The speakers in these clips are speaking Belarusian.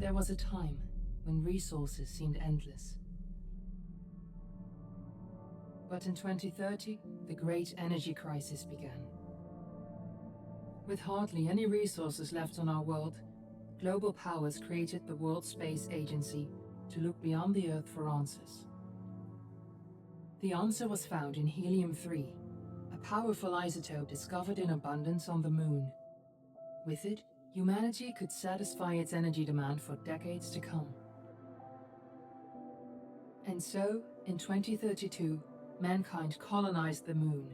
There was a time when resources seemed endless. But in 2030, the great energy crisis began. With hardly any resources left on our world, global powers created the World Space Agency to look beyond the Earth for answers. The answer was found in helium-3, a powerful isotope discovered in abundance on the Moon. With it, humanity could satisfy its energy demand for decades to come. And so, in 2032, mankind colonized the Moon.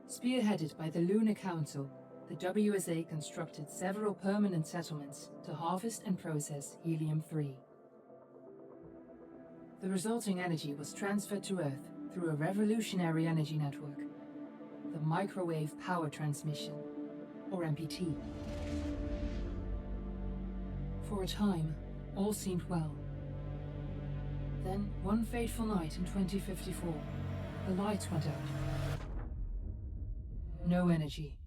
Spearheaded by the Lunar Council, the WSA constructed several permanent settlements to harvest and process helium-3. The resulting energy was transferred to Earth through a revolutionary energy network, the Microwave Power Transmission, or MPT. For a time, all seemed well. Then, one fateful night in 2054, the lights went out. No energy.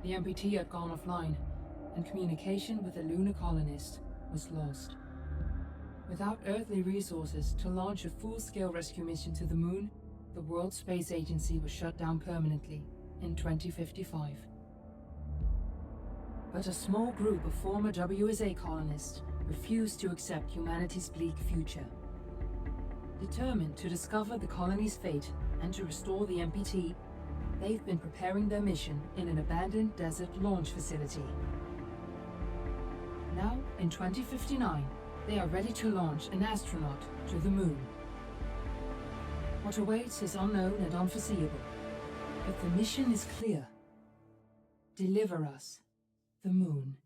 The MPT had gone offline, and communication with the lunar colonist was lost. Without earthly resources to launch a full-scale rescue mission to the Moon, the World Space Agency was shut down permanently in 2055. But a small group of former WSA colonists refused to accept humanity's bleak future. Determined to discover the colony's fate and to restore the MPT, they've been preparing their mission in an abandoned desert launch facility. Now, in 2059, they are ready to launch an astronaut to the Moon. What awaits is unknown and unforeseeable, but the mission is clear. Deliver us the Moon.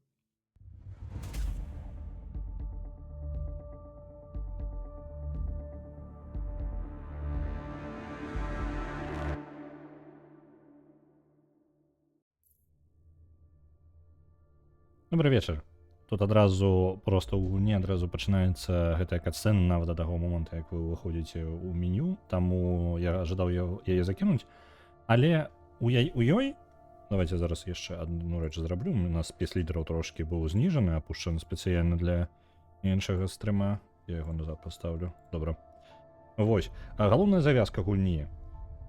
Добрый вечар. Тут адразу проста ў гульні адразу пачынаецца гэтая катсцэна нават да таго моманту, як вы выходзіце ў меню, таму я жадаў яе закінуць. Але у ёй, давайте зараз яшчэ адну рэч зраблю. У нас спіс лідараў трошкі быў зніжаны, апушчаны спецыяльна для іншага стрыма. Я яго назад пастаўлю. Добра. Вось. Галоўная завязка гульні.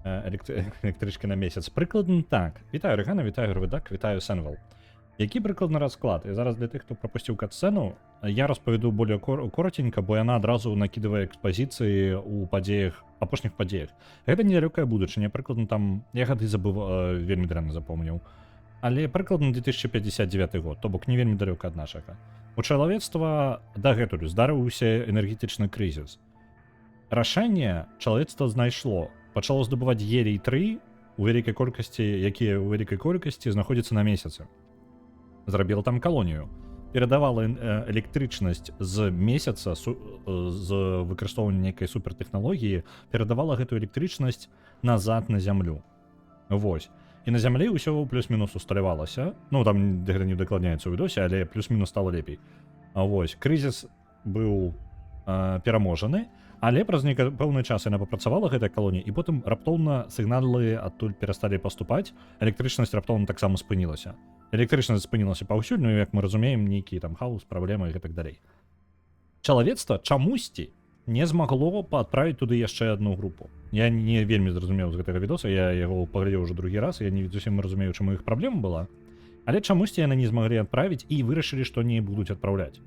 Электрычка на месяц. Прыкладна так. Вітаю Рэгана, вітаю Грведак, вітаю Сенвал. Які прыкладны расклад? І зараз для тых, хто прапусціў катсцэну, я распавяду более коротенька, бо яна адразу накідывае экспазіцыі ў падзеях, апошніх падзеях. Гэта недалёкая будучыня, прыкладна там, я гады вельмі дрэнна запомніў. Але прыкладна 2059 год, то бок не вельмі далёка ад нашага. У чалавецтва дагэтуль здарыўся энергетычны крызіс. Рашэнне чалавецтва знайшло, пачало здабываць гелій-3 у вялікай колькасці, якія ў вялікай колькасці знаходзяцца на месяцы. Зрабіла там калонію, перадавала электрычнасць з месяца з выкарыстоўваннем нейкай супертэхналогіі, перадавала гэтую электрычнасць назад на зямлю. Вось. І на зямлі ўсё плюс-мінус усталявалася. Ну, там гэта не дакладняецца ў відосе, але плюс-мінус стала лепей. Вось. Крызіс быў пераможаны, але праз пэўны час яна папрацавала гэтая калонія, і потым раптоўна сігналы адтуль перасталі паступаць, электрычнасць раптоўна таксама спынілася. Электрычнасць спынілася паўсюль, ну як мы разумеем, нейкі там хаос, праблемы і гэтак далей. Чалавецтва чамусьці не змагло адправіць туды яшчэ адну групу. Я не вельмі зразумеў з гэтага відоса, я яго паглядзеў уже другі раз, я не зусім разумею, чаму іх праблема была, але чамусьці яны не змаглі адправіць і вырашылі, што не будуць адпраўляць.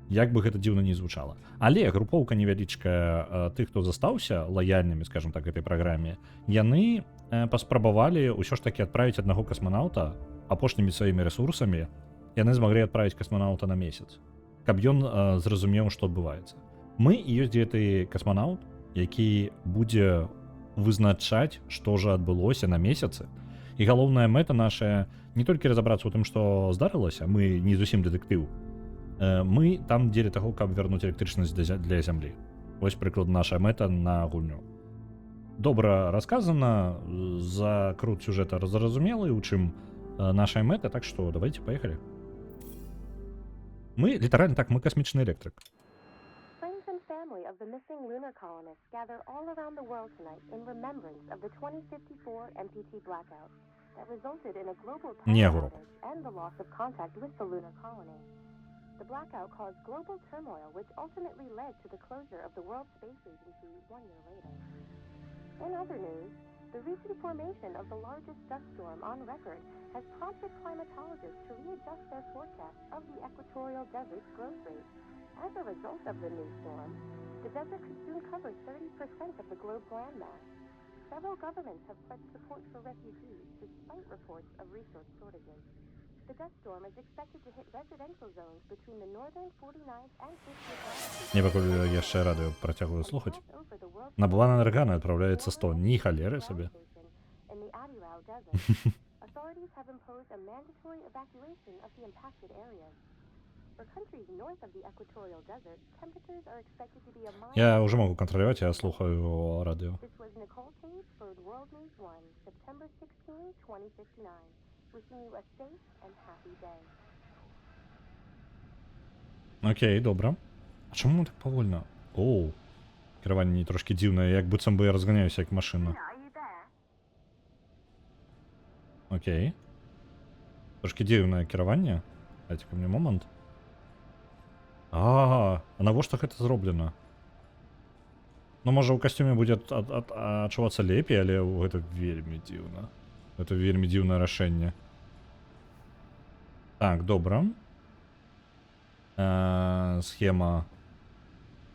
Як бы гэта дзіўна не звучала. Але групоўка невялічкая тых, хто застаўся лаяльнымі, скажем так, гэтай праграме, яны паспрабавалі ўсё ж такі адправіць аднаго касманаўта апошнімі сваімі рэсурсамі, яны змаглі адправіць касманаўта на месяц, каб ён зразумеў, што адбываецца. Мы і ёсць гэты касманаўт, які будзе вызначаць, што ж адбылося на месяцы. І галоўная мэта наша не толькі разабрацца ў тым, што здарылася, мы не зусім дэтэктыў. Мы там дзеля таго, каб вярнуць электрычнасць для зямлі. Вось прыклад наша мэта на гульню. Добра расказана, закрут сюжэта зразумелы, у чым наша мэта, так што давайте поехали. Мы літаральна так, мы касмічны электрык. Friends and family of the missing lunar colonists gather all around the world tonight in remembrance of the 2054 MPT blackout. that resulted in a global Nie, power Guru. outage and the loss of contact with the lunar colony. The blackout caused global turmoil, which ultimately led to the closure of the World Space Agency 1 year later. In other news, the recent formation of the largest dust storm on record has prompted climatologists to readjust their forecast of the equatorial desert's growth rate. As a result of the new storm, the desert could soon cover 30% of the globe's landmass. Several governments have pledged support for refugees despite reports of resource shortages. The dust storm is expected to hit residential zones between the northern 49th and 50th Nie, пакуль яшчэ радыё працягваю слухаць. pass over the world's Набывана энергана адпраўляецца 100. Ні халеры сабе. in the Adirau Desert. Authorities have imposed a mandatory evacuation of the impacted areas. For countries north of the equatorial desert, temperatures are expected to be a mild. Я уже могу контролировать, я слухаю радио. This was Nicole Cage for World News 1, September 16, 2059. Wishing you a safe and happy day. Окей, добра. А чому так повольно? Оу. Керування трошки дивне, як буцем би я розганяюся як машина. Are you there? Окей. Трошки дивне керування. Дайте ко мне момент. А навошта гэта зроблена? Ну, можа, у касцюме будзе адчувацца лепей, але гэта вельмі дзіўна. Гэта вельмі дзіўнае рашэнне. Так, добра. Схема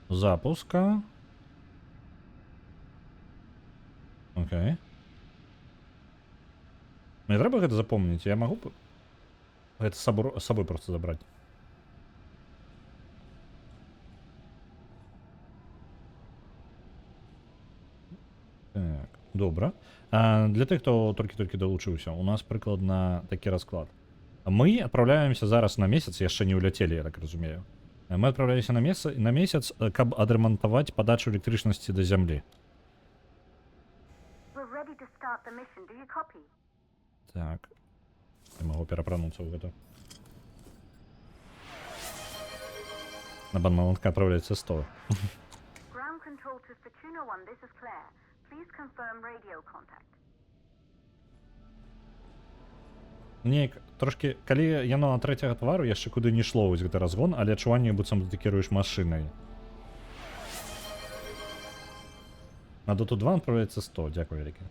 запуска. Окей. Мне трэба гэта запомніць, я магу гэта з сабой просто забраць. Так, добра. Для тых, хто толькі-толькі далучыўся, у нас прыкладна такі расклад. Мы адпраўляемся зараз на месяц, яшчэ не ўляцелі, я так разумею. Мы адпраўляемся на месяц, каб адрамантаваць падачу электрычнасці да зямлі. We're ready to start the mission. Do you copy? Так. Я магу перапрануцца ў гэта. На банмалантка адпраўляецца 100. Ground control to Fortuna 1, this is Claire. Please confirm radio contact. Неяк трошки, калі яно на трэцяга твару, яшчэ куды не ішло вось гэты разгон, але адчуванне, быццам ты кіруеш машынай. На Dota 2 адпраўляецца 100, дзякуй вялікі.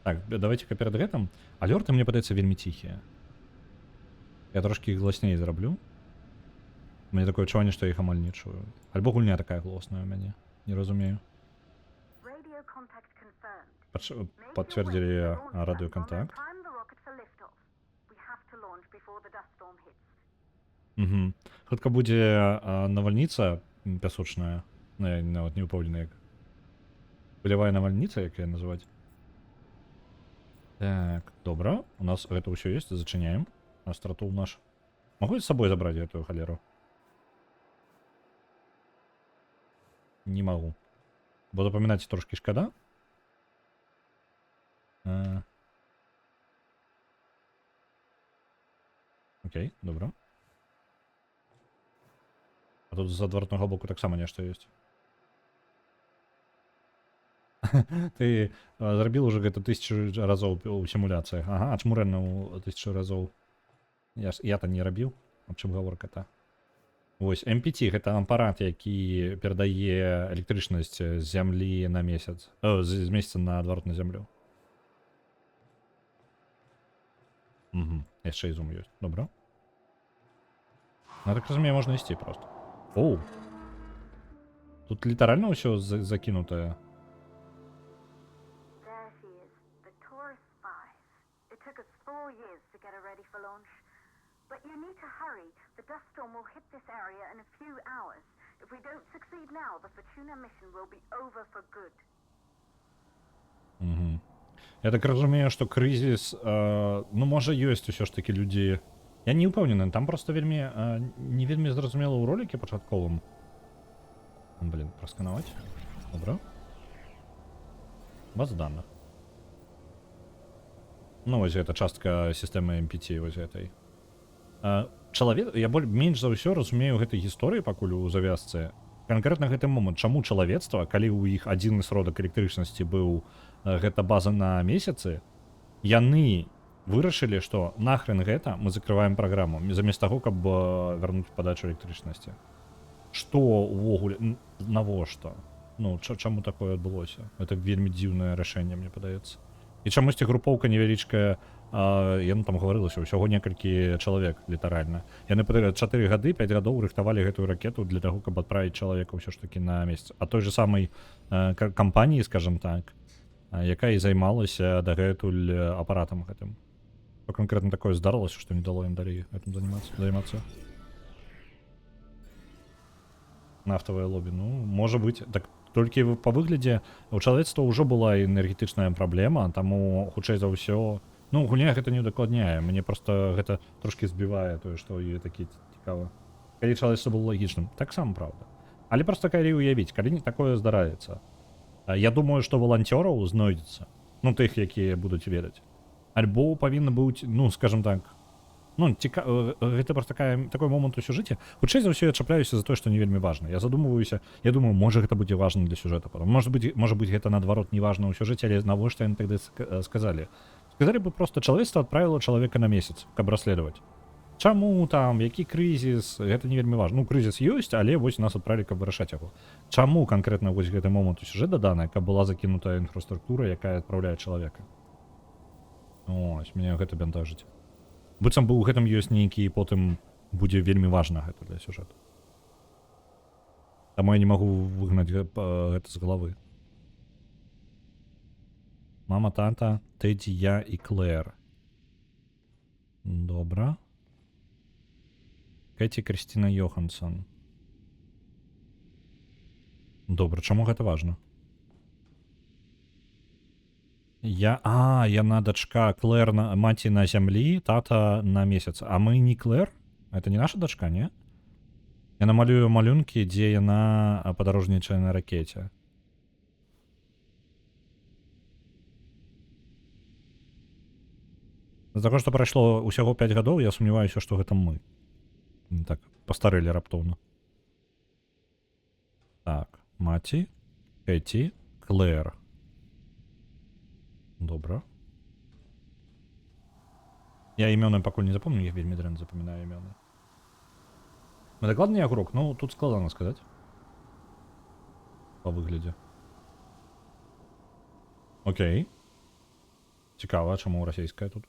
Так, давайте-ка перад гэтым. Алёрты, мне падаецца, вельмі ціхія. Я трошки іх гласней зраблю. У мяне такое адчуванне, што я іх амаль не чую. Альбо гульня такая гласная ў мяне. Не разумею. Radio contact confirmed. Подтвердили радиоконтакт. Угу. Хутка будзе навальніца пясочная. Ну, я нават не ўпэўнены, як. Пылевая навальніца, як яе называць. Так, добра. У нас гэта ўсё ёсць, зачыняем. Астратул наш. Могу з сабой забраць гэтую халеру? Не магу. Бо запамінаць трошки шкада. Окей, добра. А тут з адваротнага боку таксама нешта ёсць. Ты зрабіў уже гэта 1000 разоў у сімуляцыях. Ага, а чаму рэдна ў 1000 разоў? Я-то не рабіў. Аб чым гаворка-то? Вось, MPT — гэта апарат, які перадае электрычнасць з зямлі на месяц. З месяца на адварот на зямлю. Угу, яшчэ і зум ёсць. Добра. Ну, так разумею, можна ісці просто. Оу. Тут літаральна ўсё закінутае. There she is, the Taurus 5. It took us 4 years to get her ready for launch. But you need to hurry. The dust storm will hit this area in a few hours. If we don't succeed now, the Fortuna mission will be over for good. Угу. Я так разумею, што крызіс, ну, можа, ёсць усё ж такі людзі. Я не ўпэўнены, там просто вельмі, не вельмі зразумела ў роліке пачатковым. Блин, прасканаваць. Добра. База данных. Ну, вось гэта частка сістэмы MPT, вось гэтай. Чалавек, я менш за ўсё разумею гэтай гісторыі пакуль у завязцы. Канкрэтна гэты момант, чаму чалавецтва, калі ў іх адзіны сродак электрычнасці быў гэта база на месяцы, яны вырашылі, што нахрен гэта, мы закрываем праграму, замест таго, каб вярнуць падачу электрычнасці. Што ўвогуле, навошта? Ну, чаму такое адбылося? Это вельмі дзіўнае рашэнне, мне падаецца. І чамусьці групоўка невялічкая, яно там гаварылася, ўсяго некалькі чалавек, літаральна. Яны 4 гады, 5 гадоў рыхтавалі гэтую ракету для таго, каб адправіць чалавека ўсё ж такі на месяц. А той же самай кампаніі, скажам так, якая і займалася дагэтуль апаратам гэтым. То канкрэтна такое здарылася, што не дало ім далей гэтым займацца. Нафтавае лобі, ну, можа быць, так толькі па выглядзе у чалавецтва ўжо была энергетычная праблема, таму хутчэй за ўсё, ну, гульня гэта не удакладняе, мне просто гэта трошкі збівае тое, што ёй такі цікава. Калі чалавецтва было лагічным, таксама праўда. Але проста калі уявіць, калі не такое здараецца, я думаю, што валанцёраў знойдзецца, ну, тых, якія будуць ведаць. Альбо павінна быць, ну, скажам так, ну, гэта просто такой момант у сюжэце. Хутчэй за ўсё я чапляюся за тое, што не вельмі важна. Я задумваюся, я думаю, можа гэта будзе важна для сюжэта. Можа быць гэта наадварот не важна ў сюжэце, але навошта яны тады сказалі? Сказалі бы просто, чалавецтва адправіла чалавека на месяц, каб расследаваць. Чаму там, які крызіс, гэта не вельмі важна. Ну, крызіс ёсць, але вось нас адправілі, каб вырашаць яго. Чаму канкрэтна вось гэты момант у сюжэт даданы, каб была закінутая інфраструктура, якая адпраўляе чалавека? Ось, мяне гэта бянтажыць. Быццам бы ў гэтым ёсць нейкі, потым будзе вельмі важна гэта для сюжэту. Таму я не магу выгнаць гэта з галавы. Мама, тата, Тэдді, я і Клэр. Добра. Кэті Крысціна Йоханссон. Добра, чаму гэта важна? Яна дачка, Клэр маці на зямлі, тата на месяц. А мы не Клэр? Это не наша дачка, не? Я намалюю малюнкі, дзе яна падарожнічае на ракете. З-за таго, што прайшло ўсяго 5 гадоў, я сумняваюся, што гэта мы. Так, пастарэлі раптоўна. Так, маці, Кэті, Клэр. Добра. Я імёны пакуль не запомню, я вельмі дрэнна запамінаю імёны. Мы дакладны ігрок? Ну, тут складана сказаць. Па выглядзе. Окей. Цікава, чаму расійская тут?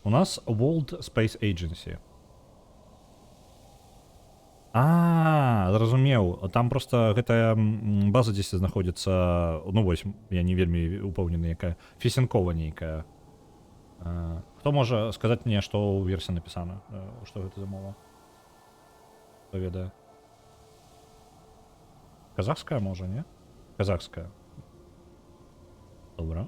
У нас World Space Agency. Зразумеў. Там просто гэтая база дзесьці знаходзіцца, ну вось, я не вельмі упэўнены, якая фісенкова нейкая. Хто можа сказаць мне, што ў версіі напісана? Што гэта за мова? Хто ведае? Казахская, можа, не? Казахская. Добра.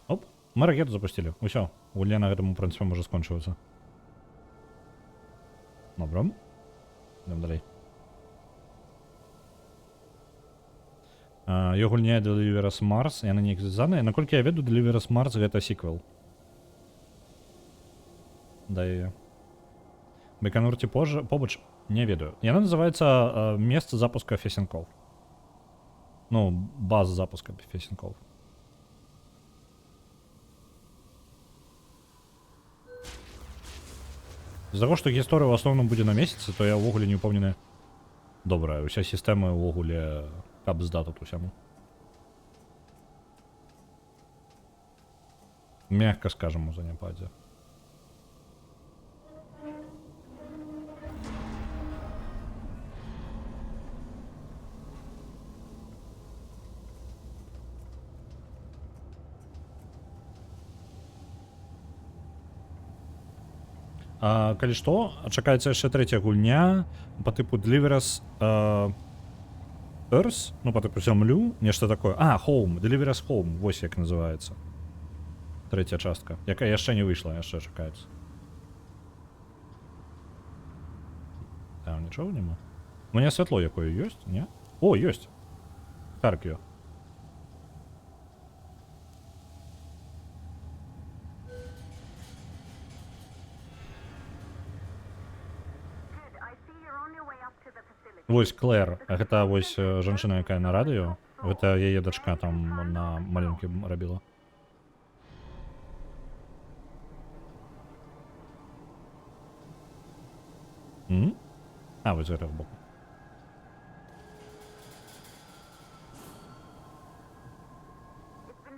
Оп, мы ракету запустили. Усё, гульня на гэтым, у прынцыпе, можа скончвацца. Добра. Идем далей. Ё гульня Deliver Us Mars, яна неяк звязаная. Наколькі я веду, Deliver Us Mars гэта сиквел. Да і... Байконурці побач, не ведаю. Яна называецца месца запуска фесенков. Ну, база запуска фесенков. З-за таго, што гісторыя ў асноўным будзе на месяцы, то я ўвогуле не ўпэўнены. Добра, уся сістэма ўвогуле каб здата тут усяму. Мягка скажам, у заняпадзе. Калі што, чакаецца яшчэ трэця гульня па тыпу Deliver Us Earth, ну па тыпу зямлю, нешта такое. Home, Deliver Us Home, вось як называецца. Трэця частка, якая яшчэ не выйшла, яшчэ чакаецца. Там нічого нема. У меня святло якое ёсць, не? О, ёсць. Харкіо. Вось Клэр, гэта вось жанчына, якая на радыё. Гэта яе дачка там на малюнкі рабіла. А, вось гэта збоку.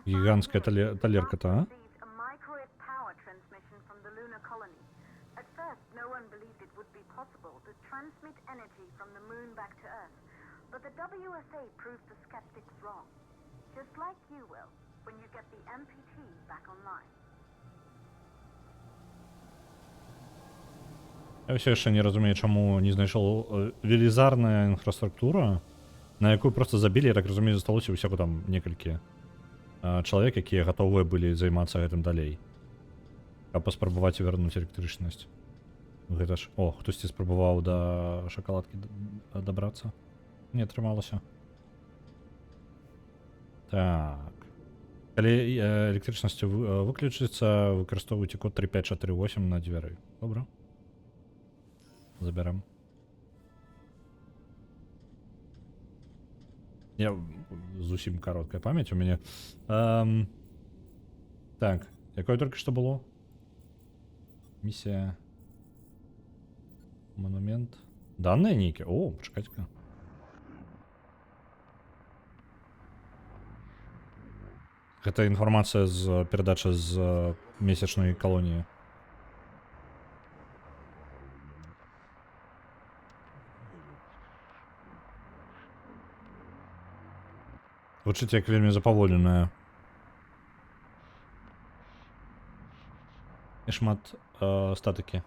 Гігантская талерка-то, а? A microwave power transmission from the lunar colony. At first, no one believed it would be possible to transmit energy from the moon back to Earth. But the WSA proved the skeptics wrong. Just like you will, when you get the MPT back online. Я ўсё яшчэ не разумею, чаму не знайшоў велізарная інфраструктура, на якую просто забілі, я так разумею, засталося ўсяго там некалькі чалавек, якія гатовыя былі займацца гэтым далей. Каб паспрабаваць вярнуць электрычнасць. Гэта ж... О, хтосьці спрабаваў да шакаладкі дабрацца. Не атрымалася. Так. Калі электрычнасць выключыцца, выкарыстоўвайце код 3548 на дзвяры. Добра? Забярам. Я зусім кароткая памяць у мяне. Так, якое толькі што было? Місія. Монумент. Даныя нейкія? О, пачакайце-ка. Гэта інфармацыя з перадачы з месячнай калоніі. Гучыць як вельмі запаволеная. І шмат статыкі.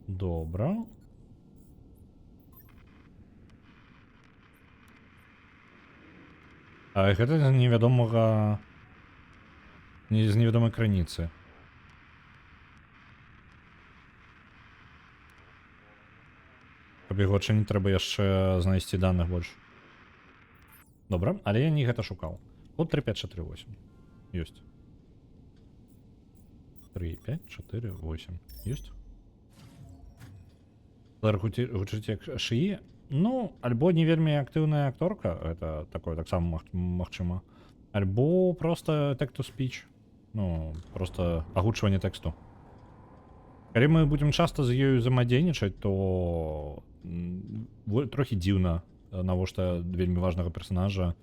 Добра. А гэта з невядомага... з невядомай крыніцы. Каб яго адчыніць, трэба яшчэ знайсці даных больш. Добра, але я не гэта шукаў. Код 3548. Ёсць. 3548. Ёсць. Клэр гучыць як Шыі. Ну, альбо не вельмі актыўная акторка, гэта такое таксама магчыма. Альбо проста text-to-speech. Ну, проста агучванне тэксту. Калі мы будзем часта з ёю взаемадзейнічаць, то трохі дзіўна, навошта вельмі важнага персанажа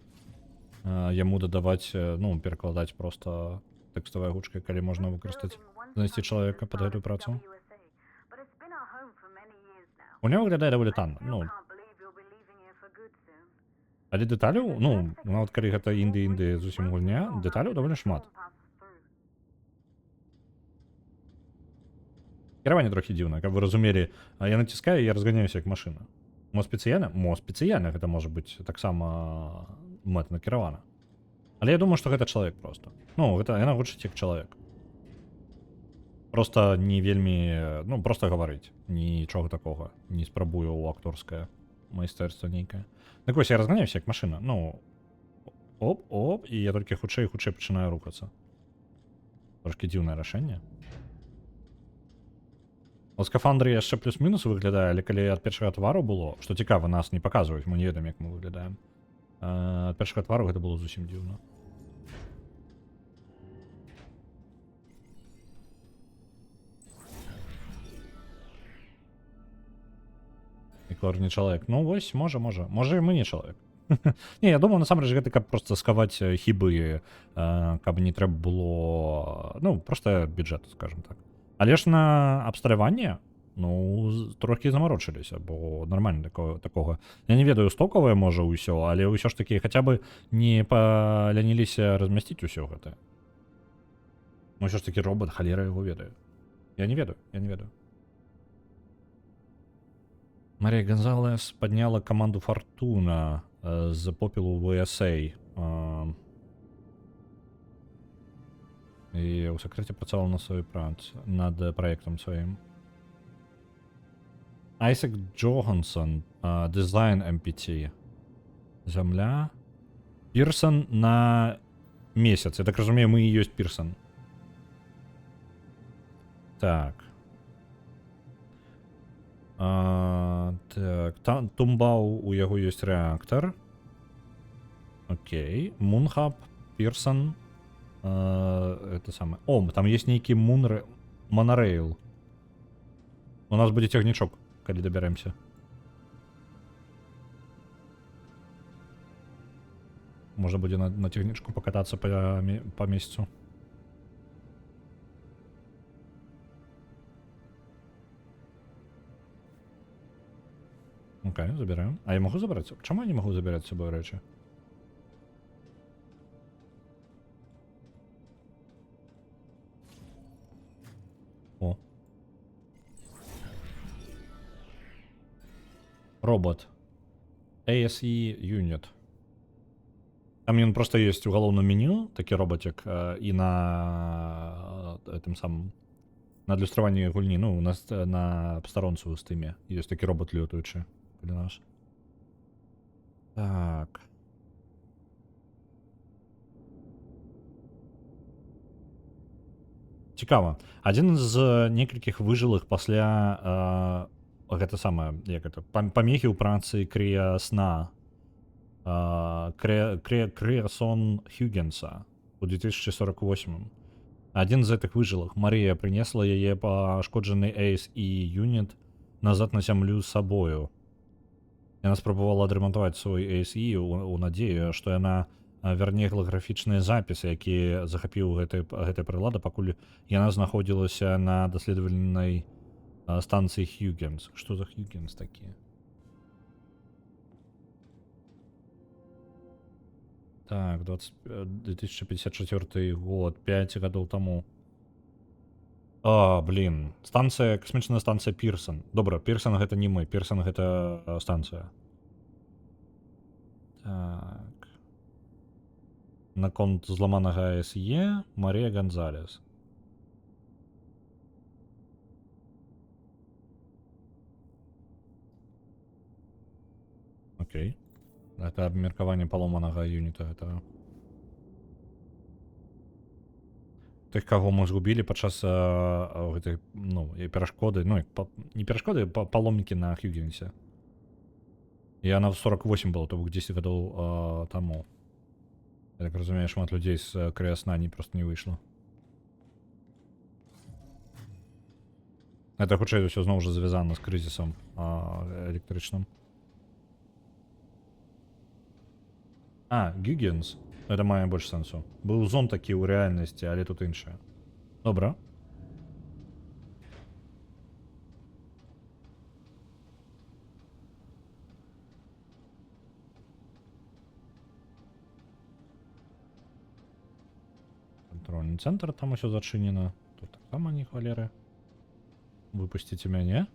яму дадаваць, ну, перакладаць проста тэкставая агучка, калі можна выкарыстаць, знайсці чалавека пад гэтую працу. У него выглядае даволі танна, ну. Але дэталяў, ну, нават калі гэта інды зусім гульня, дэталяў даволі шмат. Кіраванне трохі дзіўна, каб вы разумелі, я націскаю, я разганяюся як машына. Мо спецыяльна? Мо спецыяльна, гэта можа быць таксама мэтанакіравана. Але я думаю, што гэта чалавек проста. Ну, гэта яна гучыць як чалавек. Проста не вельмі, ну, проста гаварыць. Нічога такога. Не спрабую ў акторскае майстэрства нейкае. Так вось, я разганяюся як машына. Ну, оп, і я толькі хутчэй пачынаю рухацца. Трошкі дзіўнае рашэнне. У скафандры яшчэ плюс-мінус выглядае, але калі ад першага твару было, што цікава, нас не паказваюць, мы не ведаем, як мы выглядаем. Ад першага твару гэта было зусім дзіўна. І Клэр не чалавек. Ну вось, можа. Можа і мы не чалавек. Не, я думаю, насамрэч гэта каб проста скаваць хібы, каб не трэба было, ну, проста бюджет, скажем так. Але ж на абсталяванне, ну, трохі замарочыліся, бо нармальна такога. Я не ведаю, стокавае можа ўсё, але ўсё ж такі хаця бы не паляніліся размясціць усё гэта. Ўсё ж такі робот, халера яго ведаю. Я не ведаю. Марія Гонзалес падняла каманду Фортуна з попелу VSA. І ў сакрэце працавала на сваёй працы над праектам сваім. Айсек Джохансон, дизайн MPT. Зямля. Пірсон на месяц. Я так разумею, мы і ёсць Пірсон. Так. Так, Тумбау, у яго ёсць рэактар. Окей. Мунхаб, Пірсон. Это самое. О, там есть нейкі монорейл. У нас будзе цягнічок, калі дабяремся. Можна будзе на цягнічку покатацца по месяцу. Окей, забираем. А я могу забрать? Чому я не могу забирать з собою речі? О. Робот. ASE Unit. Там ён просто есть у галоўным меню, такі роботик, і на этом самым на адлюстраванні гульні, ну, у нас на старонцу ў стыме ёсць такі робот лётаючы для нас. Так. Цікава. Адзін з некалькіх выжылых пасля гэта самае, як это, памехі ў працы Кріасна. Креасон Хьюгенса у 2048. Один з гэтых выжылых, Марія, прынесла яе пашкоджаны ASE юніт назад на зямлю з сабою. Яна спрабавала адрамантаваць свой ASE у надзею, што яна вярне гелаграфічныя запісы, якія захапіў гэтай прылада, пакуль яна знаходзілася на даследавальнай станцыі Хьюгенс. Што за Хьюгенс такія? Так, 2054 год, 5 гадоў таму. Блин. Станцыя, касмічная станцыя Пірсон. Добра, Пірсон гэта не мы, Пірсон гэта станцыя. Так. Наконт зламанага ASE, Марія Гонзалес. Окей. Это абмеркаванне паломанага юніта гэтага. Тых, каго мы згубілі падчас гэтай, ну, і перашкоды, ну, не перашкоды, паломнікі на Хьюгенсе. І яна в 48 была, то бок 10 гадоў таму. Я так разумею, шмат людзей з Кріасна просто не выйшло. Это хутчэй усё зноў жа звязана з крызісам электрычным. Гюгенс. Это мае больш сэнсу. Быў зон такі ў рэальнасці, але тут іншае. Добра. Контрольны цэнтр, там усё зачынена. Тут таксама не халеры. Выпусціце мяне.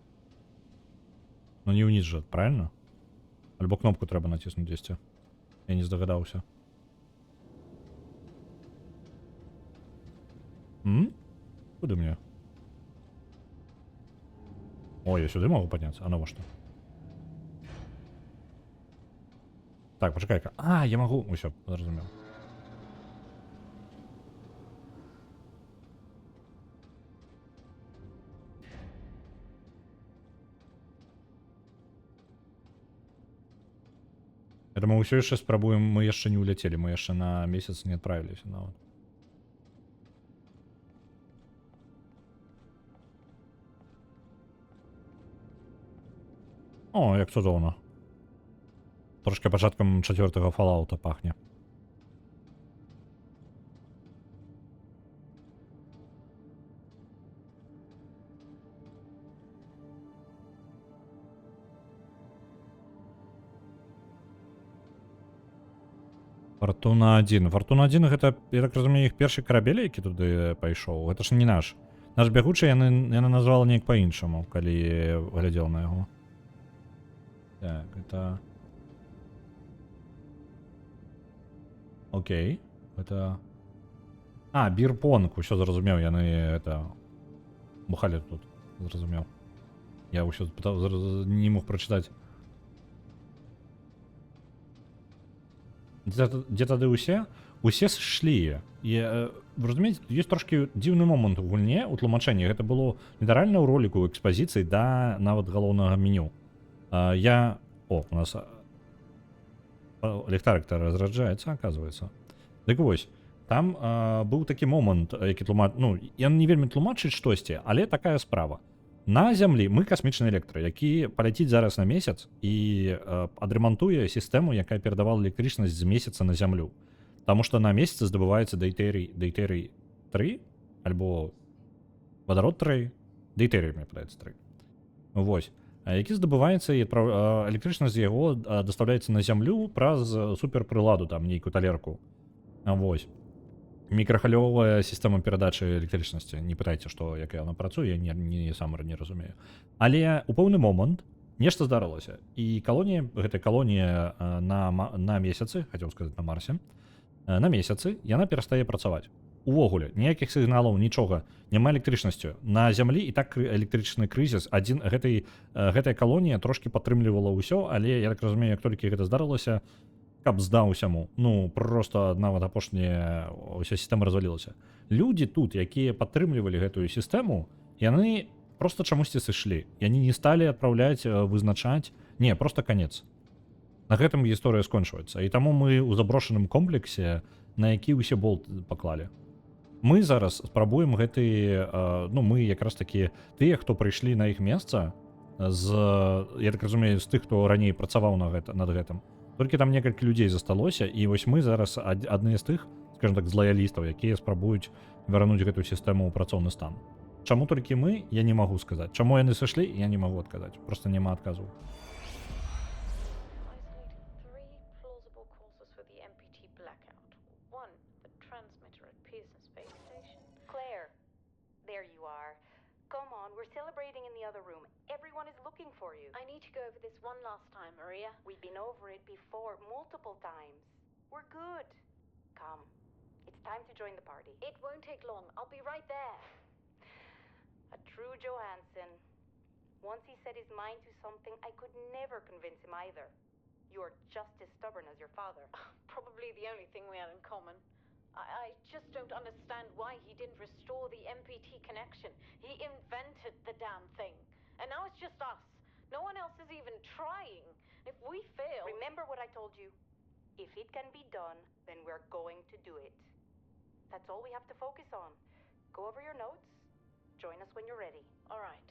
Ну не ўніз жа, правильно? Альбо кнопку трэба націснуць дзесьці. Я не здагадаўся. Куды мне? О, я сюды могу падняцца? А навошта? Так, пачакай-ка. Я могу... Усё, зразумеў. Это мы ўсё яшчэ спрабуем, мы яшчэ не ўляцелі, мы яшчэ на месяц не адправіліся нават. О, як цудоўна. Трошки пачаткам 4-го Fallout'а пахне. Фортуна 1. Фортуна 1 гэта, я так разумею, іх першы карабель, які туды пайшоў. Гэта ж не наш. Наш бягучы яна назвала неяк па-іншаму, калі глядзеў на яго. Так, это... Окей. Это... бирпонг. Усё зразумеў, яны это... бухалі тут. Зразумеў. Я ўсё не мог прачытаць. Дзе тады усе сышлі. Вы разумееце, ёсць трошкі дзіўны момант у гульне у тлумачэнні. Гэта было літаральна ў роліку экспазіцыі да нават галоўнага меню. У нас ліхтарык-то разраджаецца, оказывается. Дык вось, там быў такі момант, які ён не вельмі тлумачыць штосьці, але такая справа. На зямлі мы касмічны электра, які паляціць зараз на месяц і адрамантуе сістэму, якая перадавала электрычнасць з месяца на зямлю. Таму што на месяцы здабываецца дейтерый 3 альбо вадарод 3, дейтерый, мне падаецца 3. Вось, які здабываецца і электрычнасць з яго дастаўляецца на зямлю праз суперпрыладу, там нейкую талерку. Вось. Мікрахвалёвая сістэма перадачы электрычнасці. Не пытайце, што як яна працуе, я не сам не разумею. Але у пэўны момант нешта здарылася. І гэтая калонія на месяцы, хацеў сказаць на Марсе, на месяцы яна перастае працаваць. Увогуле, ніякіх сігналаў, нічога, няма электрычнасцю. На зямлі і так электрычны крызіс. Гэтая калонія трошкі падтрымлівала ўсё, але я так разумею, як толькі гэта здарылася, каб здаў усяму. Просто нават апошняя ўся сістэма развалілася. Людзі тут, якія падтрымлівалі гэтую сістэму, яны просто чамусьці сышлі. Яны не сталі адпраўляць, вызначаць. Не, просто канец. На гэтым гісторыя скончваецца. І таму мы ў заброшаным комплексе, на які ўсе болт паклалі. Мы зараз спрабуем мы якраз такі тыя, хто прыйшлі на іх месца, я так разумею, з тых, хто раней працаваў над гэтым. Толькі там некалькі людзей засталося, і вось мы зараз адны з тых, скажем так, з лаялістаў, якія спрабуюць вярнуць гэту сістэму ў працоўны стан. Чаму толькі мы, я не магу сказаць. Чаму яны сышлі, я не магу адказаць. Просто няма адказу. Celebrating in the other room. Everyone is looking for you. I need to go over this one last time, Maria. We've been over it before, multiple times. We're good. Come. It's time to join the party. It won't take long. I'll be right there. A true Johansson. Once he set his mind to something, I could never convince him either. You're just as stubborn as your father. Probably the only thing we had in common. I just don't understand why he didn't restore the MPT connection. He invented the damn thing. And now it's just us. No one else is even trying. If we fail... Remember what I told you. If it can be done, then we're going to do it. That's all we have to focus on. Go over your notes. Join us when you're ready. All right.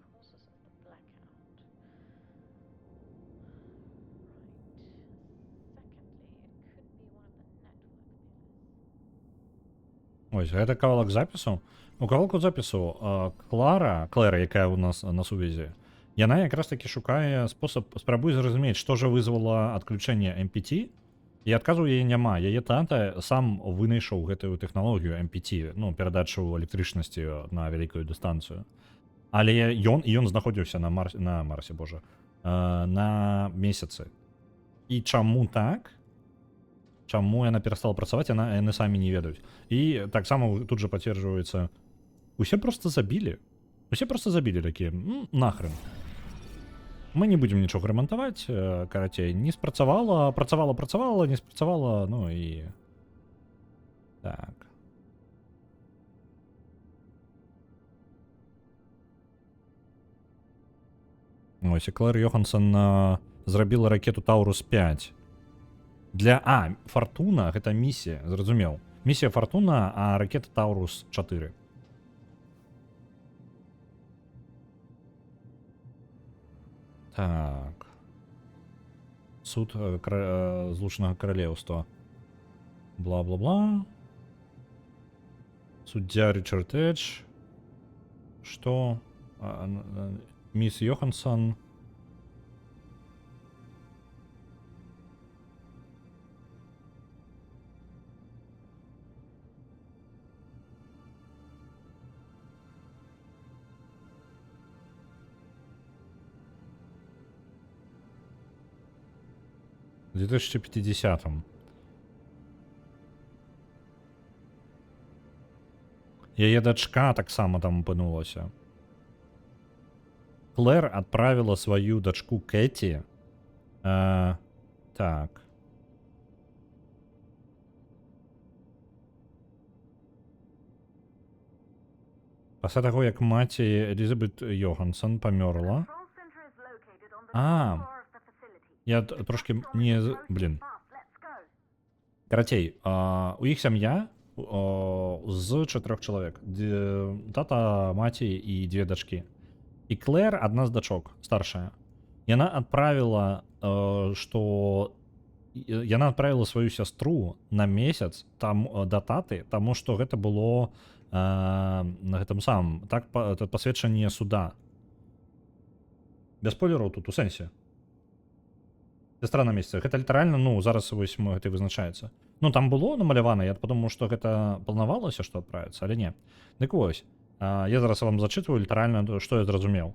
Causes of the blackout. Ось, гэта кавалак запісу. У кавалку запісу Клэра, якая у нас на сувязі, яна якраз таки шукае спрабуе зразумець, што жа вызвала адключэнне MPT, і адказу яе няма. Яе тата сам вынайшоў гэтую тэхналогію MPT, перадачу электрычнасці на вялікую дыстанцыю. Але ён знаходзіўся на Марсе, на месяцы. І чаму так? Чаму яна перастала працаваць, яны самі не ведаюць. І таксама тут жа пацверджваецца, усе просто забілі. Усе просто забілі такія, нахрен. Мы не будзем нічога рамантаваць, карацей, не спрацавала, працавала, не спрацавала, і... Так. Ось, і Клэр Йоханссон зрабіла ракету Таурус-5. Фортуна, гэта місія, зразумеў. Місія Фортуна, а ракета Таурус-4. Так. Суд Злучанага Каралеўства. Бла-бла-бла. Суддзя Ричард Эдж. Што? Мисс Йоханссон. В 2050-м. Яе дачка таксама там апынулася. Клэр адправіла сваю дачку Кэті. Так. Пасля таго, як маці Елізабет Йоханссон памёрла, Control center is located on the А. top floor of the facility. я трошки не... Блін. Fast, let's go. Карацей, у іх сям'я з 4 чалавек. Тата, маці і 2 дачкі. І Клэр, адна з дачок, старшая. Яна адправіла, яна адправіла сваю сястру на месяц там да таты, таму што гэта было на гэтым самым, так пасведчанне суда. Без спойлераў тут у сэнсе. Сестра на месяцы. Гэта літаральна, ну, зараз вось гэта вызначаецца. Ну, там было намалявана, я падумаў, што гэта планавалася, што адправіцца, але не. Дык вось, я зараз вам зачытваю літаральна, што я зразумеў.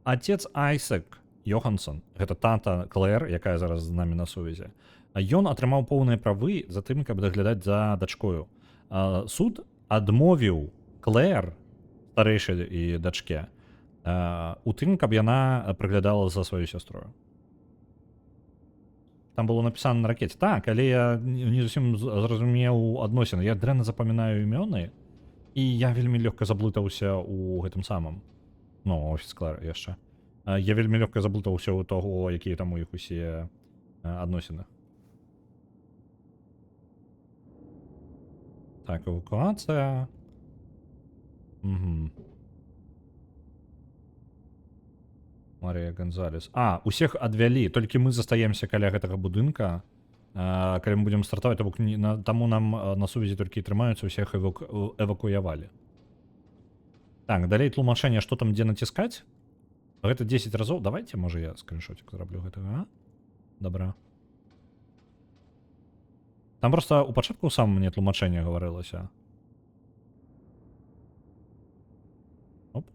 Отец Айсек Йоханссон, гэта тата Клэр, якая зараз з намі на сувязі, ён атрымаў поўныя правы за тым, каб даглядаць за дачкою. Суд адмовіў Клэр, старэйшай і дачке, у тым, каб яна прыглядала за сваю сястрою. Там было напісана на ракеце. Так, але я не зусім зразумеў адносіны. Я дрэнна запамінаю імёны, і я вельмі лёгка заблытаўся ў гэтым самым. Ну, офіс Клэр яшчэ. Я вельмі лёгка заблытаўся ў таго, якія там у іх усе адносіны. Так, эвакуацыя. Угу. Марія Гонзалес. Усіх адвялі, толькі мы застаемся каля гэтага будынка. Калі мы будзем стартаваць, таму нам на сувязі толькі трымаюцца, усіх эвакуявалі. Так, далей тлумачэнне, што там дзе націскаць. Гэта 10 разоў. Давайте, можа, я скриншотик зраблю гэтага. Добра. Там просто у пачатку сам мне тлумачэнне гаварылася. Оп.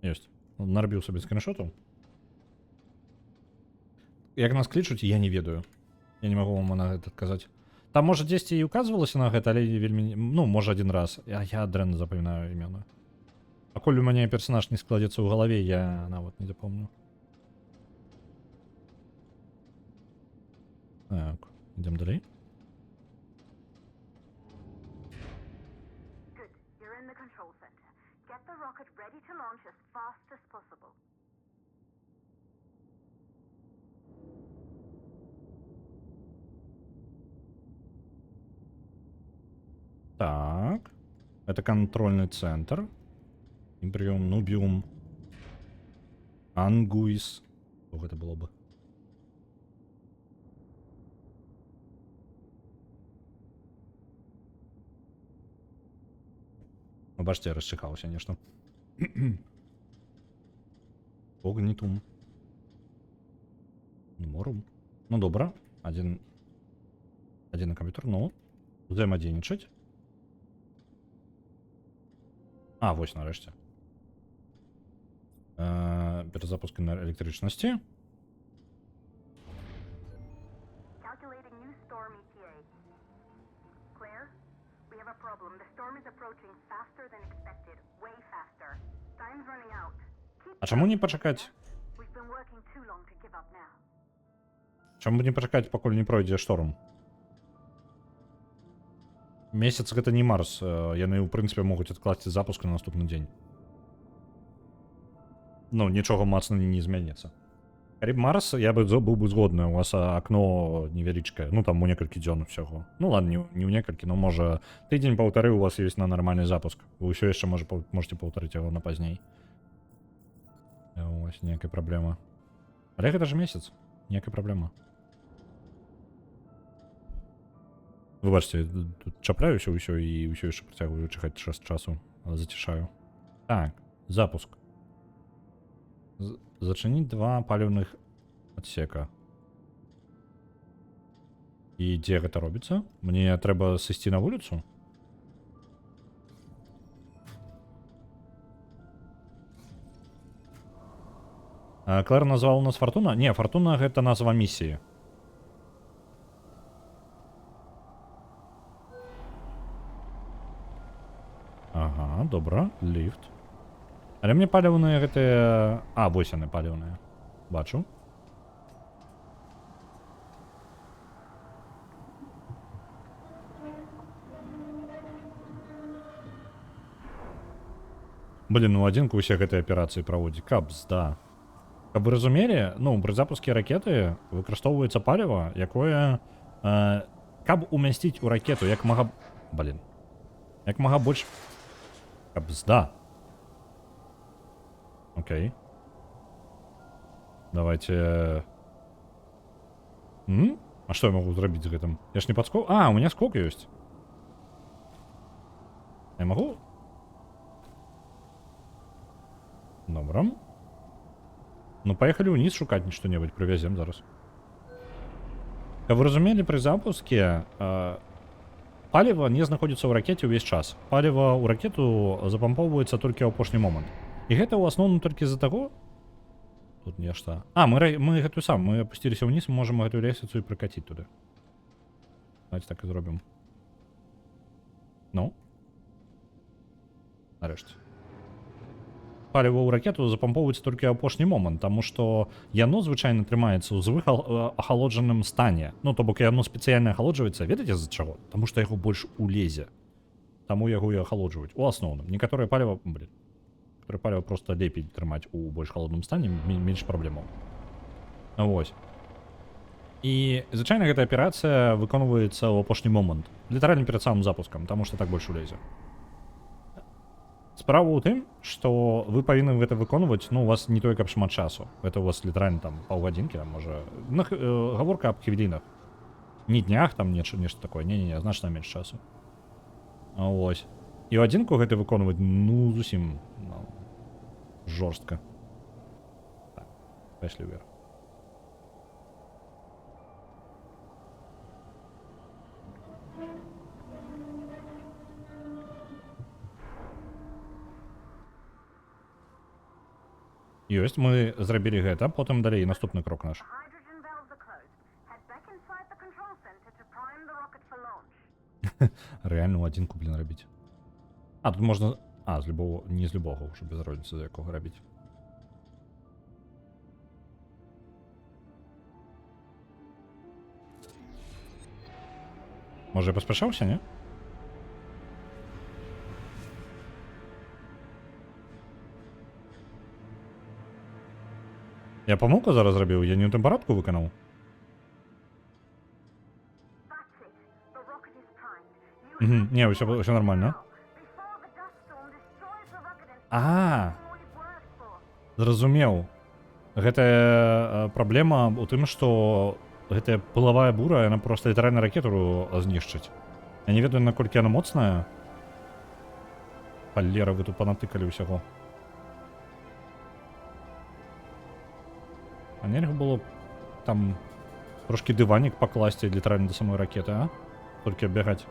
Ёсць. Нарабіў сабе скриншоту. Як нас клічуць, я не ведаю. Я не магу вам на гэта адказаць. Там, можа, дзесьці і указвалася на гэта, але вельмі... Ну, можа, один раз. Я дрэнна запамінаю імёны. Пакуль у мяне персонаж не складзецца ў галаве, я нават не запомню. Так, ідем далей. Good. You're in the control center. Get the rocket ready to launch as fast as possible. Так. Это контрольный центр. Имприум, Нубиум. Ангуис. Ох, это было бы. Ну, бачите, я расчихався, конечно. Огнитум. Морум. Ну, добре. Один на комп'ютер, ну. Взаємодійничать. Ось нарешті. Перезапуск на електричності. Calculating new storm ETA. Claire, we have a problem. The storm is approaching faster than expected. Way faster. Time's running out. А чому не почекати? We've been working too long to give up now. Чому не почекати, покуль не пройде шторм? Месяц гэта не Марс. Яны, ў прынцыпе, могуць адкласці запуск на наступны дзень. Ну, нічога моцна не змяніцца. Калі б Марс, я быў бы згодны. У вас акно невялічкае. Ну, там у некалькі дзён усяго. Ну, ладно, не ў некалькі, но, можа, тыдзень-паўтары у вас ёсць на нармальны запуск. Вы ўсё яшчэ можете паўтарыць яго на пазней. Ось, некая праблема. Але гэта ж месяц. Некая праблема. Выбачце, тут чапляюся ўсё і ўсё яшчэ працягваю чакаць час часу. Зацішаю. Так, запуск. Зачыніць 2 паліўных адсека. І дзе гэта робіцца? Мне трэба сысці на вуліцу? Клэр назвала нас Фартуна? Не, Фартуна гэта назва місіі. Ага, добра, ліфт. Але мне паліўныя гэтыя... вось яны паліўныя. Бачу. Блін, ну адзінку ўсе гэтыя аперацыі праводзіць. Кабзда. Каб вы разумелі, ну, пры запуске ракеты выкарыстоўваецца паліва, якое... каб умясціць у ракету як мага... Блін. Як мага больш... Кабзда. Окей. Давайте... А што я магу зрабіць з гэтым? Я ж не падскок... А, у меня скок ёсць. Я магу? Добра. Ну, поехали вниз шукаць што-небудзь, прывязем зараз. Каб вы разумелі, пры запуске паліва не знаходзіцца ў ракеце ўвесь час. Паліва ў ракету запампоўваецца толькі ў апошні момант. І гэта ў асноўным толькі з-за таго... Тут нешта... А, мы гэтую сам, мы апусціліся ўніз, мы можам гэтую лесвіцу і прыкаціць туды. Давайте так і зробім. Ну? Нарэшце. Паліва ў ракету запампоўваецца толькі ў апошні момант, таму што яно звычайна трымаецца ў ахалоджаным стане. Ну, то бок яно спецыяльна ахалоджваецца, ведаеце з-за чаго? Таму што яго больш улезе. Таму яго і ахалоджваюць. У асноўным. Некаторыя паліва, некаторыя паліва проста лепей трымаць у больш халодным стане, менш праблемаў. Вось. І звычайна гэтая аперацыя выконваецца ў апошні момант. Літаральна перад самым запускам, таму што так больш улезе. Справа ў тым, што вы павінны гэта выконваць, ну, у вас не той, каб шмат часу. Это у вас літаральна там паўгадзінкі, а можа... Гаворка аб хвілінах. Не днях, там нешта такое. Не-не-не, значна менш часу. Вось. І ў адзінку гэта выконваць, ну, зусім жорстка. Так, пайшлі ўверх. Ёсць, мы зрабілі гэта, потым далей наступны крок наш. Рэальна ў адзінку, блін, рабіць. А, тут можна... А, з любого... Не з любого, ўжо без розніцы, з якога рабіць. Можа, я паспрашаўся, не? Я памылку зараз зрабіў, я не ў тым парадку выканаў. Не, ўсё нормально. Зразумеў. Гэтая праблема ў тым, што гэтая пылавая бура, яна проста літаральна ракету знішчыць. Я не ведаю, наколькі яна моцная. Халера, вы тут панатыкалі ўсяго. А нельга было там трошки дыванік пакласці літаральна да самой ракеты, а? Толькі аббягаць.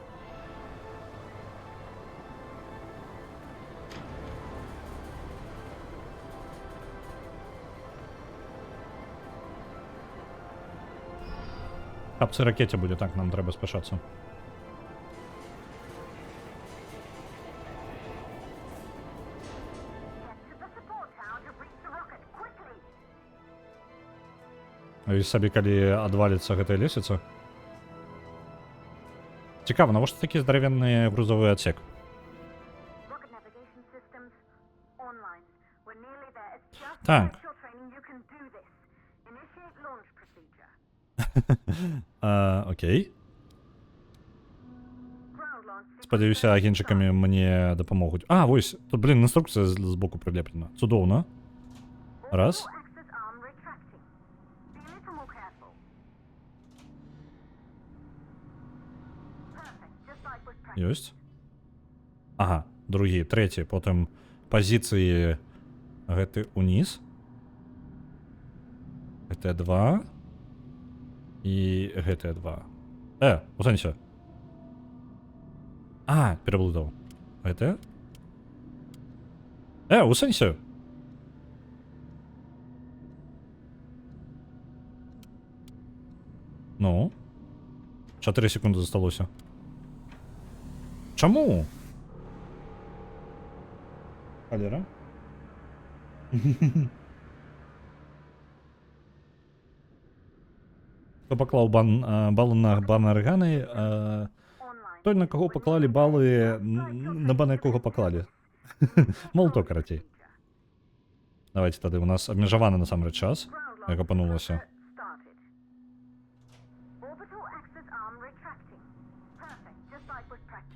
Капцы ракете будзе, так, нам трэба спяшацца. І сабе, калі адваліцца гэтая лесвіца. Цікава, навошта такі здаравенны грузовы адсек? Так. Окей. Спадзяюся, агеньчыкамі мне дапамогуць. А, вось, тут, блин, інструкцыя з боку прылеплена. Цудоўна. Раз. Ёсць. Ага, другі, трэці, потым пазіцыі гэты уніз. Гэтыя два. І гэтыя два. У сэнсе. А, пераблудаў. Гэтыя? У сэнсе. Ну. 4 секунды засталося. Чаму? Халера. Хто паклаў балы на банарганы, той, на каго паклалі балы, на бана якога паклалі. Молоток, карацей. Давайте тады, у нас абмежаваны насамрэч час, як апынулася.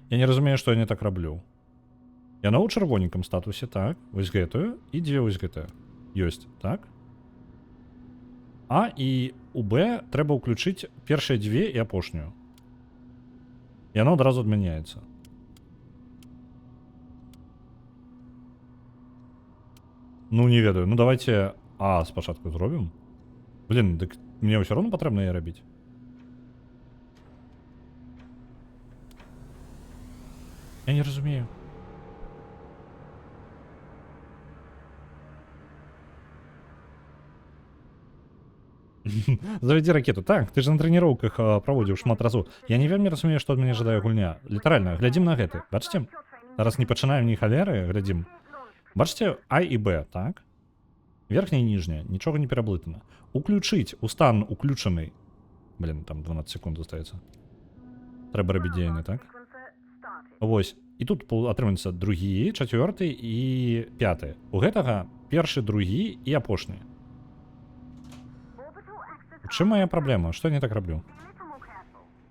Я не разумею, што я не так раблю. Яна ў чырвоненькім статусе, так, вось гэтую, і дзве вось гэтыя. Ёсць, так? А і у Б трэба ўключыць першыя дзве і апошнюю. Яно адразу адмяняецца. Ну, не ведаю. Ну, давайте А спачатку зробім. Блін, дык мне ўсё роўно патрэбна яе рабіць. Я не разумею. Завядзі ракету. Так, ты ж на трэніроўках праводзіў шмат разоў. Я не вельмі разумею, што ад мяне жадае гульня. Літаральна, глядзім на гэты. Бачыце? Зараз не пачынаем ні халеры, глядзім. Бачыце, А і Б, так? Верхняя і ніжняя, нічога не пераблытана. Уключыць у стан уключаны. Блін, там 12 секунд застаецца. Трэба рабіць дзеянне, так? Вось. І тут атрымаецца другі, чацвёрты і пяты. У гэтага першы, другі і апошні. У чым моя праблема? Што я не так раблю?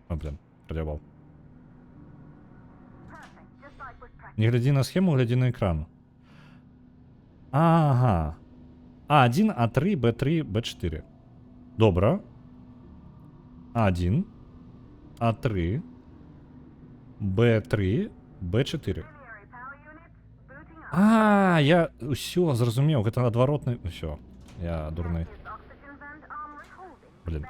О, блін, радзяваў. Не глядзі на схему, глядзі на экран. Ага. А1, А3, Б3, Б4. Добра. А1, А3, Б3, Б4. А, я ўсё зразумеў, гэта адваротны... Усё, я дурны. Блин.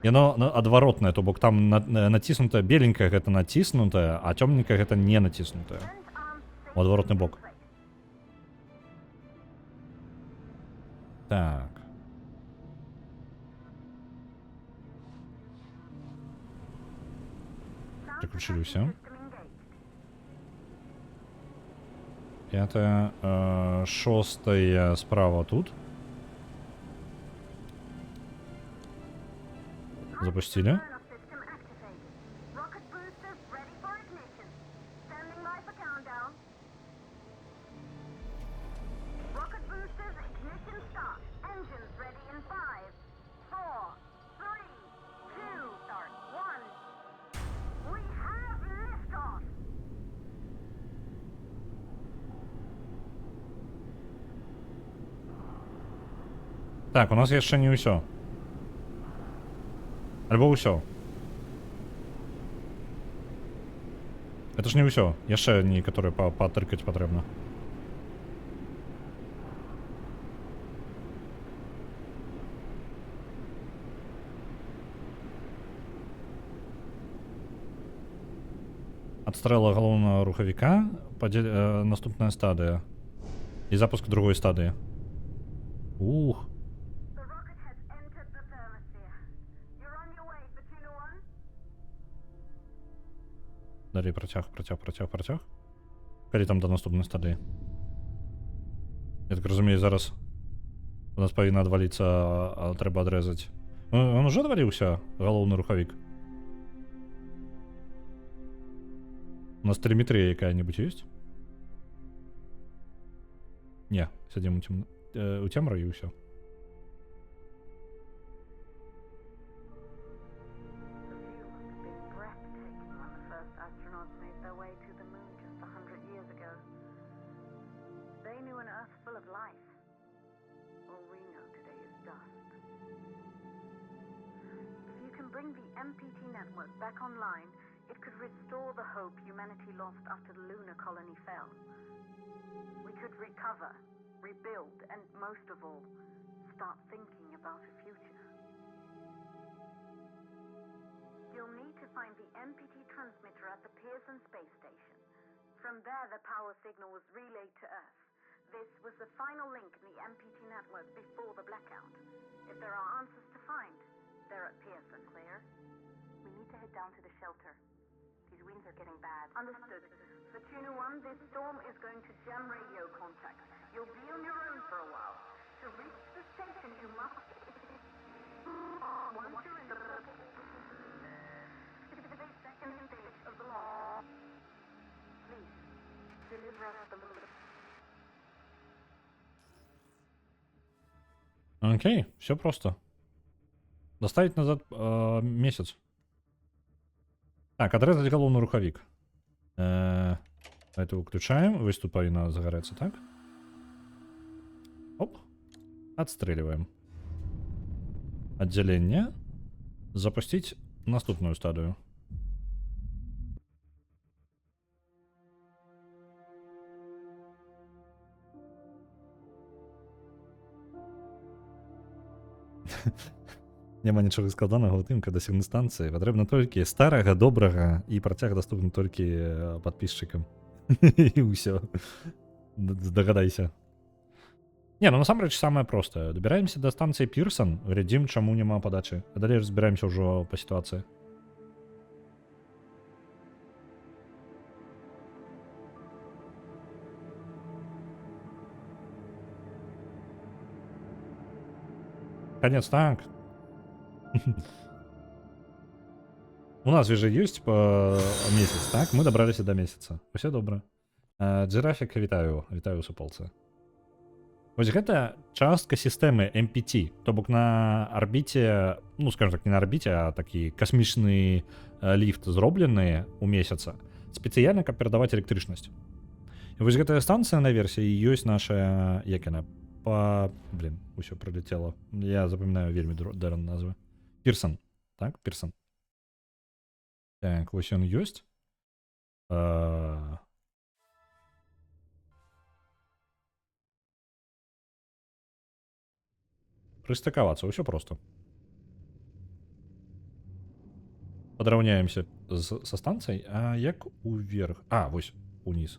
Яно адваротнае, то бок там націснутае, беленькае гэта націснутае, а цёмненькае гэта не націснутае. У адваротны бок. Так. Приключили все. Пятая, шостая справа тут. Запустили. Так, у нас яшчэ не ўсё. Альбо ўсё. Это ж не ўсё. Яшчэ некаторыя патрыкаць патрэбна. Адстрэла галоўнага рухавіка, наступная стадыя. І запуск другой стадыі. Ух. Далей працяг. Калі там да наступнай стадыі? Я так разумею, зараз у нас павінна адваліцца, а трэба адрэзаць. Он уже адваліўся, галоўны рухавік? У нас тэлеметрыя якая-небудзь ёсць? Не, сядзім у цемры і ўсё. Bring the MPT network back online, it could restore the hope humanity lost after the lunar colony fell. We could recover, rebuild, and most of all, start thinking about a future. You'll need to find the MPT transmitter at the Pearson space station. From there, the power signal was relayed to Earth. This was the final link in the MPT network before the blackout. If there are answers to find, they're at Pearson. Clear? We need to head down to the shelter. These winds are getting bad. Understood. For Tuna 1, this storm is going to jam radio contact. You'll be on your own for a while. To reach the station, you must... Once you're in the... second stage of the law. Please, Окей, все просто. Доставить назад месяц. Так, отрезать головный рукавик. Это выключаем. Выступ повинна загореться, так? Оп. Отстреливаем. Отделение. Запустить наступную стадию. Няма нічого складаного у тым, каб дасягнуць станцыі. Патрэбна толькі старага, добрага і працяг даступны толькі падпісчыкам. І ўсё. Дагадайся. Не, ну насамрэч самае простае. Дабіраемся да станцыі Пірсон, глядзім, чаму няма падачы. А далей разбіраемся ўжо па сітуацыі. Конец, так. У нас же есть по месяц, так? Мы добрались до месяца. Все добро. Джирафик, вітаю у суполцы. Вось гэта частка сістэмы MPT, то бок на арбіце, ну скажем так, не на арбіце, а такі касмічны ліфт зроблены у месяца спецыяльна, каб перадаваць электрычнасць. І вось гэтая станцыя на версіі ёсць наша, як яна, блин, усё пролетело. Я запамінаю вельмі дрэнна назвы. Пірсон, так? Пірсон. Так, вось ён ёсць. Прыстыкавацца, ўсё просто. Падраўняемся са станцыяй, а як уверх? А, вось, уніз.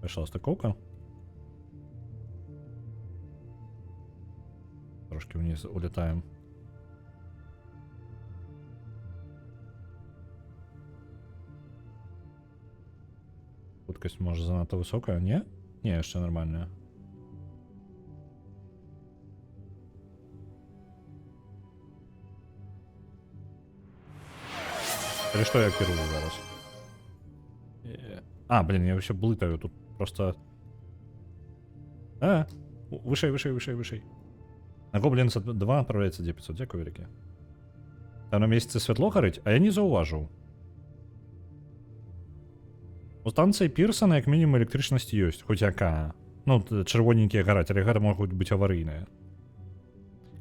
Пайшла стыкоўка. Трошки вниз улетаем. Хуткасць можа занадта высокая, не? Не, яшчэ нормальная. Или что я кірую зараз? А, блин, я вообще блытаю тут просто... Вышэй. На Гоблінса 2 отправляется D500, дякую велике. Там на месяце святло гарыць, а я не заўважыў. У станцыі Пірсона як мінімум электрычнасць ёсць, хоць якая. Ну, чырвоненькія гараць, але гэта могуць быць аварыйныя.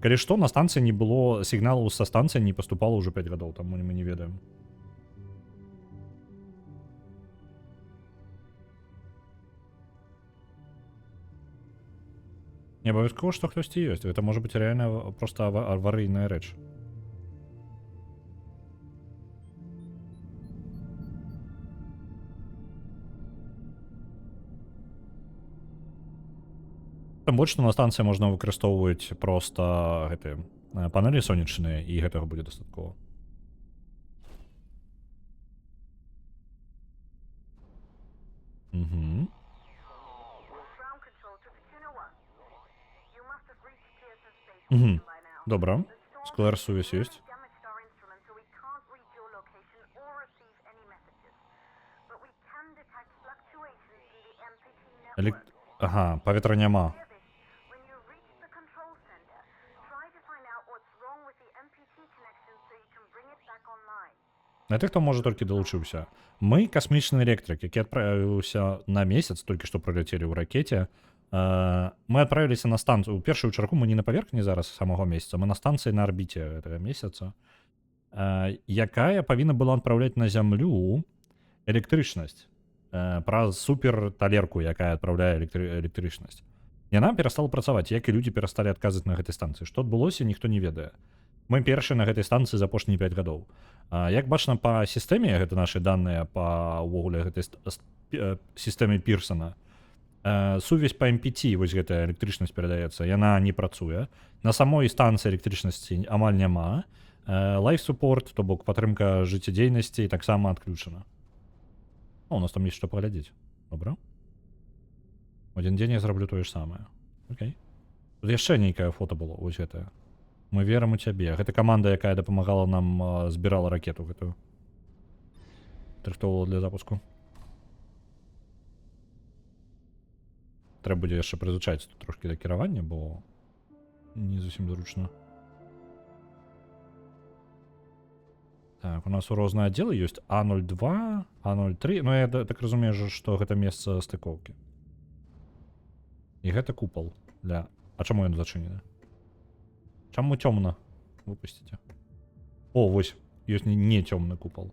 Калі што, на станцыі не было сігналаў са станцыі, не паступала ўжо 5 гадоў, таму мы не ведаем. Не абавязкова, што хтосьці ёсць. Гэта можа быць рэальна проста аварыйная рэч. Тым больш, што на станцыі можна выкарыстоўваць проста гэтыя панелі сонечныя, і гэтага будзе дастаткова. Угу. Угу. Добра. Склэр сувязь ёсць. Ага, паветра няма. На тых, хто можа толькі далучыўся. Мы касмічны электрык, які адправіўся на месяц, толькі што праляцелі ў ракете. Мы адправіліся на станцыю. У першую чаргу мы не на паверхні зараз самого месяца, мы на станцыі на арбіце гэтага месяца, якая павінна была адпраўляць на зямлю электрычнасць праз супер талерку, якая адпраўляе электрычнасць. Яна перастала працаваць, як і людзі перасталі адказваць на гэтай станцыі. Што адбылося, ніхто не ведае. Мы першыя на гэтай станцыі за апошнія 5 гадоў. Як бачна па сістэме, гэта нашы даныя па ўвогуле гэтай сістэме Пірсона, сувязь па MPT, вось гэтая электрычнасць перадаецца, яна не працуе. На самой станцыі электрычнасці амаль няма. Лайф-супорт, то бок падтрымка жыццядзейнасці, таксама адключана. О, у нас там есть што паглядзець. Добра. У адзін дзень я зраблю тое ж самае. Окей. Тут яшчэ нейкае фота было, вось гэтае. Мы верым у цябе. Гэта каманда, якая дапамагала нам збірала ракету гэтую. Рыхтоўвала для запуску. Трэба будзе яшчэ прызучаць тут трошкі да кіравання, бо не зусім зручна. Так, у нас у розныя аддзелы ёсць А02, А03. Ну, я так разумею, што гэта месца стыкоўкі. І гэта купал для... А чаму ён зачынены? Чаму цёмна? Выпусціце. О, вось, ёсць не цёмны купал.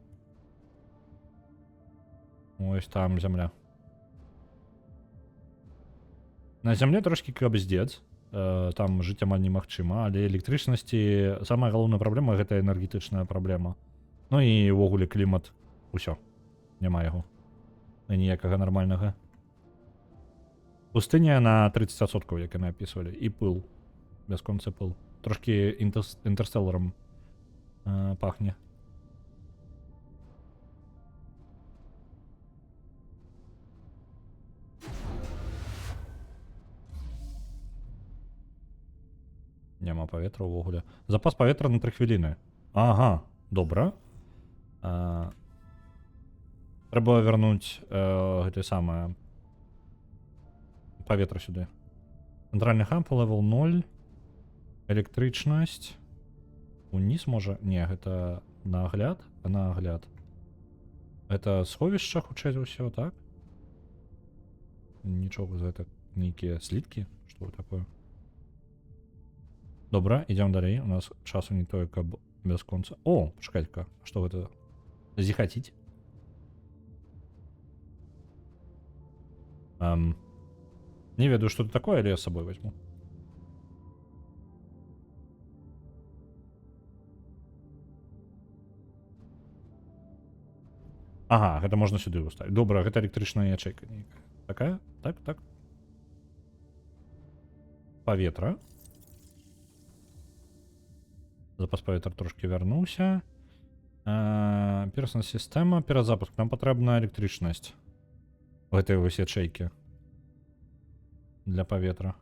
Ось там зямля. На зямле трошкі кабздец. Там жыць амаль немагчыма, але электрычнасці... Самая галоўная праблема — гэта энергетычная праблема. Ну і ўвогуле клімат. Усё. Няма яго. І ніякага нармальнага. Пустыня на 30%, як яны апісвалі. І пыл. Бясконцы пыл. Трошкі інтэрстэлларам пахне. Няма паветра ўвогуле. Запас паветра на 3 хвіліны. Ага, добра. Трэба вярнуць гэтае самае паветра сюды. Цэнтральны хамп, левел 0. Электрычнасць. Уніз можа? Не, гэта на агляд. А на агляд. Гэта сховішча, хутчэй за ўсё, так? Нічога за гэта. Нейкія сліткі? Што такое? Добра, ідзём далей. У нас часу не тое, каб бясконца. О, пачакайка. Што гэта? Зіхаціць? Не ведаю, што это такое, але я з сабой возьму. Ага, гэта можна сюды ўставіць. Добра, гэта электрычная ячэйка нейкая. Такая? Так, так. Паветра. Запас паветра трошкі вярнуўся. Персональная сістэма. Перад запуск. Нам патрэбна электрычнасць. Гэтай вось ячэйкі. Для паветра.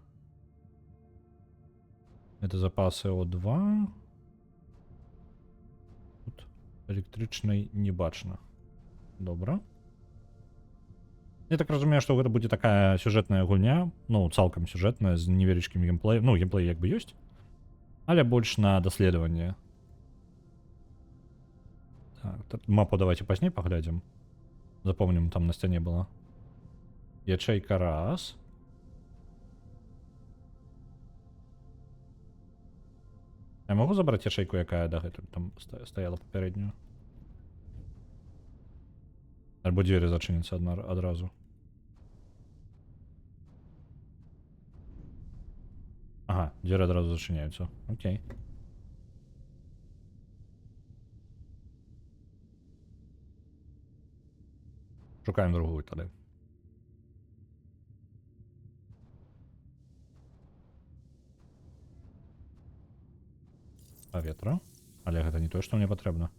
Это запасы О2. Тут электрычнай не бачна. Добра. Я так разумею, што гэта будзе такая сюжэтная гульня. Ну, цалкам сюжэтная, з невялічкім геймплеем. Ну, геймплей як бы ёсць. Але больш на даследаванне. Так, мапу давайте пазней паглядзім. Запомнім, там на сцяне была. Ячэйка раз. Я могу забраць ячэйку, якая дагэтуль там стаяла папярэднюю? Альбо дзверы зачыняцца адразу. Ага, дзверы адразу зачыняюцца. Окей. Шукаем другую тады. Паветра. Але гэта не тое, што мне патрэбна.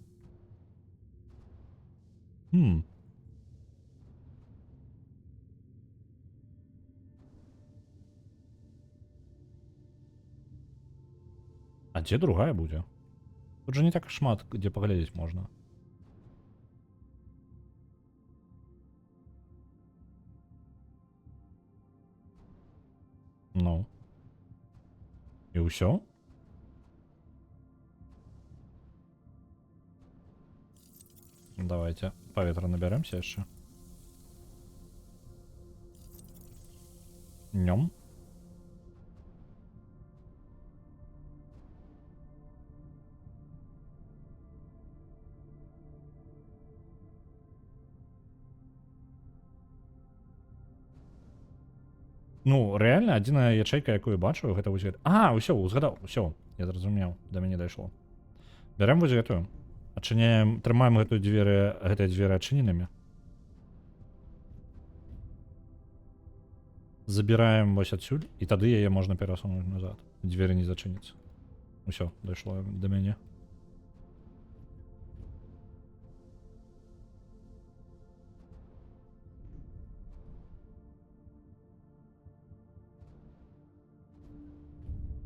А дзе другая будзе? Тут жа не так шмат, дзе паглядзець можна. Ну. І ўсё? Давайте паветра набярэмся яшчэ. Днём. Ну, рэальна, адзіная ячэйка, якую бачу, гэта вось гэта. А, ўсё, узгадаў, усё, я зразумеў, да мяне дайшло. Бярем вось гэтую. Адчыняем, трымаем гэтыя дзверы адчыненымі. Забіраем вось адсюль, і тады яе можна перасунуць назад. Дзверы не зачыняцца. Усё, дайшло да мяне.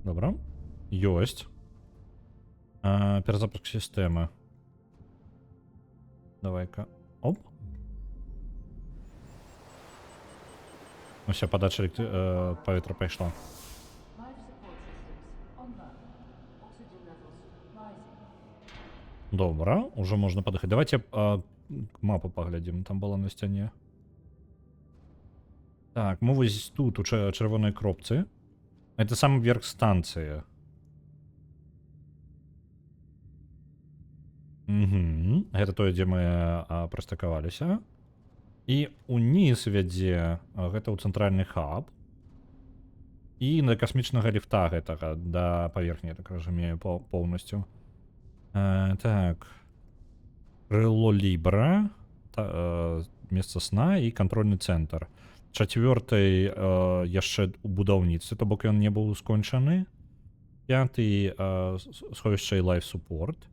Добра. Ёсць. Перезапуск системы. Давай-ка. Оп. Ну все, подача повітря пішла. Life support systems online. Oxygen levels rising. Добре, уже можна подихати. Давайте мапу поглядім, там була на стіні. Так, ми ось тут, у червоної кропці. Це саме верх станції. Угу. Гэта тое, дзе мы прастыкаваліся. І уніз вядзе, гэта ў цэнтральны хаб. І да касмічнага ліфта гэтага, да паверхні, так разумею, поўнасцю. Так. Крыло Лібра, месца сна і кантрольны цэнтр. Чацвёрты яшчэ ў будаўніцтве, то бок ён не быў скончаны. Пяты сховішча і лайф супорт.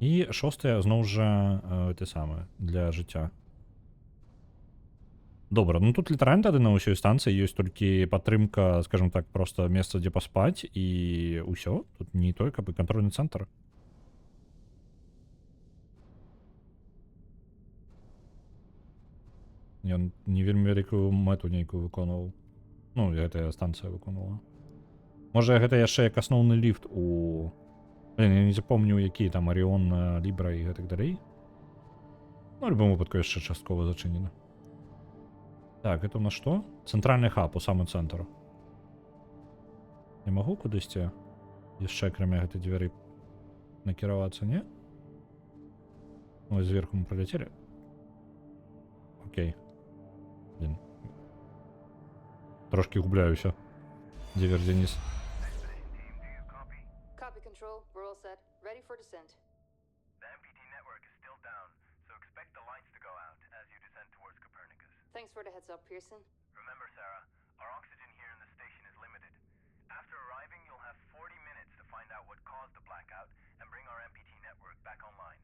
І шостае зноў жа те самае для жыцця. Добра, ну тут літаральна тады на ўсёй станцыі ёсць толькі падтрымка, скажем так, просто месца, дзе паспаць і ўсё. Тут не той, каб і кантрольны цэнтр. Ён не вельмі вялікую мэту нейкую выконваў. Ну, гэтая станцыя выконвала. Можа, гэта яшчэ як асноўны ліфт у... Я не запомню, які там Аріон, Лібра і гэтак далей. Ну, в любом выпадку яшчэ часткова зачынена. Так, это у нас што? Цэнтральны хаб у самы цэнтр. Не магу кудысьці яшчэ акрамя гэтай дзвяры накіравацца, не? Ось зверху мы пролетели. Окей. Блин. Трошки губляюся. Дзе верх, Денис? Copy control, we're all set. Ready for descent. The MPT network is still down, so expect the lights to go out as you descend towards Copernicus. Thanks for the heads up, Pearson. Remember, Sarah, our oxygen here in the station is limited. After arriving, you'll have 40 minutes to find out what caused the blackout and bring our MPT network back online.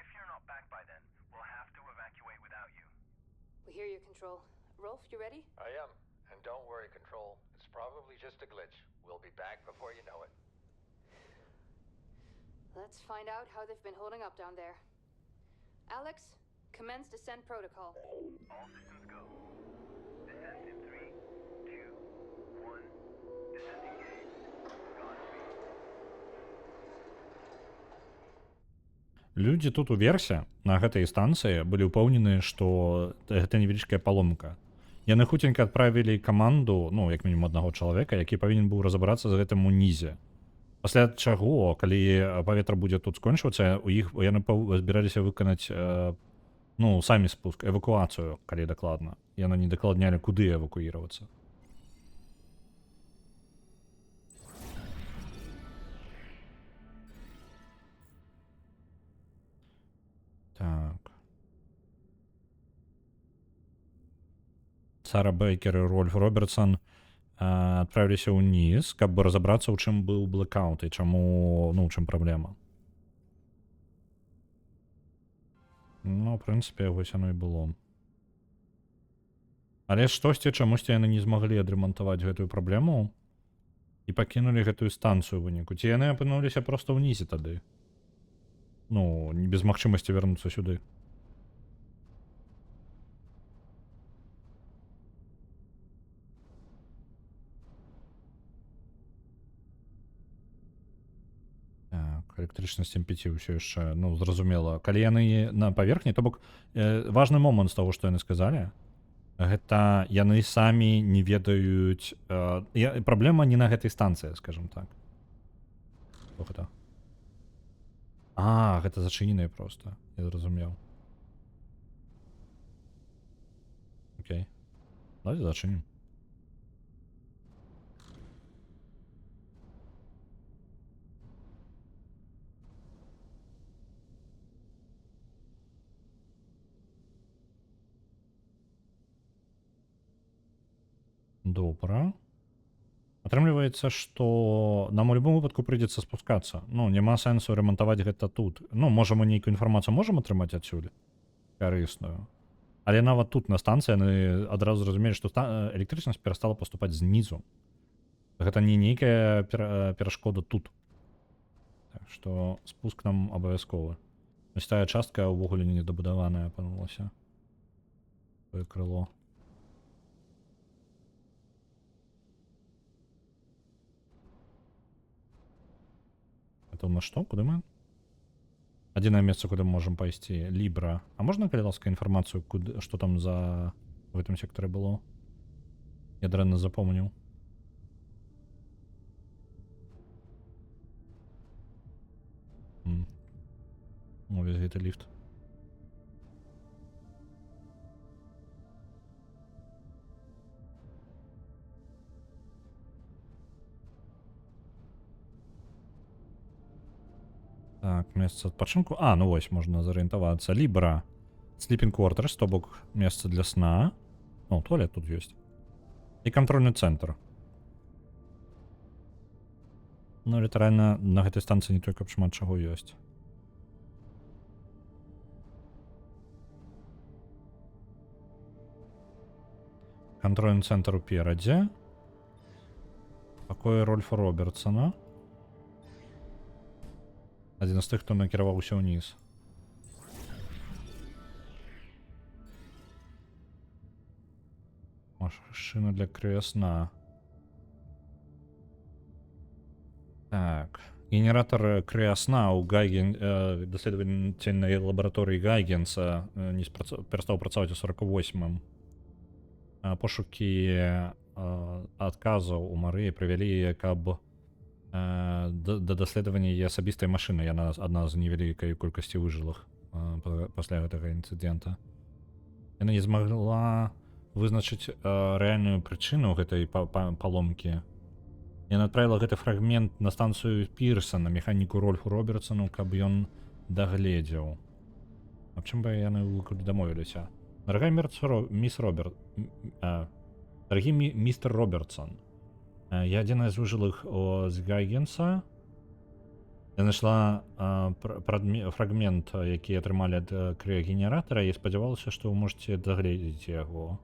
If you're not back by then, we'll have to evacuate without you. We hear you, Control. Rolf, you ready? I am. And don't worry, Control. It's probably just a glitch. We'll be back before you know it. Let's find out how they've been holding up down there. Alex, commence descent protocol. All systems go. Descent in 3, 2, 1. Descent engaged. Godspeed. Людзі тут уверсе, на гэтай станцыі, былі ўпэўнены, што гэта невялічкая паломка. Яны хуценька адправілі каманду, ну, як мінімум аднаго чалавека, які павінен быў разабрацца за гэтым унізе. Пасля чаго, калі паветра будзе тут скончвацца, яны збіраліся выканаць, ну, самі спуск, эвакуацыю, калі дакладна. Яны не дакладнялі, куды эвакуіравацца. Так. Сара Бейкер і Рольф Робертсон адправіліся ўніз, каб разабрацца, у чым быў блэкаут і чаму, ну, у чым праблема. Ну, в прынцыпе, вось яно і было. Але штосьці, чамусьці яны не змаглі адрамантаваць гэтую праблему і пакінулі гэтую станцыю ў выніку. Ці яны апынуліся проста ўнізе тады? Ну, без магчымасці вярнуцца сюды. Электрычнасць MPT ўсё яшчэ, ну, зразумела. Калі яны на паверхні, то бок важны момант з таго, што яны сказалі, гэта яны самі не ведаюць... Праблема не на гэтай станцыі, скажем так. Што гэта? Гэта зачыненыя проста. Я зразумеў. Окей. Давайте зачынім. Добра. Атрымліваецца, што нам у любым выпадку прыйдзецца спускацца. Ну, няма сэнсу ремонтаваць гэта тут. Ну, можа, мы нейкую інфармацыю можам атрымаць адсюль? Карысную. Але нават тут, на станцыі, яны адразу зразумелі, што электрычнасць перастала паступаць знізу. Гэта не нейкая перашкода тут. Так. што спуск нам абавязковы. Вось тая частка ўвогуле недабудаваная апынулася. Тое крыло. Это у нас што? Куды мы? Адзінае месца, куды мы можам пайсці. Лібра. А можна, калі ласка, інфармацыю, куды, што там за в гэтым сектары было? Я дрэнна запомніў. Увесь гэты ліфт. Так, месца адпачынку. А, ну вось, можна зарыентавацца. Лібра. Sleeping quarters, то бок месца для сна. О, туалет тут ёсць. І кантрольны цэнтр. Ну, літаральна, на гэтай станцыі не той, каб шмат чаго ёсць. Кантрольны цэнтр уперадзе. Пакоі Рольфа Робертсона. Адзін з тых, хто накіраваўся ўніз. Машына для крыясна. Так. Генератор крыясна ў даследавальнай лабараторыі Гайгенса перастаў працаваць у 48-м. Пошукі адказаў у Марыі прывялі, каб да даследавання яе асабістай машыны. Яна адна з невялікай колькасці выжылых пасля гэтага інцыдэнта. Яна не змагла вызначыць рэальную прычыну гэтай паломкі. Яна адправіла гэты фрагмент на станцыю Пірсона, механіку Рольфу Робертсону, каб ён дагледзеў. Аб чым бы яны дамовіліся? Дарагая дарагі містер Робертсон, я адзіная з выжылых з Гайгенса. Я знайшла фрагмент, які атрымалі ад крыягенератара, і спадзявалася, што вы можаце дагледзець яго.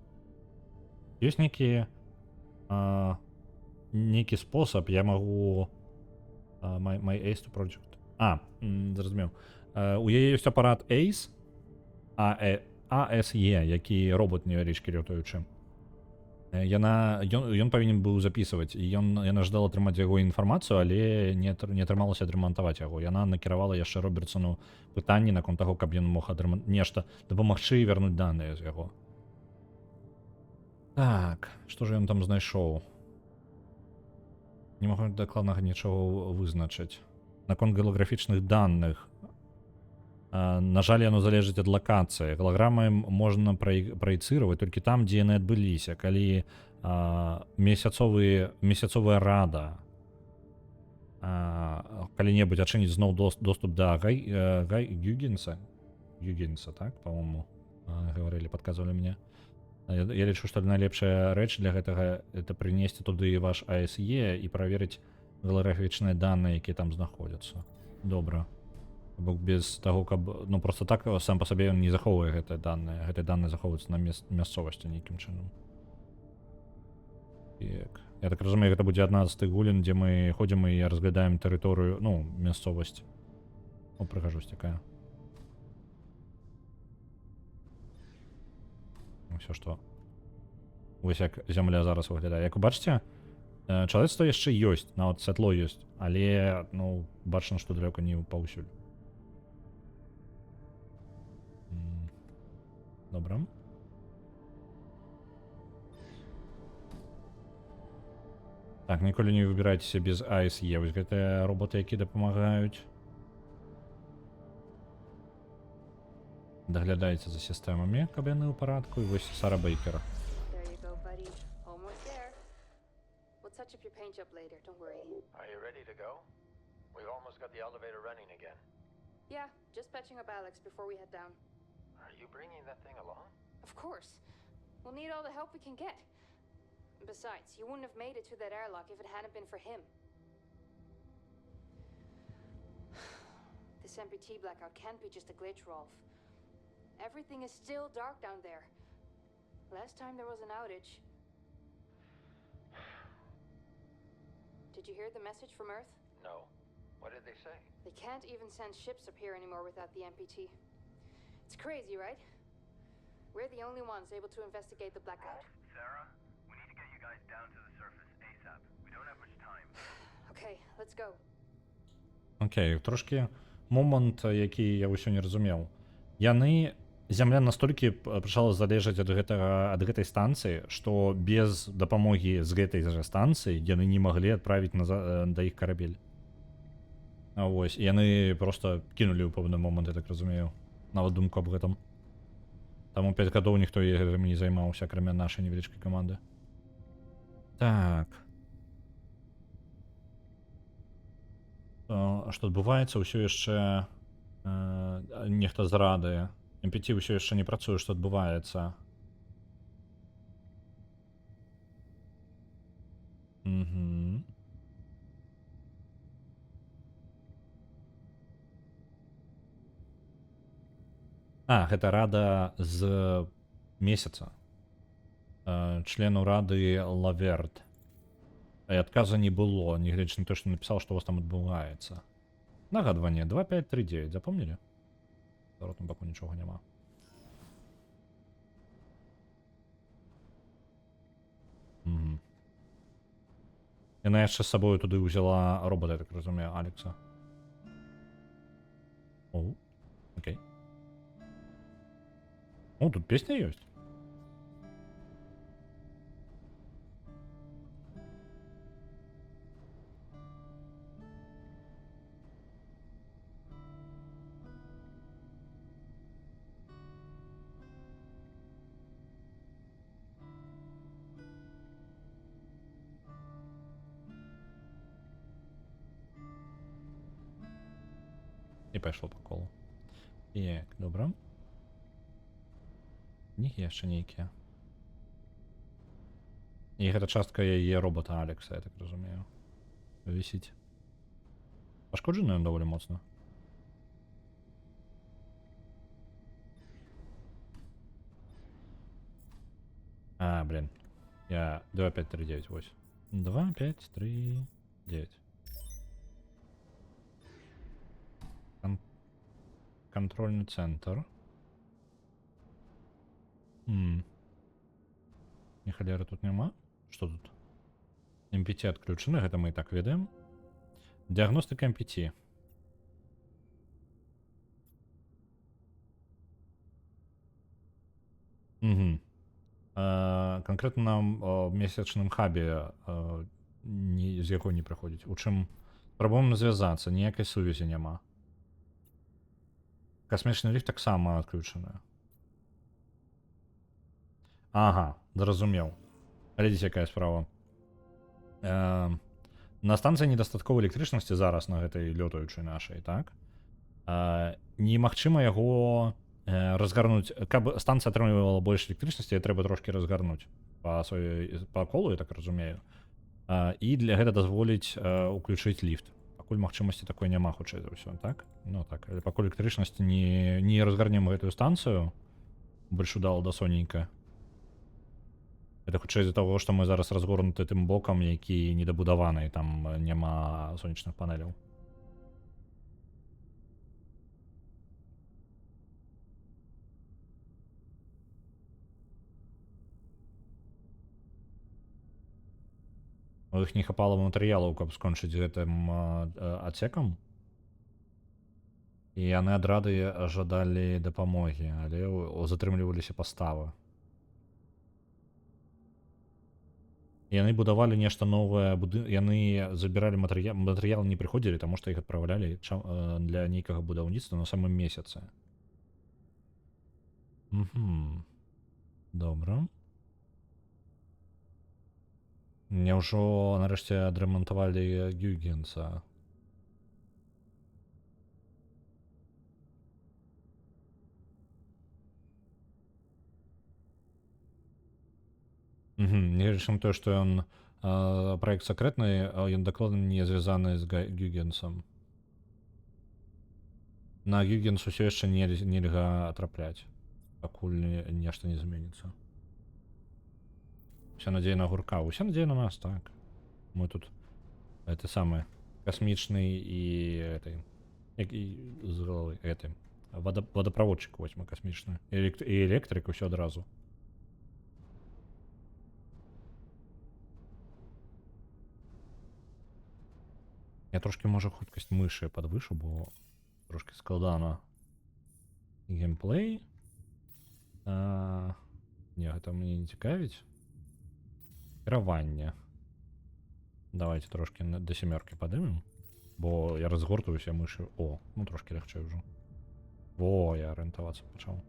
Ёсць нейкі спосаб, я магу... My Ace to Project. Зразумеў. У яе ёсць апарат Ace, ASE, які робот невялічкі лётаючы. Ён павінен быў запісваць, і яна ждала атрымаць яго інфармацыю, але не атрымалася адрамантаваць яго. Яна накіравала яшчэ Робертсону пытанні наконт таго, каб ён мог нешта дапамагчы і вярнуць даныя з яго. Так, што ж ён там знайшоў? Не магу дакладнага нічого вызначыць. Наконт галаграфічных даных. На жаль, яно залежыць ад лакацыі. Галаграмы можна праецыраваць толькі там, дзе яны адбыліся. Калі месяцовая рада калі-небудзь ачыніць зноў доступ да Гюгенса, так, по-моему, гаварылі, падказвалі мне. Я лічу, што найлепшая рэч для гэтага это прынесці туды ваш ASE і праверыць галаграфічныя даныя, якія там знаходзяцца. Добра. Бо без таго, каб... Ну, просто так сам па сабе ён не захоўвае гэтыя даныя. Гэтыя даныя захоўваюцца на мясцовасці нейкім чынам. Я так разумею, гэта будзе адна з тых гулін, дзе мы ходзім і разглядаем тэрыторыю, ну, мясцовасць. О, прыгажусь такая. Усё, што... Вось як зямля зараз выглядае. Як вы бачыце, чалавецтва яшчэ ёсць, нават святло ёсць, але, ну, бачна, што далёка не паўсюль. Добра. Так, ніколі не выбірайцеся без ASE. Вось гэтыя роботы, які дапамагаюць. Даглядайце за сістэмамі, каб яны ў парадку. І вось Сара Бейкер. There you go, buddy. Almost there. We'll touch up your paint job later, don't worry. Are you ready to go? We've almost got the elevator running again. Yeah, just patching up Alex before we head down. Are you bringing that thing along? Of course. We'll need all the help we can get. Besides, you wouldn't have made it to that airlock if it hadn't been for him. This MPT blackout can't be just a glitch, Rolf. Everything is still dark down there. Last time there was an outage. Did you hear the message from Earth? No. What did they say? They can't even send ships up here anymore without the MPT. It's crazy, right? We're the only ones able to investigate the blackout. Sarah, we need to get you guys down to the surface ASAP. We don't have much time. Okay, let's go. Окей, трошки момант, які я ўсё не разумеў. Яны зямля настолькі пачала залежаць ад гэтай станцыі, што без дапамогі з гэтай жа станцыі яны не маглі адправіць да іх карабель. А вось, і яны просто кінулі ў пэўны момант, я так разумею. Нават думку аб гэтым. Таму 5 гадоў ніхто гэтым не займаўся, акрамя нашай невялічкай каманды. Так. Што адбываецца, ўсё яшчэ нехта зрадае. MPT ўсё яшчэ не працуе, што адбываецца. Угу. Гэта рада з месяца. Член урады Лаверт. І адказа не было, нягледзячы на то, што напісаў, што у вас там адбываецца. Нагадванне 2539, запомнілі? Зараз там баку нічога няма. Угу. Яна яшчэ з сабою туды ўзяла робота, я так разумею, Алекса. О, окей. О, тут песня ёсць. І пайшло по колу. Так, добра. Них яшчэ нейкія. І гэта частка яе робота Алекса, я так разумею. Вісіць. Пашкоджаны ён даволі моцна. Блін. Я 2539, ось. 2539. Контрольный центр. Ні халеры тут няма. Што тут? MPT адключаны, гэта мы і так ведаем. Дыагностыка MPT. Угу. Конкретно нам в месячным хабе з якой не прыходзіць. У чым спрабуем звязацца, ніякай сувязі няма. Касмічны ліфт таксама адключаны. Ага, зразумеў. Глядзіце, якая справа. На станцыі недастаткова электрычнасці зараз на гэтай лётаючай нашай, так? Немагчыма яго разгарнуць. Каб станцыя атрымлівала больш электрычнасці, трэба трошкі разгарнуць па колу, я так разумею. І для гэта дазволіць уключыць ліфт. Пакуль магчымасці такой няма, хутчэй за ўсё, так? Ну так, але пакуль электрычнасці не разгарнем гэтую станцыю, больш удала да сонейка. Это хутчэй з-за таго, што мы зараз разгорнуты тым бокам, які недабудаваны, там няма сонечных панеляў. У іх не хапала матэрыялаў, каб скончыць гэтым адсекам. І яны ад рады жадалі дапамогі, але затрымліваліся паставы. Яны будавалі нешта новае, яны забіралі матэрыял, не прыходзілі, таму што іх адпраўлялі для нейкага будаўніцтва на самым месяцы. Добра. Няўжо нарэшце адрамантавалі Гюйгенса? Нягледзячы на тое, што ён праект сакрэтны, ён дакладна не звязаны з Гюйгенсам. На Гюйгенс усё яшчэ нельга атрапляць, пакуль нешта не зменіцца. Уся надзея на гурка, уся надзея на нас, так. Мы тут, гэта самае, космічний і этой, і з голови, этой, водопроводчик возьму космічний. І електрик усё одразу. Я трошки, може, хуткость миші підвишу, бо трошки складано. Геймплей. Ні, це мені не цікавить. Керування. Давайте трошки до 7 подивимо. Бо я розгортуюся миші. О, ну трошки легче вже. О, я орієнтуватися почав.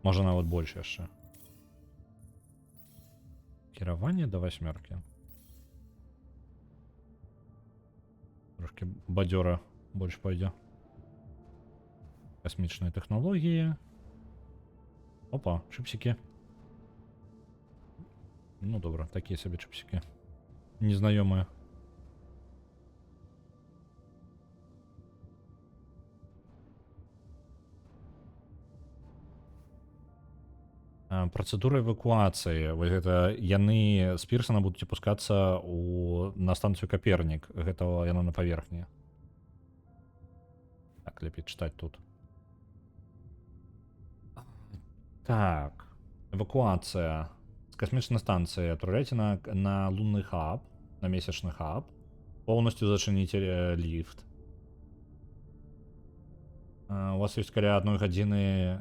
Може навіть більше ще. Керування до 8. Трошки бадьора більше пойде. Космічні технології. Опа, чипсики. Ну добре, такі собі чипсики. Незнайомі. Процедура эвакуацыі. Вось гэта яны з Пірсана будуць апускацца на станцыю Капернік. Гэта яно на паверхні. Так, лепей чытаць тут. Так. Эвакуацыя. З касмічнай станцыі адпраўляйце на лунны хаб, на месячны хаб. Поўнасцю зачыніце ліфт. У вас ёсць каля 1 гадзіны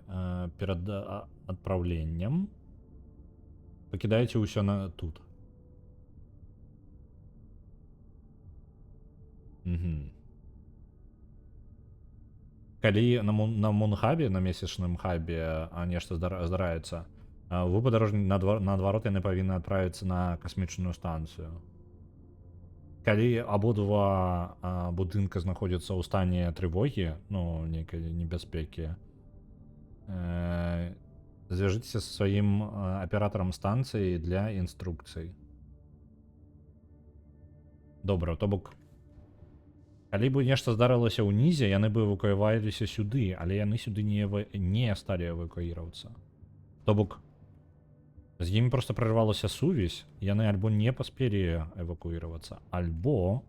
перад адпраўленнем. Пакідаеце ўсё тут. Калі на мунхабе, на месячным хабе нешта здараецца, вы падарожні наадварот яны павінны адправіцца на касмічную станцыю. Калі абодва будынка знаходзяцца ў стане трывогі, ну, нейкай небяспекі, звяжыцеся са сваім аператарам станцыі для інструкцый. Добра, то бок, калі бы нешта здарылася ўнізе, яны бы эвакуяваліся сюды, але яны сюды не сталі эвакуіравацца. То бок, з імі проста прервалася сувязь, яны альбо не паспелі эвакуіравацца, альбо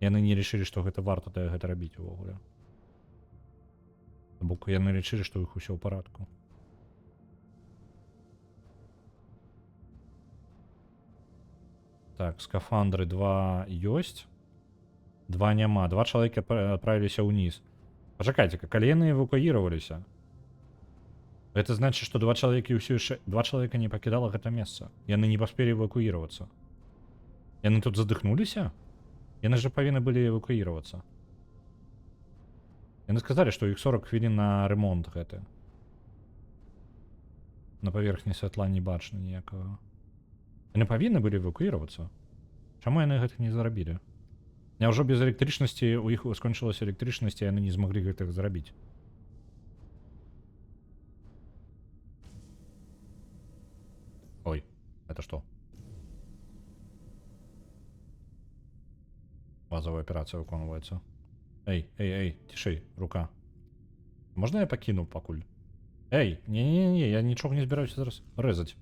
яны не лічылі, што гэта варта гэта рабіць увогуле. Бо яны лічылі, што ў іх усё ў парадку. Так, скафандры 2 ёсць, 2 няма, 2 чалавекі адправіліся ўніз. Пачакайце, калі яны эвакуіраваліся, гэта значыць, што 2 чалавекі ўсё яшчэ... 2 чалавека не пакідала гэта месца. Яны не паспелі эвакуіравацца. Яны тут задыхнуліся? Яны же павінны былі эвакуіравацца. Яны сказалі, што іх 40 хвілін на ремонт гэты. На паверхні святла не бачна ніякага. Яны павінны былі эвакуіравацца. Чаму яны гэта не зарабілі? Няўжо без электрычнасці у іх скончылася электрычнасць, і яны не змаглі гэтага зрабіць? Ой, это что? Базовая операция выконывается. Эй, тишей, рука. Можно я покину пакуль? Эй, не, я нічога не збіраюся зараз рэзаць.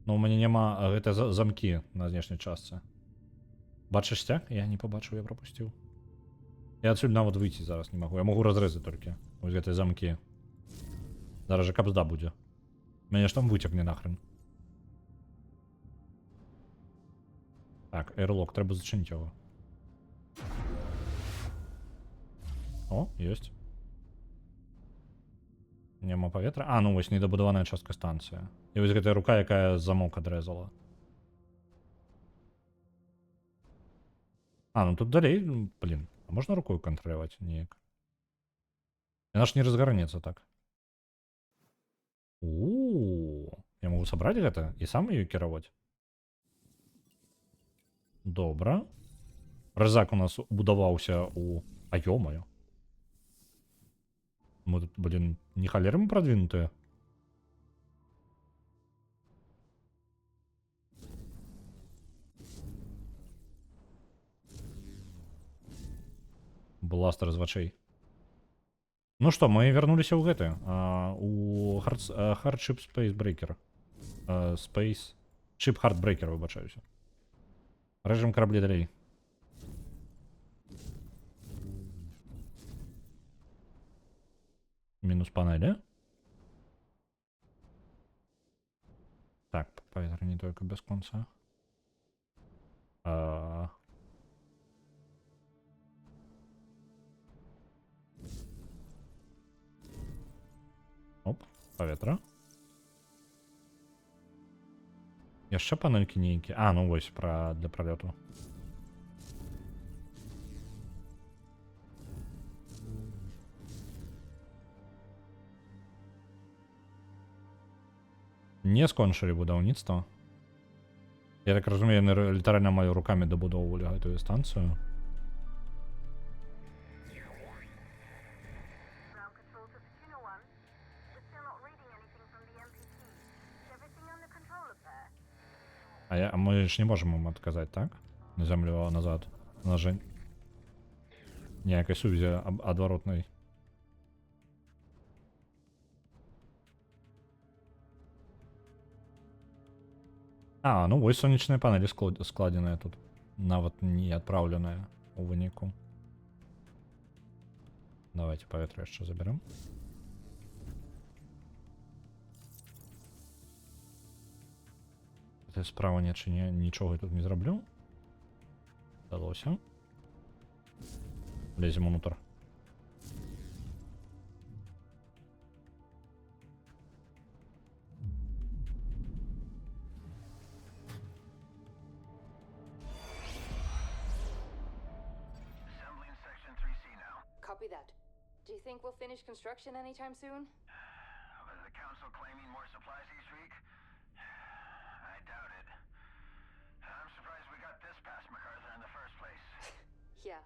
Но у мяне няма, гэта замкі на знешняй частцы. Бачыш сцяг? Я не побачыў, я пропусціў. Я адсюль нават выйти зараз не магу. Я могу разрэзаць толькі. Вось гэтыя замкі. Зараз же капзда будзе. Мяне ж там выцягне нахрен. Так, эрлок, трэба зачыніць яго. О, ёсць. Няма паветра. А, ну вось недабудаваная частка станцыя. І вось гэтая рука, якая замок адрэзала. А, ну тут далей, блин. А можна рукой кантроляваць неяк? Яна ж не разгарнецца так. Я могу сабраць гэта і сам её кіраваць. Добра. Рызак у нас будаваўся у... А ё-маё. Мы тут, блин, не халеры мы продвинутые. Бластер з вачэй. Ну что, мы вернуліся ў гэты. У Hardship Space Breaker. Space... Ship Heartbreaker, выбачаюся. Рэжем караблі далей. Мінус панелі. Так, повітряні тільки без конца. Оп, повітря. Яшчэ панелькі нейкі. А, ну вось для пролету. Не скончылі будаўніцтва. Я так разумею, яны літаральна маю рукамі дабудоўвалі гэтую станцыю. Ground control to Fortuna 1. We're still not reading anything from the MPT. Is everything under control up there? А мы ж не можам ім адказаць, так? На зямлю назад. На жень. Ніякай сувязі адваротнай. А, ну вось сонечныя панелі складзеныя тут. Нават не адпраўленыя у выніку. Давайте паветра яшчэ заберем. Гэта справа нічога тут не зраблю. Далося. Лезем унутр. Assembling Section 3C now. Copy that. Do you think we'll finish construction anytime soon? Was the council claiming more supplies each week? I doubt it. I'm surprised we got this past MacArthur in the first place. Yeah.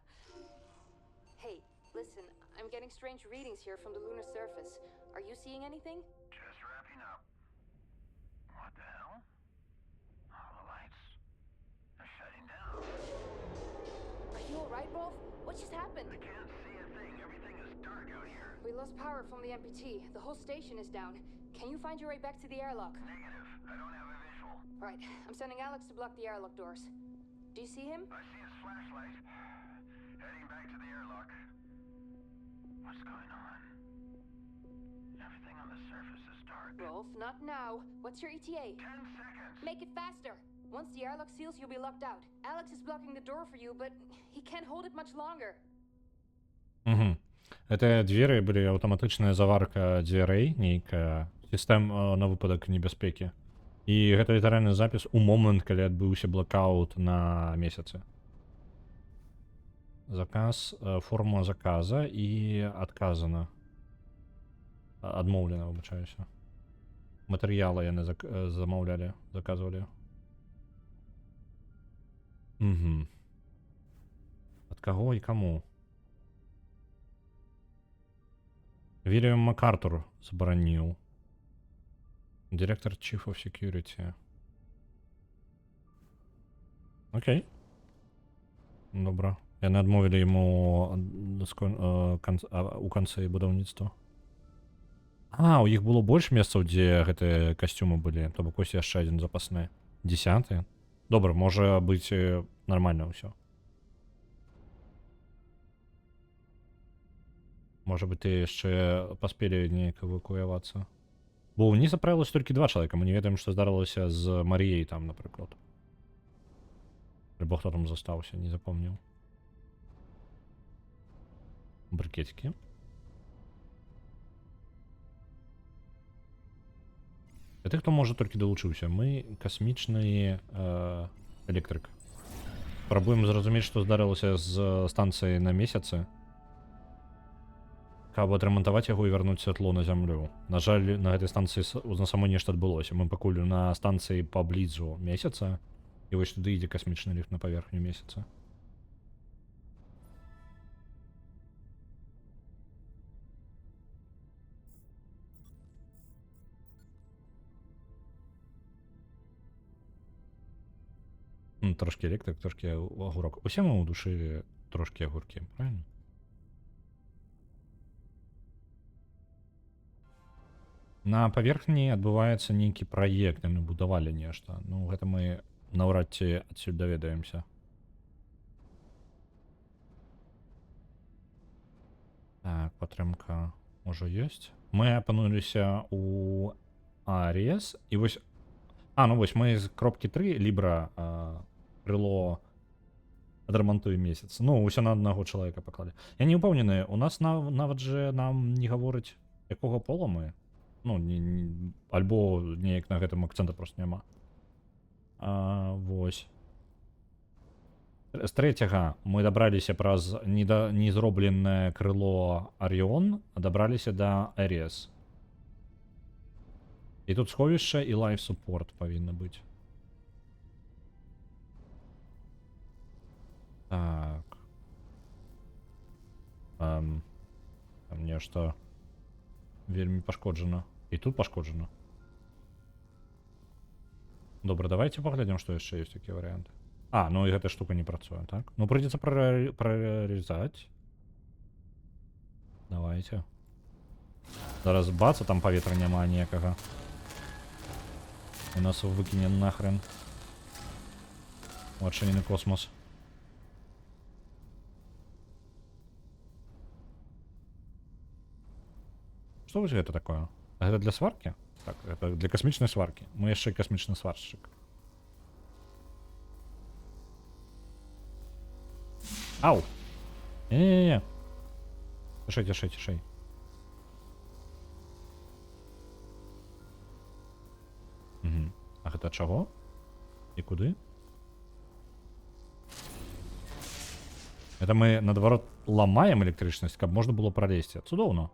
Hey, listen, I'm getting strange readings here from the lunar surface. Are you seeing anything? Just wrapping up. What the hell? All the lights are shutting down. Are you alright, Rolf? What just happened? I can't see a thing. Everything is dark out here. We lost power from the MPT. The whole station is down. Can you find your way back to the airlock? Negative. I don't have a visual. Right, I'm sending Alex to block the airlock doors. Do you see him? I see his flashlight. Heading back to the airlock. What's going on? Everything on the surface is dark. Rolf, not now. What's your ETA? 10 seconds. Make it faster! Once the airlock seals, you'll be locked out. Alex is blocking the door for you, but he can't hold it much longer. Угу. Гэтыя дзверы былі аўтаматычная заварка дзвярэй, нейкая сістэм на выпадак небяспекі. І гэта літаральны запіс у момант, калі адбыўся блокаут на месяцы. Заказ, форма заказа і адказана. Адмоўлена, выбачаюся. Матэрыялы яны замаўлялі, заказвалі. Угу. Ад каго і каму? Вільям Макартур забараніў. Директор Chief of Security. Окей. Добра. Яны адмовілі яму у канцы будаўніцтва. А, у іх было больш месцаў, дзе гэтыя касцюмы былі. То бок ось яшчэ адзін запасны. 10. Добра, можа быць нармальна ўсё. Можа быць, ты яшчэ паспелі неяк эвакуявацца. Бо ўніз заправілася толькі 2 чалавека. Мы не ведаем, што здарылася з Маріяй там, напрыклад. Альбо хто там застаўся, не запомніў. Брикетики. Это хто можа толькі далучыўся. Мы касмічны электрык. Спрабуем зразумець, што здарылася з станцыяй на месяцы. Каб адрамантаваць яго і вярнуць святло на зямлю. На жаль, на гэтай станцыі на самой нешта адбылося. Мы пакуль на станцыі паблізу месяца, і вось туды ідзе касмічны ліфт на паверхню месяца. Трошки электрик, трошки агурок. Усе мы ў душы трошки агуркі, правильно? На паверхні адбываецца нейкі праект, яны будавалі нешта. Ну, гэта мы наўрад ці адсюль даведаемся. Так, падтрымка Можа ёсць. Мы апынуліся у Аріес і вось ну вось мы з кропкі 3 лібра крыло адрамантуем месяц. Ну ўсё на аднаго чалавека паклалі. Я не ўпэўнены, у нас нават же нам не гаворыць якога пола мы. Ну альбо неяк на гэтым акцэнта просто няма. Вось. З трэцяга мы дабраліся праз не зробленае крыло Аріон, а дабраліся да Аріес. І тут сховішча і лайф-суппорт павінна быць. Так. Там нешта вельмі пашкоджана. І тут пашкоджана. Добра, давайте паглядзім, што яшчэ ёсць такія варыянты. Ну і гэта штука не працуе, так? Ну прыйдзецца прарезаць. Давайте. Зараз бац, там паветра няма ніякага. У нас выкіне нахрен. У адчынены космос. Што вось гэта такое? Гэта для сваркі? Так, гэта для касмічнай сваркі. Мы яшчэ касмічны сваршчык. Ау! Не-не-не. Цішэй. А гэта чаго? І куды? Это мы, наадварот, ламаем электрычнасць, каб можна было пралезці. Цудоўна.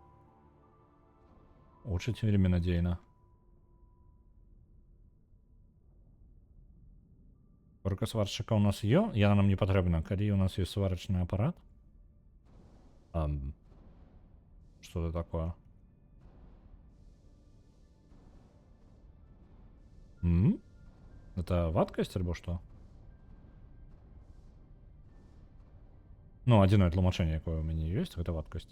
Очень вельмі надзейна. Корка сваршчыка у нас яна нам не патрэбна, калі у нас ёсць сварачны апарат. Что это такое? Это вадкость альбо что? Ну, адзінае тлумачэнне, якое у мяне ёсць, гэта вадкасць.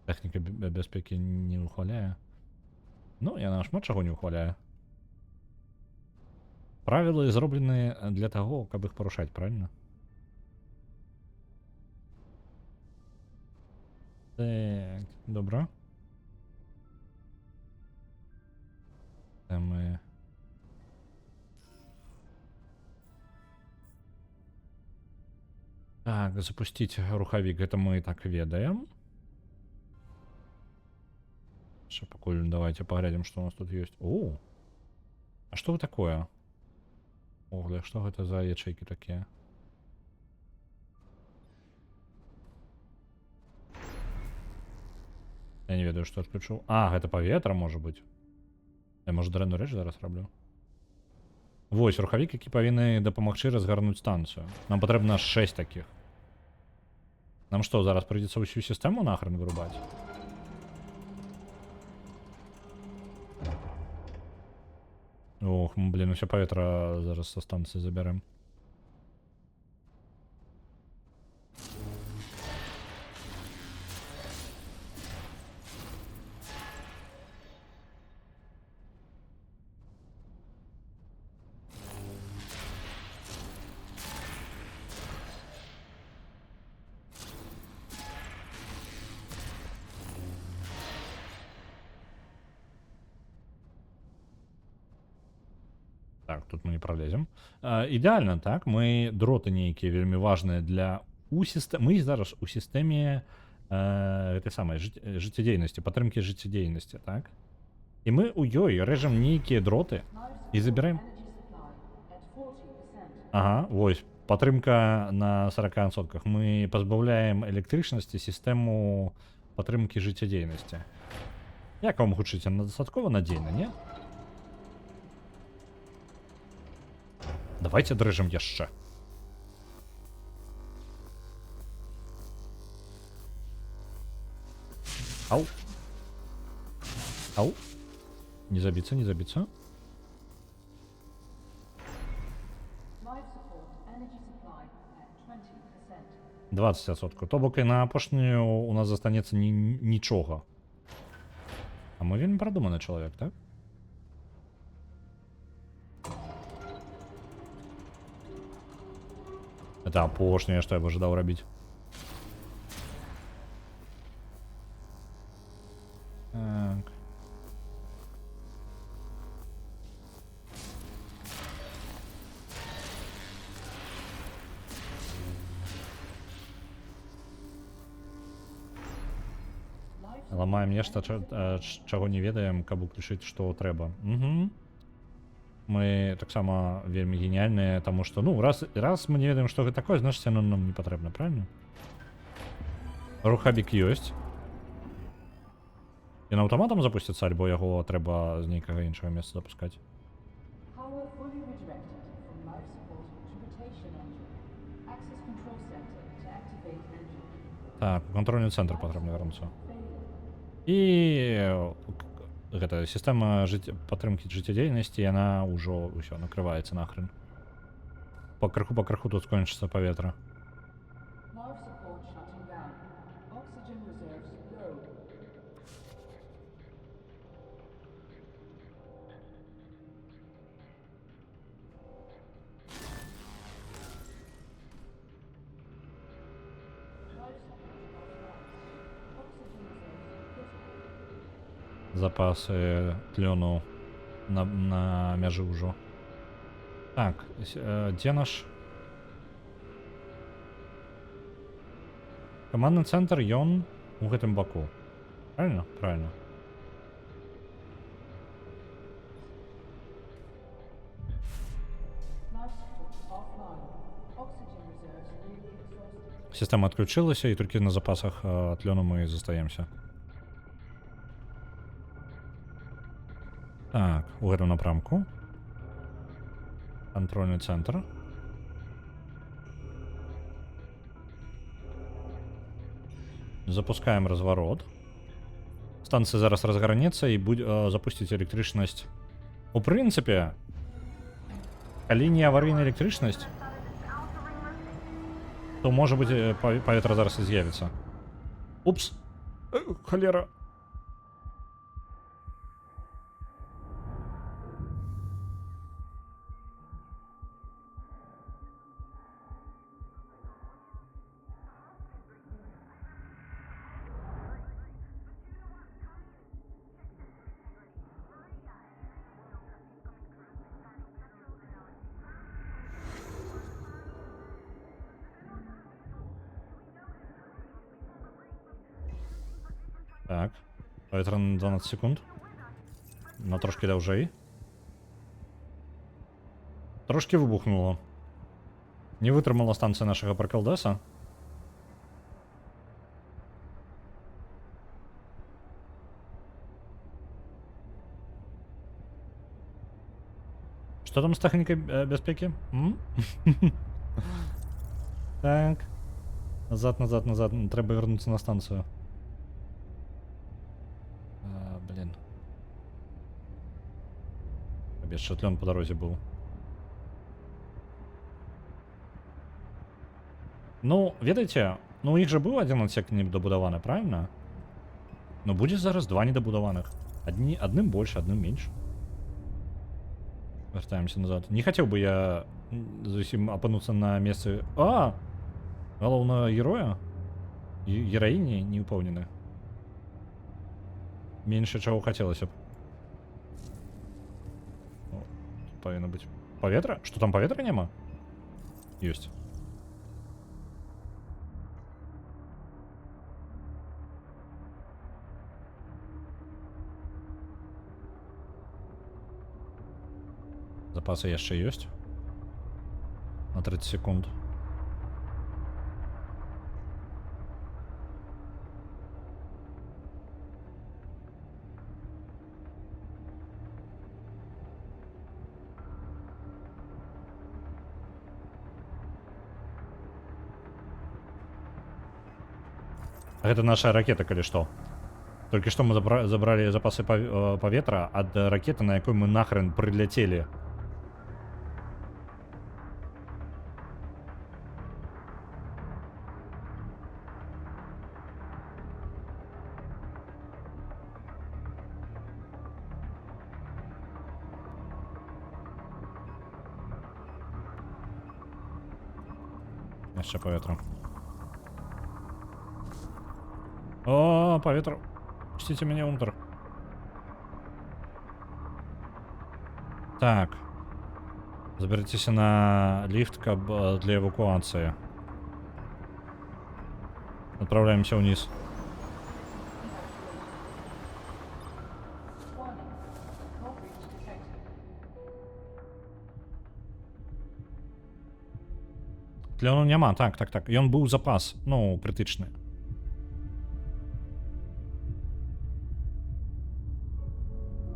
Тэхніка бяспекі не ухваляе. Ну, яна шмат чаго не ухваляе. Правілы зроблены для таго, каб іх парушаць, правильно? Так, добра. Там мы... Так, запусціць рухавік, гэта мы так ведаем. Ще пакуль давайте паглядзім, што у нас тут ёсць. О! А што такое? Огля, што гэта за ячейкі такія? Я не ведаю, што адключыў. Гэта паветра, можа быць. Я, можа, дрэнную рэч зараз раблю. Вось, рухавік, які павінны дапамагчы разгарнуць станцыю. Нам патрэбна 6 такіх. Нам што, зараз прыйдзецца ўсю сістэму нахрен вырубаць? Ох, блин, усё паветра зараз са станцыі забярэм. Так, тут мы не пролезем. Ідэальна, так? Мы дроты нейкія вельмі важныя для мы зараз у сістэме гэтай самай жыццядзейнасці, падтрымкі жыццядзейнасці, так? І мы ў ёй рэжам нейкія дроты і забіраем. Вось, падтрымка на 40%. Мы пазбаўляем электрычнасці сістэму падтрымкі жыццядзейнасці. Як вам гучыць? Дастаткова надзейна, не? Давайте дрыжем яшчэ. Ау. Ау. Не забіцца, не забіцца. 20%. То бок і на апошнюю у нас застанецца нічога. А мы вельмі прадуманы чалавек, так? Это апошняе, што я б ожидаў рабіць. Так. Ламаем нешта, чаго не ведаем, каб уключыць, што трэба. Угу. Мы таксама вельмі геніяльныя, таму што, ну, раз мы не ведаем, што гэта такое, значыць, яно нам не патрэбна, правильно? Рухабік ёсць. Ён аўтаматам запусціцца, альбо яго трэба з нейкага іншага месца запускаць? Power fully redirected from life support to rotation engine. Access control center to activate engine. Так, у кантрольны цэнтр патрэбна вярнуцца. І гэта сістэма падтрымкі жыццядзейнасці, яна ўжо ўсё накрываецца нахрен. Па крыху тут скончыцца паветра. Life support shutting down. Oxygen reserves low. Запасы тлёну на мяжы ўжо. Так, дзе наш камандны цэнтр? Ён у гэтым баку. Правильно? Правильно. Сістэма адключылася, і толькі на запасах тлёну мы застаемся. Так, у гэтым напрамку. Контрольны цэнтр. Запускаем разворот. Станцыя зараз разгарнецца і запусціць электрычнасць. У прынцыпе, калі не аварыйная электрычнасць, то, можа быць, паветра зараз і з'явіцца. Упс! Халера! Так, паветра на 12 секунд. На трошки даўжэй. Трошки выбухнула. Не вытрымала станцыя нашага пракалдэса. Што там з тэхнікай бяспекі? Так. Назад. Трэба вярнуцца на станцыю. Блин. Яшчэ тлён па дарозе быў. Ну, ведаеце, ну у іх жа быў адзін адсек недабудаваны, правильно? Но будзе зараз два недабудаваных. Адным больш, адным менш. Вяртаемся назад. Не хацеў бы я зусім апынуцца на месцы... Галоўнага героя? Гераіні не ўпэўнены. Меньше чего хотелось бы. Повинно быть. Поветра? Что там, поветра нема? Есть. Запасы яшчэ ёсць. На 30 секунд. Это наша ракета, калі што. Толькі што мы забралі запасы паветра ад ракеты, на якой мы нахрен прыляцелі. Яшчэ паветра. О, паветра. Пусціце мяне ўнутр. Так. Заберитеся на лифт, для эвакуации. Отправляемся вниз. Тлену няма, так. Ён быў запас, ну, крытычны.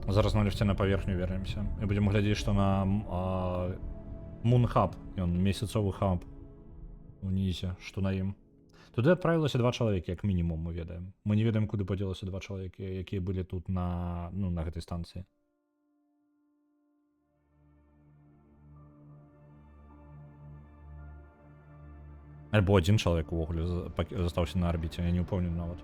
Зараз на ліфце на паверхню вернемся. І будзем глядзець, што на Мунхаб, ён месяцовы хаб унізе, што на ім. Туды адправілася 2 чалавекі, як мінімум, мы ведаем. Мы не ведаем, куды падзелася 2 чалавекі, якія былі тут на гэтай станцыі. Альбо адзін чалавек увогуле застаўся на арбіце, я не ўпэўнены нават.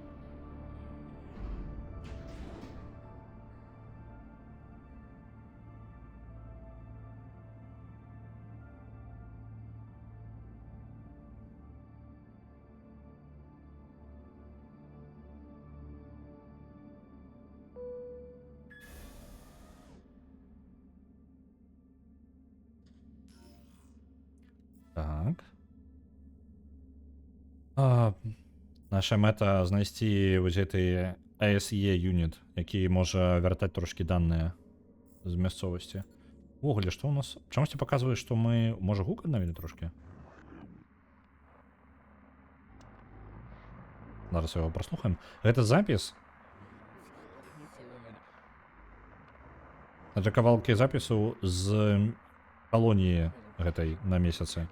Так. Наша мэта знайсці вось гэты ASE юніт, які можа вяртаць трошкі даныя з мясцовасці. Увогуле, што ў нас? Чамусьці паказвае, што мы... Можа, гук аднавілі трошкі? Зараз яго праслухаем. Гэта запіс. Гэта кавалкі запісу з калоніі гэтай на месяцы.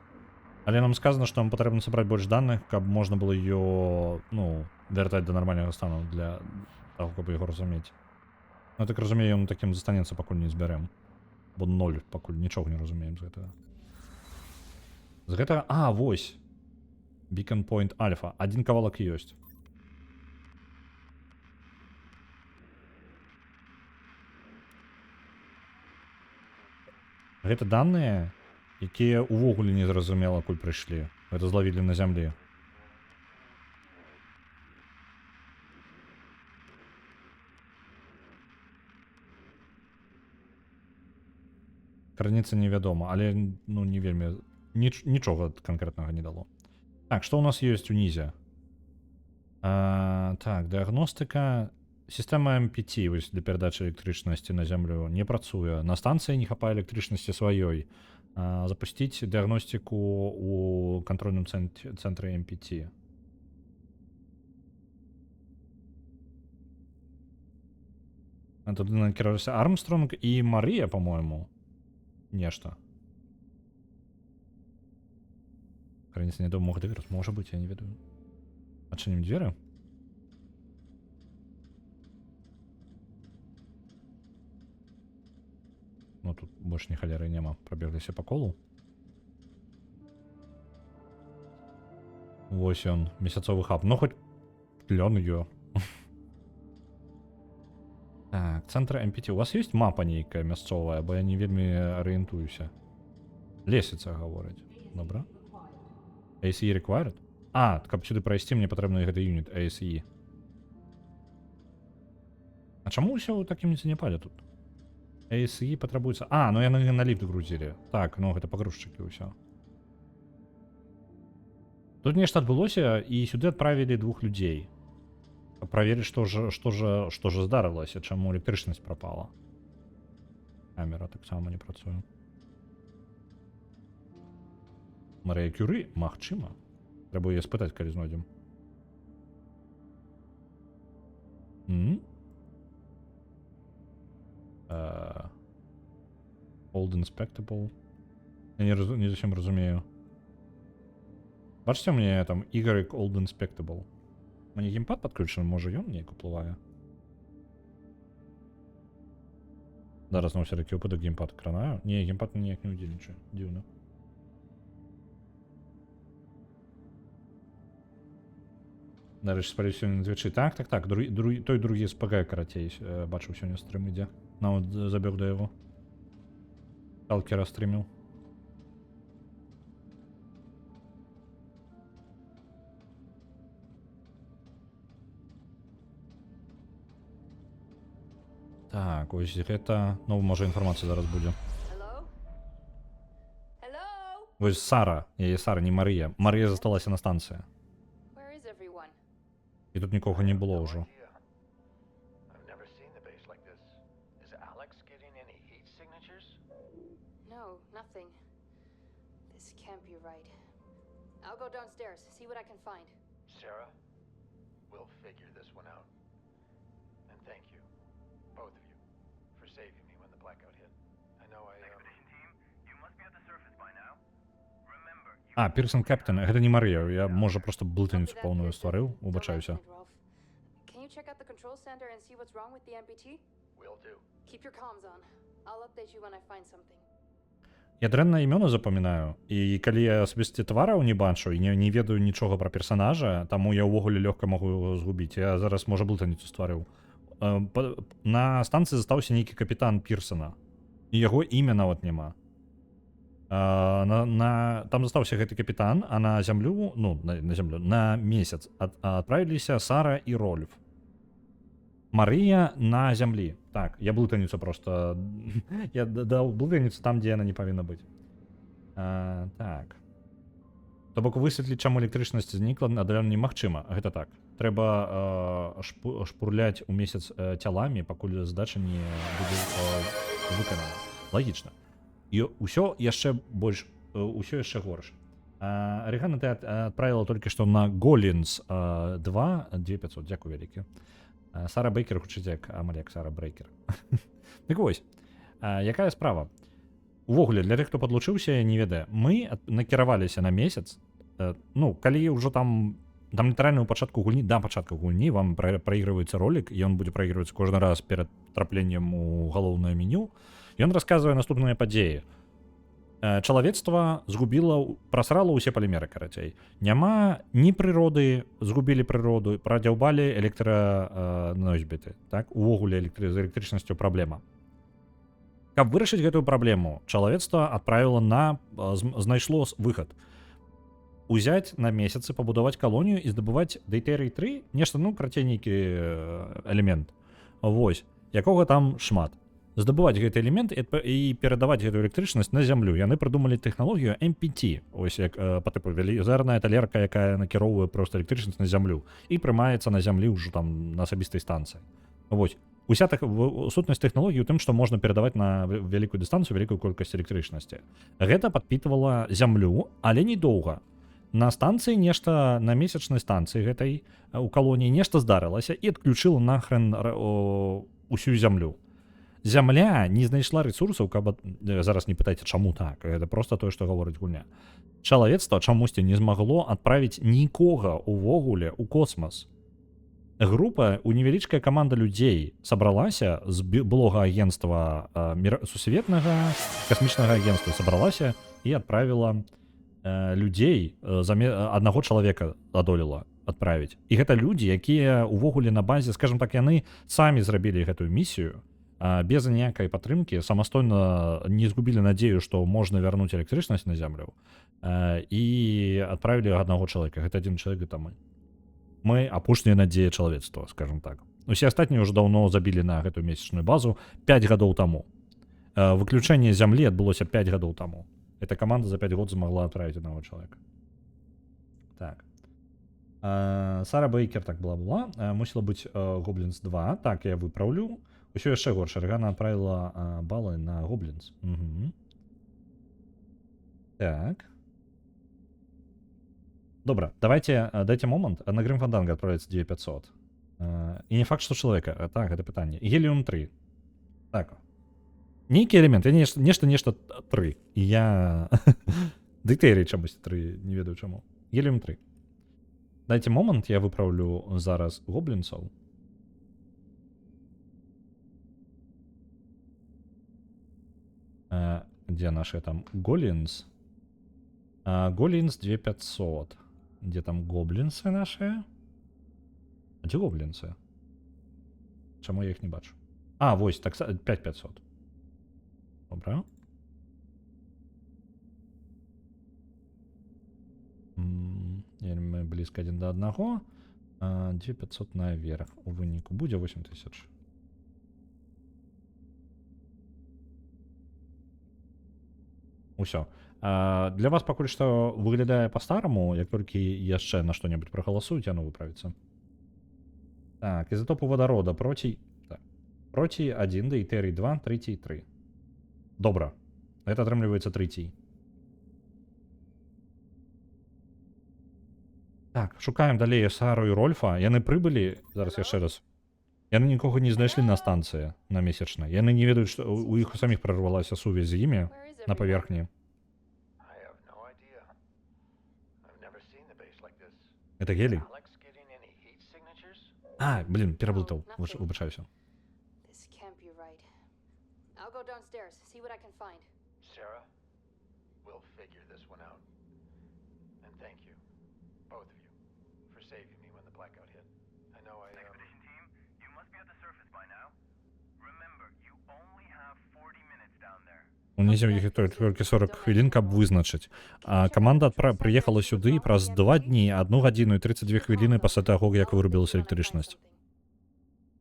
Але нам сказано, што нам патрэбна сабраць больш даных, каб можна было ее, ну, вяртаць да нармальнага стану для таго, каб яго разумець. Ну, так разумею, ён такім застанецца, пакуль не збярэм. Бо 0, пакуль нічога не разумеем з гэтага. З гэтага... А, вось! Beacon Point Alpha. Адзін кавалак ёсць. Гэта даныя, якія ўвогуле не зразумела, куль прыйшлі. Гэта злавілі на зямлі. Крыніца невядома, але, ну, не вельмі... Нічога канкрэтнага не дало. Так, што ў нас ёсць унізе? Так, дыагностыка... Сістэма MPT, вось, для перадачы электрычнасці на зямлю не працуе. На станцыі не хапае электрычнасці сваёй. Запусціць дыагностику у кантрольным цэнтры MPT. Туды накіраваўся Армстронг і Марыя, по-моему. Нешта. Крыніца не дома, гэта вірус. Можа быць, я не ведаю. Адчынім дзверы. Ну, тут больше ни халеры няма. Пробеглися по колу. Вось он, месяцовый хаб. Ну, хоть тлен ее. Так, центр MPT. У вас есть мапа нейкая мясцовая, бо я не вельмі арыентуюся. Лесіца гаворыць. Добра. ASE required? А, каб сюды прайсці, мне патрэбны гэты юніт ASE. А чаму ўсё ў такім занепале тут? ASE патрабуецца... А, ну яны на ліфт грузілі. Так, ну гэта пагрузчыкі ўсё. Тут нешта адбылося, і сюды адправілі 2 людзей. Праверыць, што ж здарылася, чаму электрычнасць прапала. Камера таксама не працуе. Марыя Кюры? Магчыма. Трэба яе спытаць, калі знойдзем. Old Inspectable. Я не зусім разумею. Бачыце, у мяне там Y Old Inspectable. Мне геймпад падключаны, можа ён неяк уплывае. Зараз на ўсялякі выпадак геймпад кранаю. Не, геймпад ніяк не ўдзельнічае. Дзіўна. Нарэшце спаліў сёння на Твічы. Так. Той другі СПГ, карацей, бачыў сёння стрым ідзе. Нават забег да яго. Сталкера стрыміў. Так, ось гэта... Ну, можа, інфармацыя зараз будзе. Hello? Hello? Вось Сара, яе Сара, не Марыя. Марыя засталася на станцыі. Where is everyone? І тут нікога не было No ўжо. idea. I've never seen the base like this. Is Alex getting any heat signatures? No, nothing. This can't be right. I'll go downstairs, see what I can find. Sarah, we'll figure this one out. And thank you, both of you, for saving me when the blackout hit. I know Expedition team, you must be at the surface by now. Remember, you А, Пірсон Кэптен, гэта не Марія. Я, можа, просто Copy блытаніцу that, поўную Pearson. стварыў. Don't Убачаюся. mention it, Rolf. Can you check out the control center and see what's wrong with the MPT? will do. Keep your comms on. I'll update you when I find something. Я дрэнна імёны запамінаю, і калі я асабісты твараў не бачу і не ведаю нічога пра персанажа, таму я ўвогуле лёгка магу яго згубіць. Я зараз, можа, блытаніцу стварыў. На станцыі застаўся нейкі капітан Пірсона. І яго імя нават няма. Там застаўся гэты капітан, а на зямлю, ну, на зямлю, на месяц адправіліся Сара і Рольф. Марыя на зямлі. Так, я блытаніцу просто... Я даў блытаніцу там, дзе яна не павінна быць. Так. То бок высветліць, чаму электрычнасць знікла, аддаленна немагчыма. Гэта так. Трэба шпурляць у месяц цяламі, пакуль задача не будзе выканана. Лагічна. І ўсё яшчэ больш... Усё яшчэ горш. Арыгана ты адправіла толькі што на Голлинс 2 2500. Дзякую вялікі. Сара Бейкер гучыць як амаль як Сара Брейкер. Так вось, якая справа? Увогуле, для тых, хто падлучыўся, не ведае, мы накіраваліся на месяц. Ну, калі ўжо там літаральна ў пачатку гульні, да пачатку гульні вам праігрываецца ролик, і ён будзе праігрывацца кожны раз перад трапленнем у галоўнае меню. Ён расказвае наступныя падзеі. Чалавецтва прасрала ўсе палімеры, карацей. Няма ні прыроды, згубілі прыроду, прадзяўбалі электраносьбіты. Так, увогуле з электрычнасцю праблема. Каб вырашыць гэтую праблему, чалавецтва знайшло выхад. Узяць на месяцы, пабудаваць калонію і здабываць Дейтерый-3, нешта, ну, карацей, нейкі элемент. Вось, якога там шмат. Здабываць гэты элемент і перадаваць гэтую электрычнасць на зямлю. Яны прыдумалі тэхналогію MPT, ось як па тыпу велізарная талерка, якая накіроўвае проста электрычнасць на зямлю і прымаецца на зямлі ўжо там на асабістай станцыі. Вось. Уся сутнасць тэхналогіі ў тым, што можна перадаваць на вялікую дыстанцыю вялікую колькасць электрычнасці. Гэта падпітвала зямлю, але недоўга. На станцыі нешта, на месячнай станцыі гэтай у калоніі нешта здарылася і адключыла нахрен усю зямлю. Зямля не знайшла ресурсаў, каб... Зараз не пытайце, чаму так. Гэта просто тое, што гаворыць гульня. Чалавецтва чамусьці не змагло адправіць нікога ўвогуле ў космас. Група, невялічкая каманда людзей сабралася з былога агенства сусветнага касмічнага агенства, сабралася і адправіла людзей, аднаго чалавека адолела адправіць. І гэта людзі, якія ўвогуле на базе, скажем так, яны самі зрабілі гэтую місію, без ніякай падтрымкі, самастойна не згубілі надзею, што можна вярнуць электрычнасць на зямлю, і адправілі аднаго чалавека. Гэта адзін чалавек, гэта мы. Мы апошняя надзея чалавецтва, скажем так. Усе астатнія ўжо даўно забілі на гэтую месячную базу 5 гадоў таму. Выключэнне зямлі адбылося 5 гадоў таму. Эта каманда за 5 год змагла адправіць аднаго чалавека. Так. Сара Бейкер, так бла-бла. Мусіла быць Гоблинс 2. Так, я выпраўлю. Усё яшчэ горш. Аргана адправіла балы на Гоблинс. Так. Добра, дайце момант. На Грым Фанданга адправіцца 9500. І не факт, што чалавека. Так, гэта пытанне. Геліум-3. Так. Нейкі элемент. Нешта 3. І я... Дейтерый чамусь 3. Не ведаю чаму. Геліум-3. Дайце момант, я выпраўлю зараз гоблінцаў. Где наши там Голлинс? Голлинс 2500. Где там гоблинсы наши? А где гоблинсы? Чему я их не бачу? Вось, так 5500. Добра. Мы близко один до одного. 2500 наверх. У выніку будзе 8000. Усё. Для вас пакуль што выглядае па-стараму, як толькі яшчэ на што-небудзь прагаласуюць, яно выправіцца. Так, изотопы водорода протий... Так. Протий 1, дейтерий 2, тритий 3. Добра. Это атрымліваецца тритий. Так, шукаем далей Сару і Рольфа. Яны прыбылі, зараз яшчэ раз. Яны нікога не знайшлі на станцыі на месячнай. Яны не ведаюць, што у іх саміх прарвалася сувязь з імі Where is на everyone? паверхні. I have no idea. I've never seen the base like this. Это гелій? Alex getting any heat signatures? А, блін, пераблытаў. Oh, nothing. Выбачаюся. This can't be right. I'll go downstairs, see what I can find. Sarah, we'll figure this one out. And thank you, both of you, for saving me when the blackout hit. I know Expedition team, you must be at the surface by now. Remember, you only have 40 minutes down there. Унізем їх толькі 40 хвілін, каб вызначыць. А каманда прыехала сюды праз 2 дні, 1 гадзіну і 32 хвіліны пасля таго, як вырубілася электрычнасць.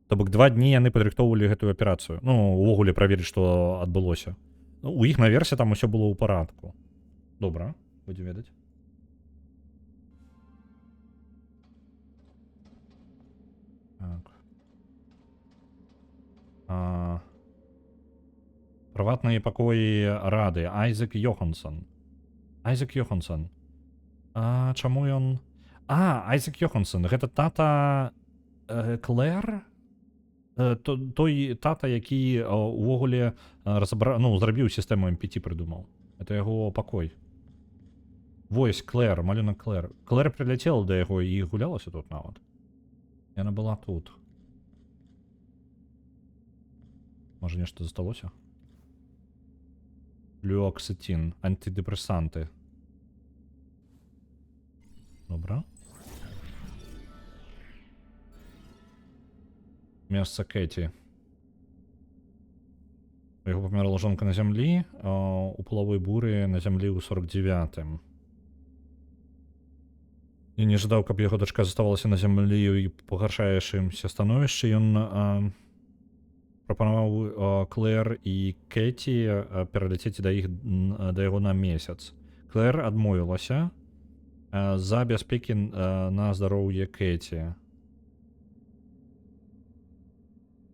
То бок 2 дні яны падрыхтоўвалі гэтую аперацыю. Ну, увогуле праверыць, што адбылося. Ну, у іх наверсе там усё было ў парадку. Добра, будзем ведаць. Так. Прыватныя пакоі рады. Айзек Йоханссон. Айзек Йоханссон. Чаму ён... Айзек Йоханссон. Гэта тата Клэр? Той тата, які увогуле зрабіў сістэму MPT, прыдумаў. Это яго пакой. Вось, Клэр, малюнак Клэр. Клэр приляцела да яго і гулялася тут нават. Яна была тут. Можа, нешта засталося? Люоксетин, антидепрессанты. Добра. Месца Кэти. У яго памерла жонка на зямлі, у палавой буры на зямлі ў 49-м. І не жадаў, каб яго дачка заставалася на зямлі і пагаршаючымся становішчы. Ён прапанаваў Клэр і Кэти пераляцець да яго на месяц. Клэр адмовілася за бяспекі на здароўе Кэти.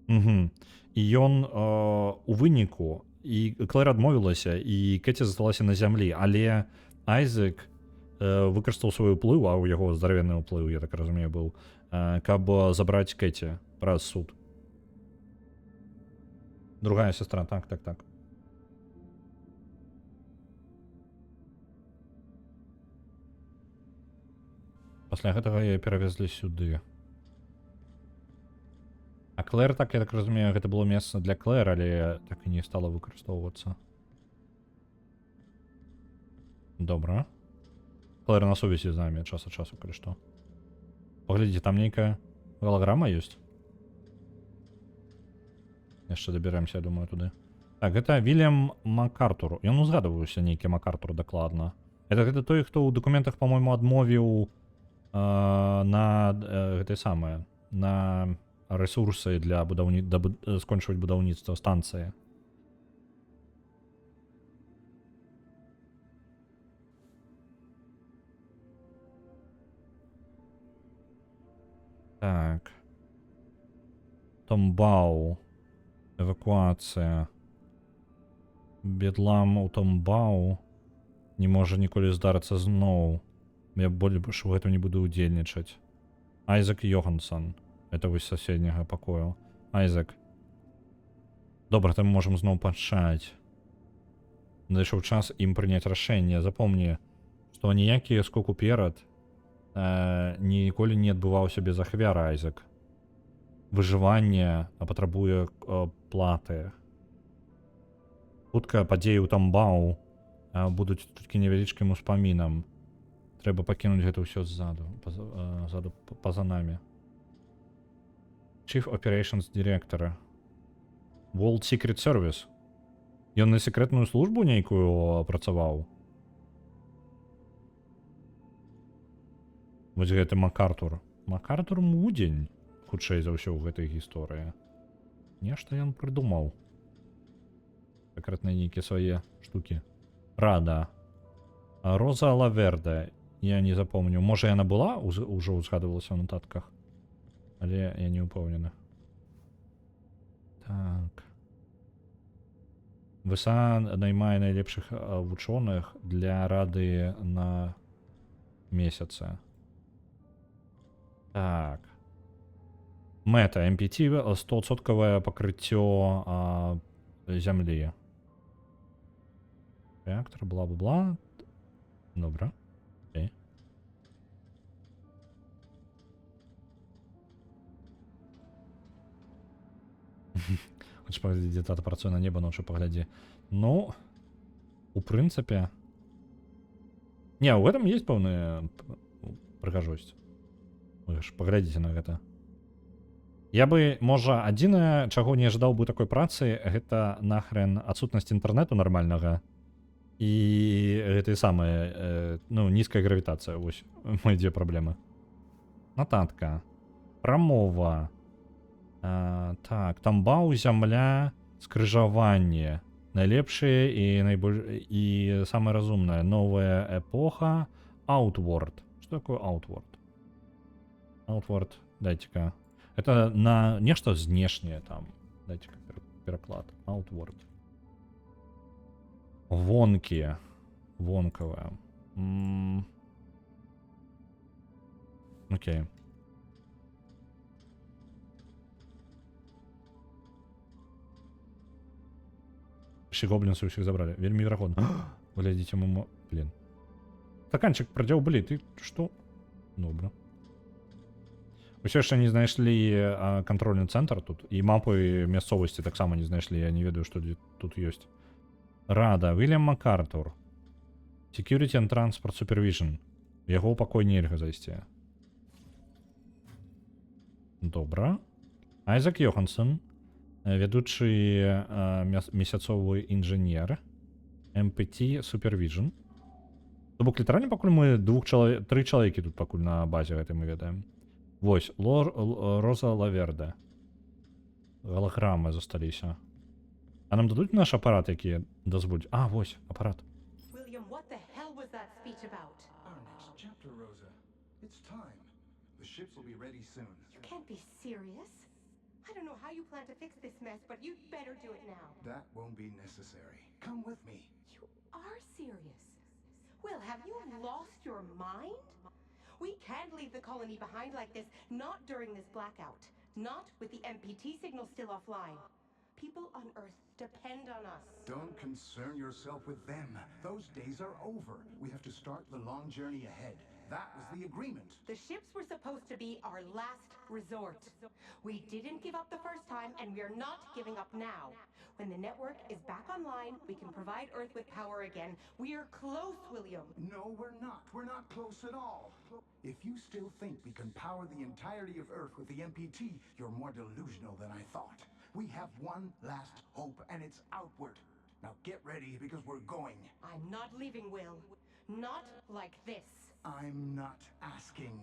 І ён у выніку, і Клэр адмовілася, і Кэти засталася на зямлі, але Айзек выкарыстаў свой уплыў, а ў яго здаравенны ўплыў, я так разумею, быў, каб забраць Кэти праз суд. Другая сестра, так. Пасля гэтага яе перавезлі сюды. А Клэр, так, я так разумею, гэта было месца для Клэр, але так і не стала выкарыстоўвацца. Добра. Клэр на сувязі з намі час ад часу, калі што. Паглядзіце, там нейкая галаграма ёсць. Яшчэ даберемся, я думаю, туды. Так, гэта Вільям Макартур. Ён узгадываўся нейкі Макартур дакладна. Гэта той, хто ў дакументах, па-мойму, адмовіў на гэтай самае, на ресурсы для скончваць будаўніцтва станцыі. Так. Томбау. Эвакуацыя. Бедлам у Томбау не можа ніколі здарыцца зноў. Я больш у гэтым не буду ўдзельнічаць. Айзек Йоханссон. Это вось соседняга пакою. Айзек. Добра, там можам зноў пачаць. Надышоў час ім прыняць рашэнне. Запомні, што ніякі скок уперад ніколі не адбываўся без ахвяр, Айзек. Выжыванне патрабуе платы. Хутка падзеі ў Томбау будуць толькі невялічкім успамінам. Трэба пакінуць гэта ўсё ззаду, па-за намі. Chief Operations Director. World Secret Service. Ён на секретную службу нейкую працаваў. Вось гэты Макартур. Макартур мудзень, хутчэй за ўсё ў гэтай гісторыі. Нешта ён прыдумаў. Секретныя нейкія свае штукі Рада. Роза Лаверде. Я не запомню. Може, яна була? Уже узгадувалася в нотатках. Але я не упевнений. Так. ВСА наймає найлепших вчених для Ради на місяці. Так. Мета. МПТ 100% покриття землі. Реактор, бла-бла-бла. Добре. Окей. Хочеш поглядіти, тата працює на небо, ночі погляді. Ну, у принципі... Не, в этом есть певна прыгажосць. Вы ж паглядзіце на гэта. Я бы, можа, адзінае, чаго не ожидаў бы такой працы, гэта нахрен адсутнасць інтэрнэту нармальнага і гэтай самая, ну, нізкая гравітацыя. Вось, мае дзве праблемы. Нататка. Прамова. Так, тамбау, зямля, скрыжаванне. Найлепшае і самае разумнае. Новая эпоха. Outward. Что такое Outward? Outward, дайте-ка. Это на нечто знешнее там. Дайте-ка переклад. Outward. Вонки. Вонковая. Окей. Все гоблинцы всех забрали. Вельми вероятно. Глядите, мама. Блин. Стаканчик продел, блин, ты что? Добро. Усе ще не знайшли контрольний центр тут. І мапи місцевості так само не знайшли. Я не ведаю, що тут є. Рада. Вільям МакАртур. Security and Transport Supervision. В його покой нельга зайти. Добре. Айзек Йоханссон. Ведучий місяцовий інженер. MPT Supervision. Тобто літерально покуль ми три чоловіки тут покуль на базі гэтай ми ведаємо. Вось, Роза Лаверде. Голограми зосталіся. А нам дадуть наш апарат, який дозволить? А, вось, апарат. William, what the hell was that speech about? Our next chapter, Rosa. It's time. The ships will be ready soon. You can't be serious. I don't know how you plan to fix this mess, but you'd better do it now. That won't be necessary. Come with me. You are serious. Will, have you lost your mind? We can't leave the colony behind like this, not during this blackout. Not with the MPT signal still offline. People on Earth depend on us. Don't concern yourself with them. Those days are over. We have to start the long journey ahead. That was the agreement. The ships were supposed to be our last resort. We didn't give up the first time, and we're not giving up now. When the network is back online, we can provide Earth with power again. We're close, William. No, we're not. We're not close at all. If you still think we can power the entirety of Earth with the MPT, you're more delusional than I thought. We have one last hope, and it's outward. Now get ready, because we're going. I'm not leaving, Will. Not like this. I'm not asking.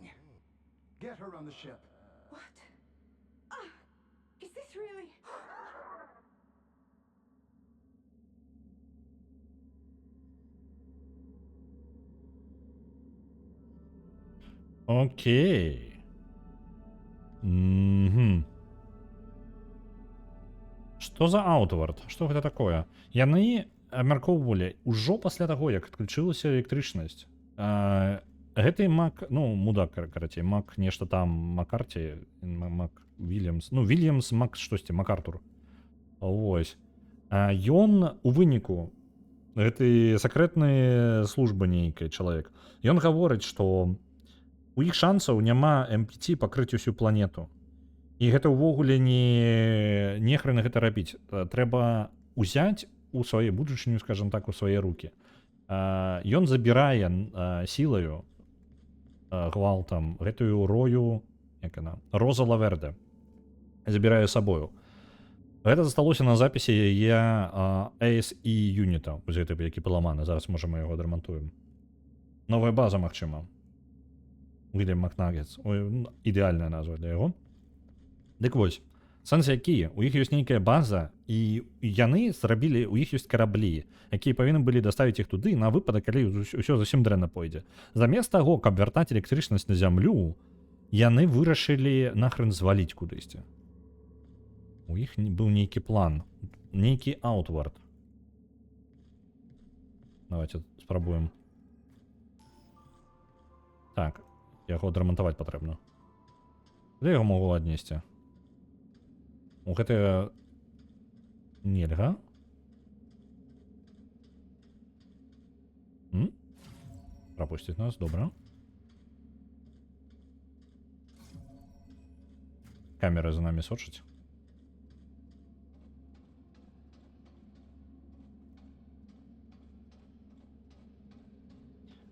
Get her on the ship. What? Is this really... Окей. Угу. Что за Outward? Что гэта такое? Яны абмяркоўвалі ўжо пасля таго, як адключылася электрычнасць. Гэты Мак, ну, мудак, карацей, Мак нешта там, Макарці, Мак Вільямс, ну, Вільямс, Мак штосьці, МакАртур. Вось. Ён у выніку, гэты сакрэтны службы нейкай чалавек, ён гаворыць, што у іх шансаў няма MPT пакрыць усю планету. І гэта ўвогуле не хрена гэта рабіць. Трэба ўзяць у свае будучыню, скажем так, у свае рукі. Ён забірае сілаю, гвалтам, гэтую рою, як яна, Роза Лаверде. Забірае сабою. Гэта засталося на запісе яе ASE юніта, вось гэты, які паламаны. Зараз, можа, мы яго адрамантуем. Новая база, магчыма. Вільям Макнагетс. Ой, ідэальная назва для яго. Дык вось, Сэнс які, у іх ёсць нейкая база, і яны зрабілі, у іх ёсць караблі, якія павінны былі даставіць іх туды на выпадак, калі ўсё зусім дрэнна пойдзе. Замест таго, каб вяртаць электрычнасць на зямлю, яны вырашылі нахрен зваліць кудысьці. У іх быў нейкі план, нейкі аутвард. Давайте спрабуем. Так, яго адрамантаваць патрэбна. Куды яго могу аднесці? У гэтага нельга. Прапусціць нас, добра. Камера за нами сочыць.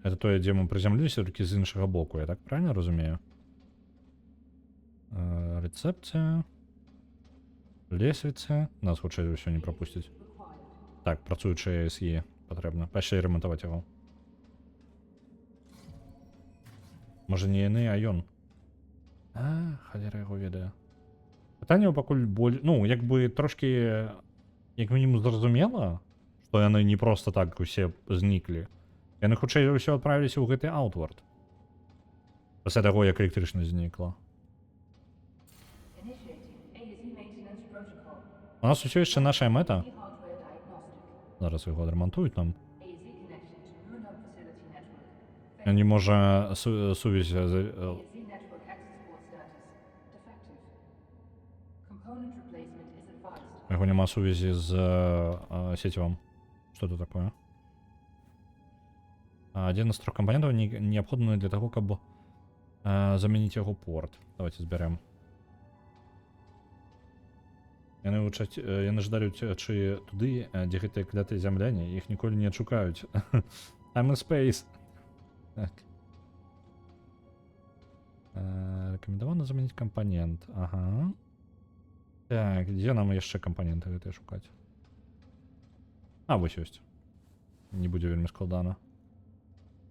Это тое, дзе мы прызямліліся, толькі з іншага боку, я так правильно разумею? Рецепцыя. Лесвіца. Нас хутчэй ўсё не прапусціць. Так, працуючая СЕ патрэбна. Пачай ремонтаваць яго. Можа не яны, а ён. Халера яго ведае. Пытанне пакуль ну, як бы трошкі, як мінімум зразумела, што яны не проста так усе зніклі. Яны хутчэй ўсё адправіліся ў гэты аутвард. Пасля таго, як электрычнасць знікла. У нас усё яшчэ нашая мэта. Зараз яго адрамантуюць нам. Не можа сувязь... Яго няма сувязі з сетевым. Что это такое? Один из 3 компонентов необходимый для того, каб заменить яго порт. Давайте зберем. Яны ждаюць чи туды, дзе гэтыя клятыя зямляне, іх ніколі не адшукаюць. I'm in space. Так. Рекомендовано заменить компонент. Ага. Так, дзе нам яшчэ компоненты гэтыя шукаць? Вось ёсць. Не будзе вельмі складана.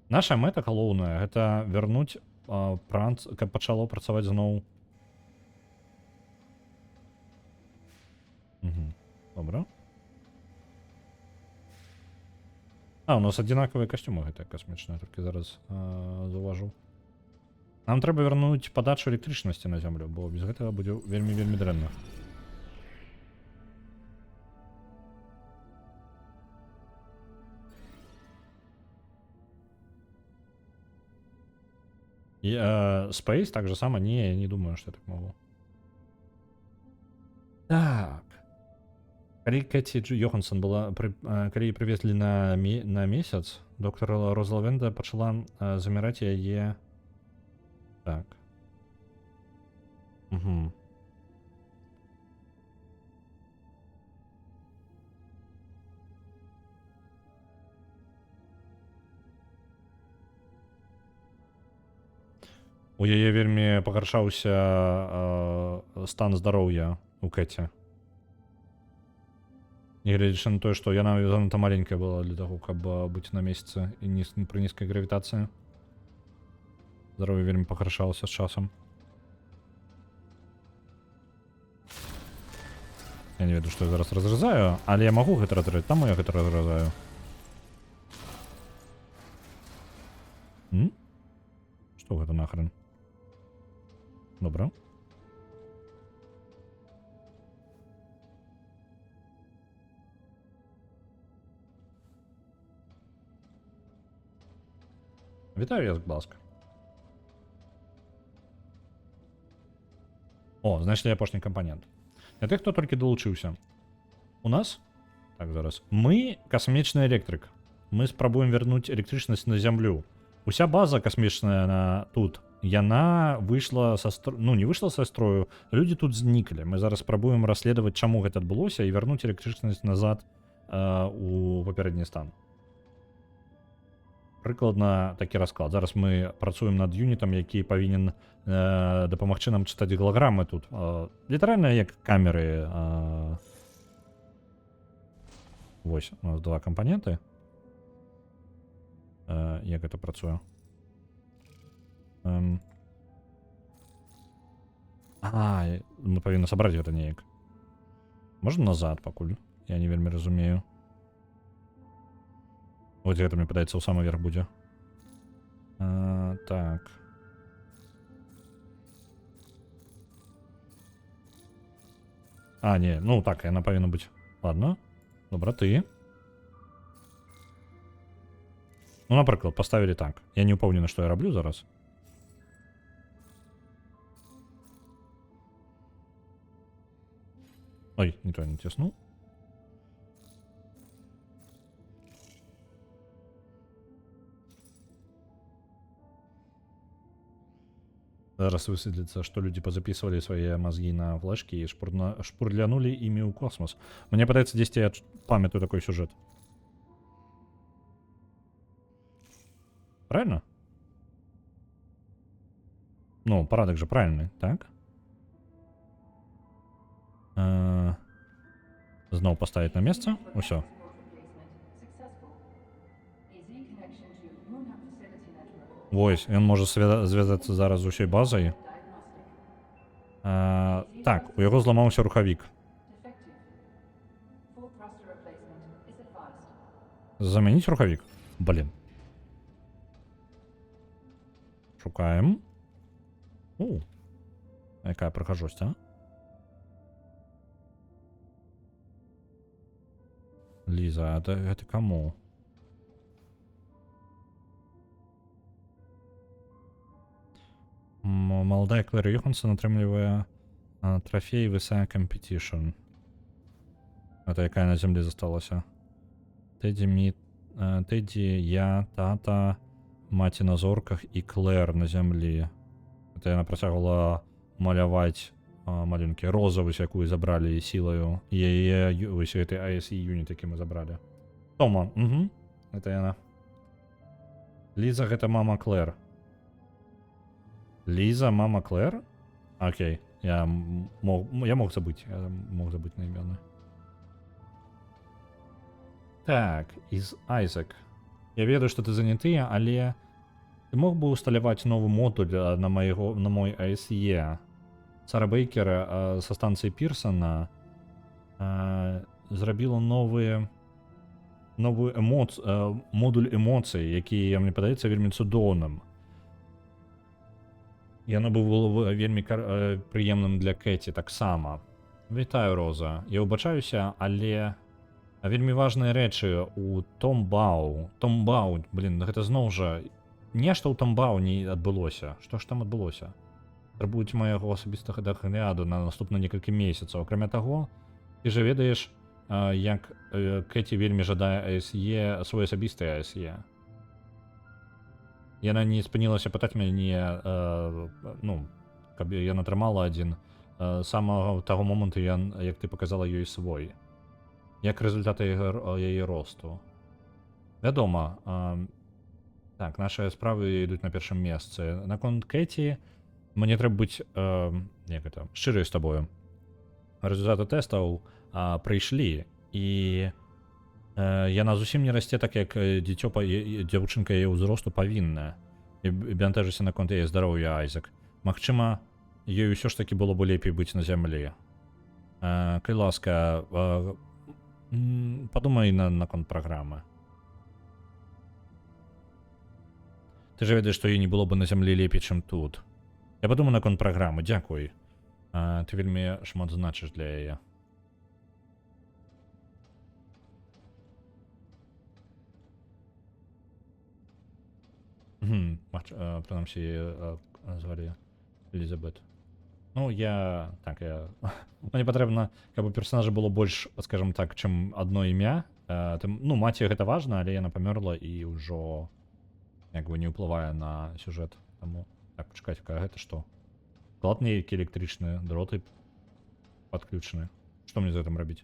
Наша мэта галоўная — гэта вярнуць каб пачало працаваць зноў. Добра. У нас одинаковые костюмы гэтыя касмічныя, толькі зараз заўважу. Нам трэба вярнуць падачу электрычнасці на зямлю, бо без гэтага будзе вельмі дрэнна. И Space так же само, не думаю, что я так могу. Так. Калі Кэти Йоханссон была, калі її привезли на месяц, доктор Розалвенда пачала заміраць яе. Так. Угу. У яе вельмі пагаршаўся стан здароўя у Кэці. Негледзячы на тое, што яна занадта маленькая была для таго, каб быць на месяцы і пры нізкай гравітацыі. Здароўе вельмі пагаршалася з часам. Я не ведаю, што я зараз разразаю, але я магу гэта разразаць, таму я гэта разразаю. Што гэта нахрен? Добра. Вітаю вас, будь ласка. О, знайшлі апошні кампанент. Для тых, хто толькі далучыўся. У нас, так зараз, мы касмічны электрык. Мы спрабуем вярнуць электрычнасць на зямлю. Уся база касмічная тут, яна выйшла са строю, ну не выйшла са строю, людзі тут зніклі. Мы зараз спрабуем расследаваць, чаму гэта адбылося, і вярнуць электрычнасць назад у папярэдні стан. Прыкладна такі расклад. Зараз мы працуем над юнітам, які павінен дапамагчы нам чытаць голограмы тут. Літаральна як камеры. Вось, у нас 2 кампаненты. Як гэта працуе? Мы павінны сабраць гэта неяк. Можна назад пакуль? Я не вельмі разумею. Вот гэта, мне падаецца, ў самы верх будзе. Так. Не, ну так, яна павінна быць. Ладно. Добра, ты. Ну, напрыклад, паставілі так. Я не ўпэўнены, што я раблю зараз. Ой, не то, не ціснуў. Зараз высветліцца, што людзі пазапісвалі свае мазгі на флешкі і шпурлянулі імі ў космос. Мне падаецца, дзесьці я памятаю такой сюжэт. Правильно? Ну, парадак же правильны, так? Зноў паставіць на месца. Усё. Вось, ён можа звязацца зараз з усёй базай. Так, у яго зламаўся рухавік. Замяніць рухавік? Блін. Шукаем. Якая прыгажосць, Ліза, гэта каму? Маладая Клэр Йоханссон атрымлівае трофей Высая Competition. Это якая на зямлі засталася? Тэдді, я, тата, маці на зорках і Клэр на зямлі. Это яна працягвала маляваць маленькі розу, якую забралі сілаю. Яе вось гэты ASE юніт, які мы забралі. Тома, это яна. Ліза, гэта мама Клэр. Лиза, мама Клэр? Окей, я мог забыть. Я мог забыть на імёны. Так, из Айзек. Я ведаю, што ты заняты, але ты мог бы усталяваць новы модуль на мой ASE. Сара Бейкер са станцыі Пірсона зрабіла модуль эмоцый, які, мне падаецца, вельмі цудоўным. Яно было вельмі прыемным для Кэці таксама. Вітаю, Роза. Я ўбачаюся, але вельмі важныя рэчы у Томбау. Томбау, блін, гэта зноў жа нешта ў Томбау не адбылося. Што ж там адбылося? Трабуюць майго асабістага дагляду на наступна некалькі месяцаў. Акрамя таго, ты жа ведаеш, як Кэці вельмі жадае ASE, свой асабісты ASE. Яна не спынілася пытаць мяне, каб яна атрымала адзін. Самага таго моманту, як ты паказала ёй свой. Як рэзультат яе росту. Вядома, так, нашыя справы ідуць на першым месцы. Наконт Кэці, мне трэба быць шчырай з табою. Рэзультаты тэстаў прыйшлі, і яна зусім не расце так, як дзяўчынка яе ўзросту павінна. І бянтэжыся наконт яе здароўя, Айзек. Магчыма, ёй усё ж такі было бы лепей быць на зямлі. Калі ласка, падумай наконт праграмы. Ты ж ведаеш, што ёй не было бы на зямлі лепей, чым тут. Я падумаю наконт праграмы, дзякуй. Ты вельмі шмат значыш для яе. Прынамсі, звалі Элізабет. Ну, мне патрэбна, каб у персонажа было больш, скажем так, чым адно імя. Ну, маці гэта важна, але яна памёрла і ўжо як бы не ўплывае на сюжэт. Таму, так, чакайце, гэта што? Склад нейкі электрычны, дроты падключаны. Што мне з гэтым рабіць?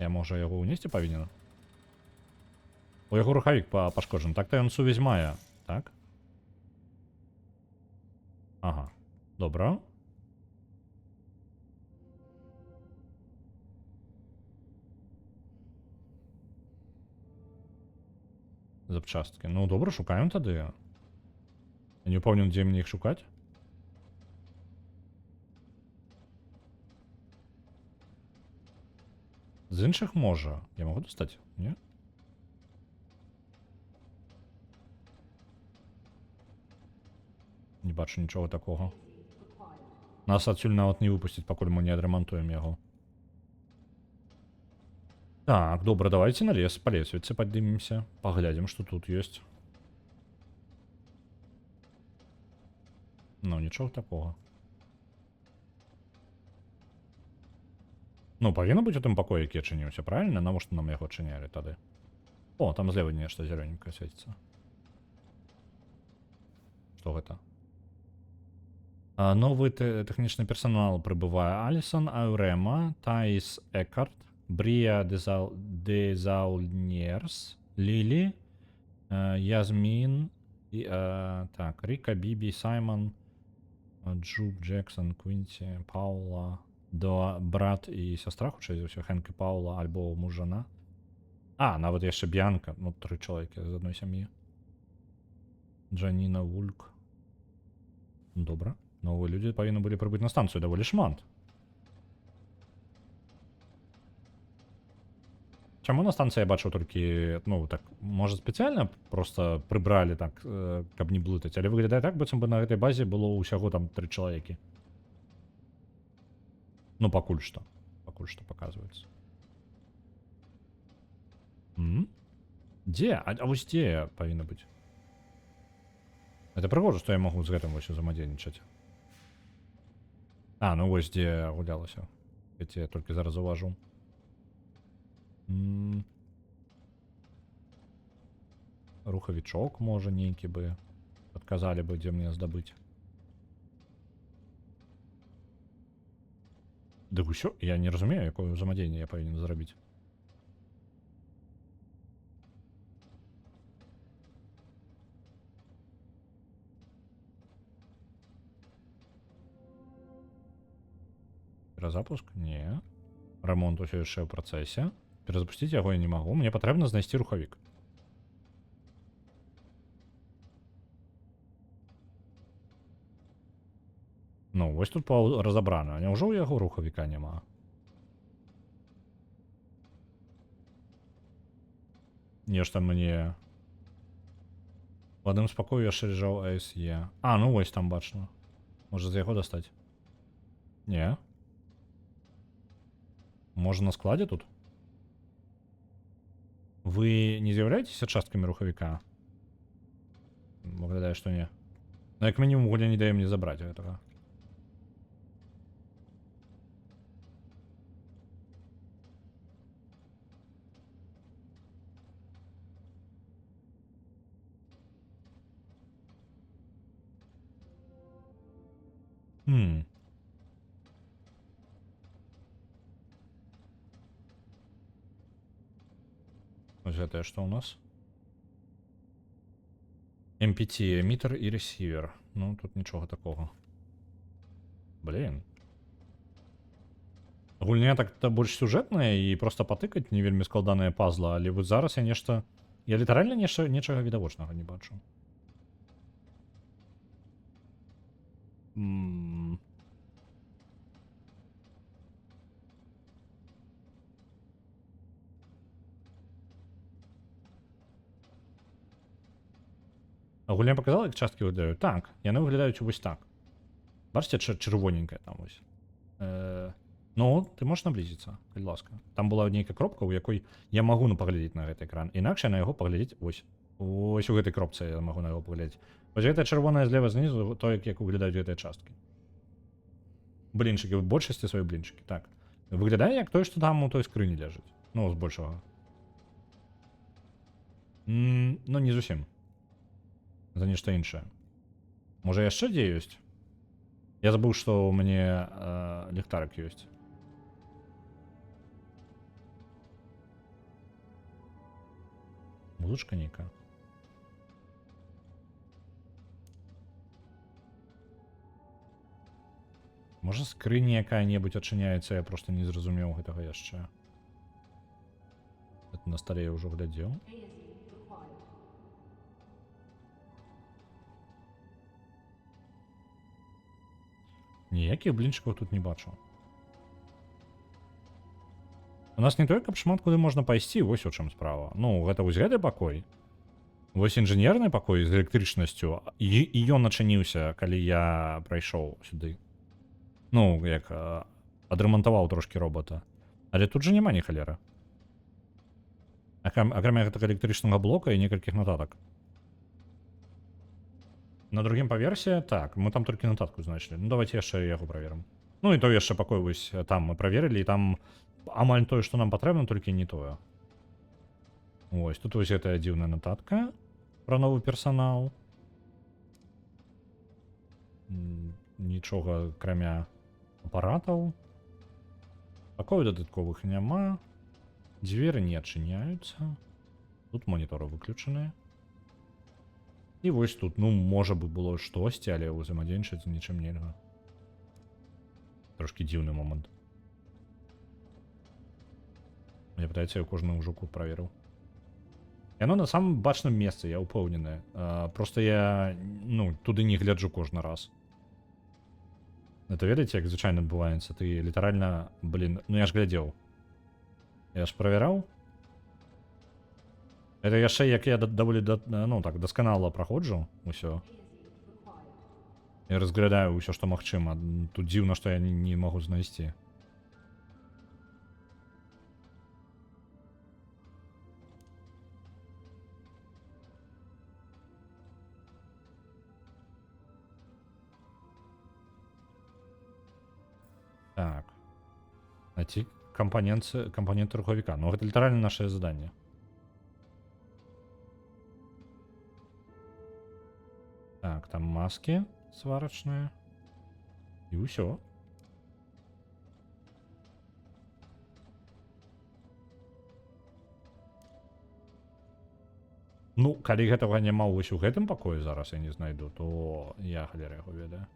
Я, можа, яго ўнесці павінен? У яго рухавік пашкоджаны. Так-то ён сувязь мае, так? Ага, добра. запчасткі. Ну, добра, шукаем тады. Я не ўпэўнены, дзе мне іх шукаць. З іншых можа. Я магу дастаць? Не? Не бачу нічога такога. Нас адсюль нават не выпусцяць, пакуль мы не адрамантуем яго. Так, добра, давайте на лес, по лесвіцы паднімемся. Паглядзім, што тут ёсць. Ну, нічога такога. Ну, павінна быць у тым пакоі, які адчыніўся, правильно? Навошта нам яго адчынялі тады? О, там злева нешта зелёненькае свеціцца. Што гэта? Новы тэхнічны персанал прыбывае. Алісон Аўрэма, Таіс Экарт, Брія Дезаульнерс, Лілі, Язмін, так, Ріка, Бібі, Саймон, Джуб, Джексон, Квінці, Паула, брат і сястра, хутчэй за ўсё, Хэнк і Паула, альбо муж, жана. А, нават яшчэ Б'янка, ну, 3 чалавекі з адной сям'і. Джаніна Вульк. Добра. Новыя людзі павінны былі прыбыць на станцыю даволі шмат. Чаму на станцыі я бачыў толькі, ну, так, можа, спецыяльна проста прыбралі так, каб не блытаць, але выглядае так, быццам бы на гэтай базе было ўсяго там 3 чалавекі. Ну, пакуль што паказваецца. Дзе? А вось дзе павінна быць? Это прыгожа, што я магу з гэтым вось узаемадзейнічаць. А, ну вось дзе гулялася. Я толькі зараз заўважу. Рухавічок, можа, нейкі бы падказалі бы, дзе мне здабыць. Дык усё, я не разумею, якое ўзаемадзеянне я павінен зрабіць. Перазапуск? Не. Рамонт усё яшчэ ў працэсе. Перазапусціць яго я не магу. Мне патрэбна знайсці рухавік. Ну, вось тут разабрана. Няўжо ў яго рухавіка няма? Нешта мне... У адным з пакою яшчэ ляжаў АСЕ. А, ну вось там бачна. Можа з яго дастаць? Не. Можа на складзе тут? Вы не з'яўляецеся часткамі рухавіка? Выглядае, што не. Ну, як мінімум, гуля не дае мне забраць гэтага. Ось гэтае што ў нас? MPT, эмітер і ресівер. Ну, тут нічога такога. Блін. Гульня так-то больш сюжэтная і проста патыкаць не вельмі складаныя пазла, але вот зараз я нешта... Я літаральна нечага відавочнага не бачу. Гульня показала, як часткі выглядаюць? Так, яны выглядаюць вось так. Бачыце, чырвоненькая там вось. Ну, ты можаш наблізіцца, калі ласка. Там была нейкая кропка, у якой я магу паглядзець на гэты экран. Інакш я на яго паглядзець вось. Вось у гэтай кропцы я магу на яго паглядзець. Вось гэтая чырвоная злева знізу, то, як выглядаюць гэтыя часткі. Блінчыкі, в большасці свае блінчыкі, так. Выглядае як тое, што там у той скрыні ляжыць. Ну, з большага. Ну, не зусім. За нешта іншае. Можа яшчэ дзе ёсць? Я забыў, што ў мяне ліхтарык ёсць. Музычка нейкая. Можа скрыня якая-небудзь адчыняецца, я проста не зразумеў гэтага яшчэ. Это на стале я ўжо глядзеў. Ніякіх блінчикаў тут не бачу. У нас не тое, каб шмат куды можна пайсці, вось у чым справа. Ну, гэта вось гэты пакой. Вось інжынерны пакой з электрычнасцю, і ён начыніўся, калі я прайшоў сюды. Ну, як адрамантаваў трошкі робота. Але тут жа няма ні халера. Акрамя гэтага электрычнага блока і некалькіх нататак. На другім паверсе, так, мы там толькі нататку знайшлі. Ну, давайте яшчэ яго праверым. Ну, і то яшчэ пакой вось там мы праверылі, і там амаль тое, што нам патрэбна, толькі не тое. Ось, тут вось гэтая дзіўная нататка пра новы персанал. Нічога, акрамя апаратаў. Пакоў дадатковых няма. Дзверы не адчыняюцца. Тут моніторы выключаныя. І вось тут, ну, можа бы было штосьці, але ўзаемадзейнічаць з нічым нельга. Трошкі дзіўны момант. Мне пытаецца, я кожную ўжо кут праверыў. Яно на самым бачным месцы, я ўпэўнены. Просто я, ну, туды не гляджу кожны раз. Это ведаеце, як звычайна адбываецца? Ты літаральна, блин, ну я ж глядзеў. Я ж правяраў. Это яшчэ, як я даволі, ну так, дасканала праходжу усё. Я разглядаю ўсё, што магчыма. Тут дзіўна, што я не магу знайсці. Так. Найти компоненты рухавіка. Ну, гэта літаральна наше заданне. Так, там маски сварачныя. І ўсё. Ну, калі гэтага няма вось у гэтым пакоі зараз я не знайду, то я халера яго ведаю.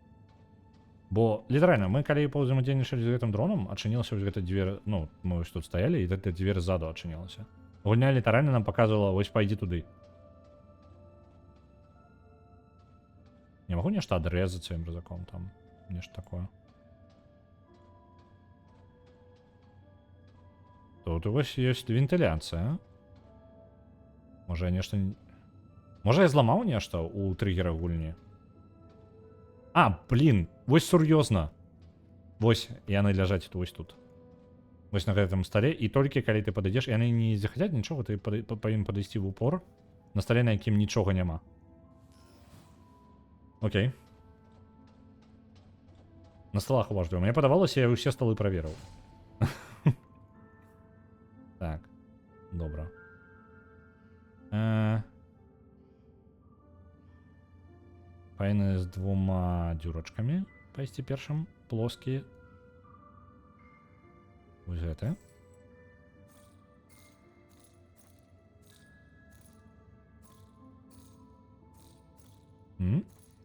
Бо літаральна, мы калі паўзаемадзейнічалі з гэтым дронам, адчынілася вось гэта дзверь, ну, мы вось тут стаялі, і гэта дзверь ззаду адчынілася. Гульня літаральна нам паказвала, вось пайдзі туды. Не могу нешта адрэзаць сваім рызыком там, нешта такое. Тут вось ёсць вентыляцыя. Можа я нешта... Можа я зламаў нешта ў триггерах гульні? А, блин, вось сур'ёзна. Вось яны ляжаць вось тут. Вось на гэтым стале, і толькі калі ты падыдзеш, яны не захацяць нічога, ты павінен падысці ў упор на стале, на якім нічога няма. Окей. На столах уважліва. Мне падавалася, я ўсе столы праверыў. Так, добра. Павінны з двума дзюрачкамі пайсці першым, плоскі. Вось гэта.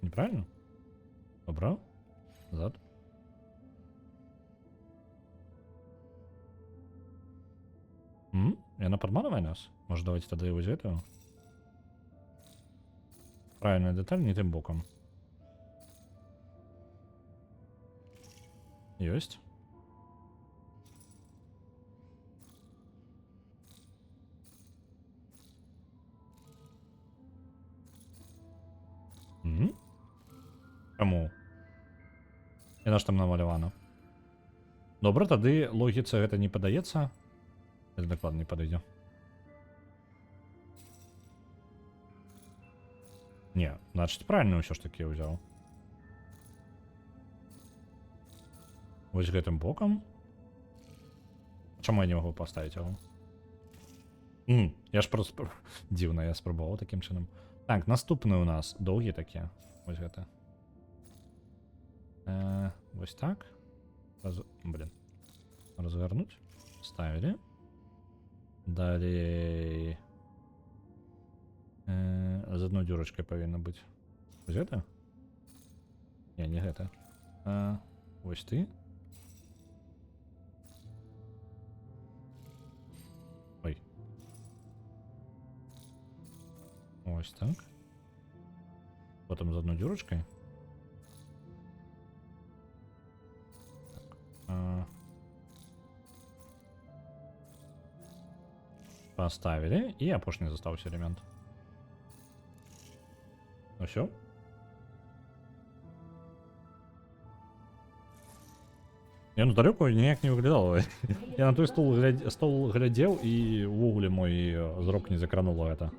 Неправильно? Добра. Назад. Яна падманывае нас? Может, давайте тады вось гэтую? Правильная деталь не тым бокам. Ёсць. Чаму? І на што там намалявана? Добра, тады логіцы гэта не падаецца. Гэта дакладна не падыдзе. Не, значыць, правильно ўсё ж такі я ўзяў. Вось гэтым бокам. Чаму я не магу паставіць яго? Я ж просто... Дзіўна, я спрабаваў такім чынам. Так, наступны у нас доўгі такі. Вось гэта. Вось так. Блин. Развернуть. Ставили. Далее... З одной дзюрачкай павінна быць. Вось гэта? Не гэта. Вось ты. Ой. Ось так. Потом з одной дзюрачкай. Поставили. І апошні застався элемент. Ну все. Я ну далеко ніяк не выглядал. Я на той стол глядел, и увогуле мой зрок не закрануло это.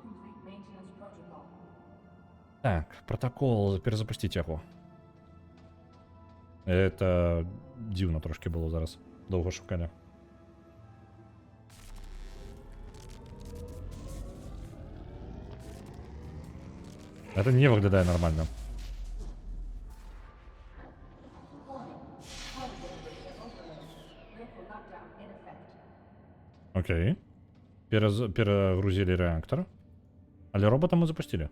Так, протокол, перезапустить яго. Это дивно трошки было зараз. Довго шукали. Это не выглядает нормально. Окей. Перегрузили реактор. Але робота мы запустили.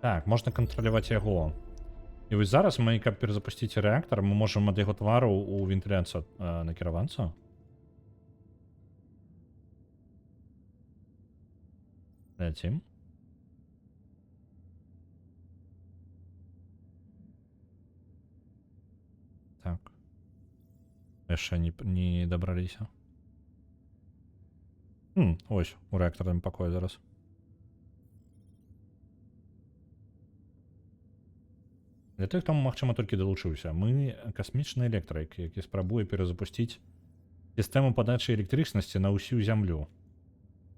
Так, можна кантралювати яго. І ось зараз ми, каб перезапустити реактор, ми можемо ад яго твару у вентиляцію накіравацца. Летім. Так. Яшчэ не дабраліся. Ось, у реакторному пакоі зараз. Для тых, хто, магчыма, толькі далучыўся, мы касмічны электрык, які спрабуе перазапусціць сістэму падачы электрычнасці на ўсю зямлю.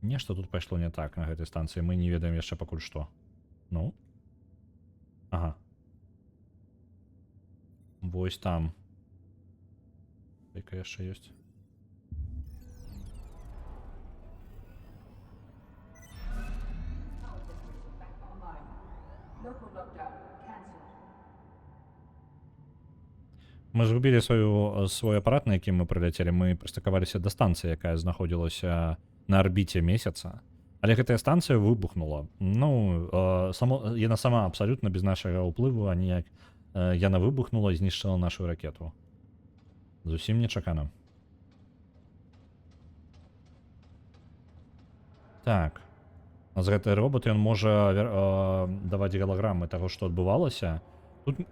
Нешта тут пайшло не так на гэтай станцыі, мы не ведаем яшчэ пакуль што. Ну? Ага. Вось там. Яка яшчэ ёсць? Мы згубілі свой апарат, на якім мы прыляцелі. Мы прыстыкаваліся да станцыі, якая знаходзілася на арбіце месяца. Але гэтая станцыя выбухнула. Ну, яна сама абсалютна без нашага ўплыву, а ніяк яна выбухнула і знішчыла нашу ракету. Зусім нечакана. Так. З гэтай робот ён можа даваць галаграмы таго, што адбывалася.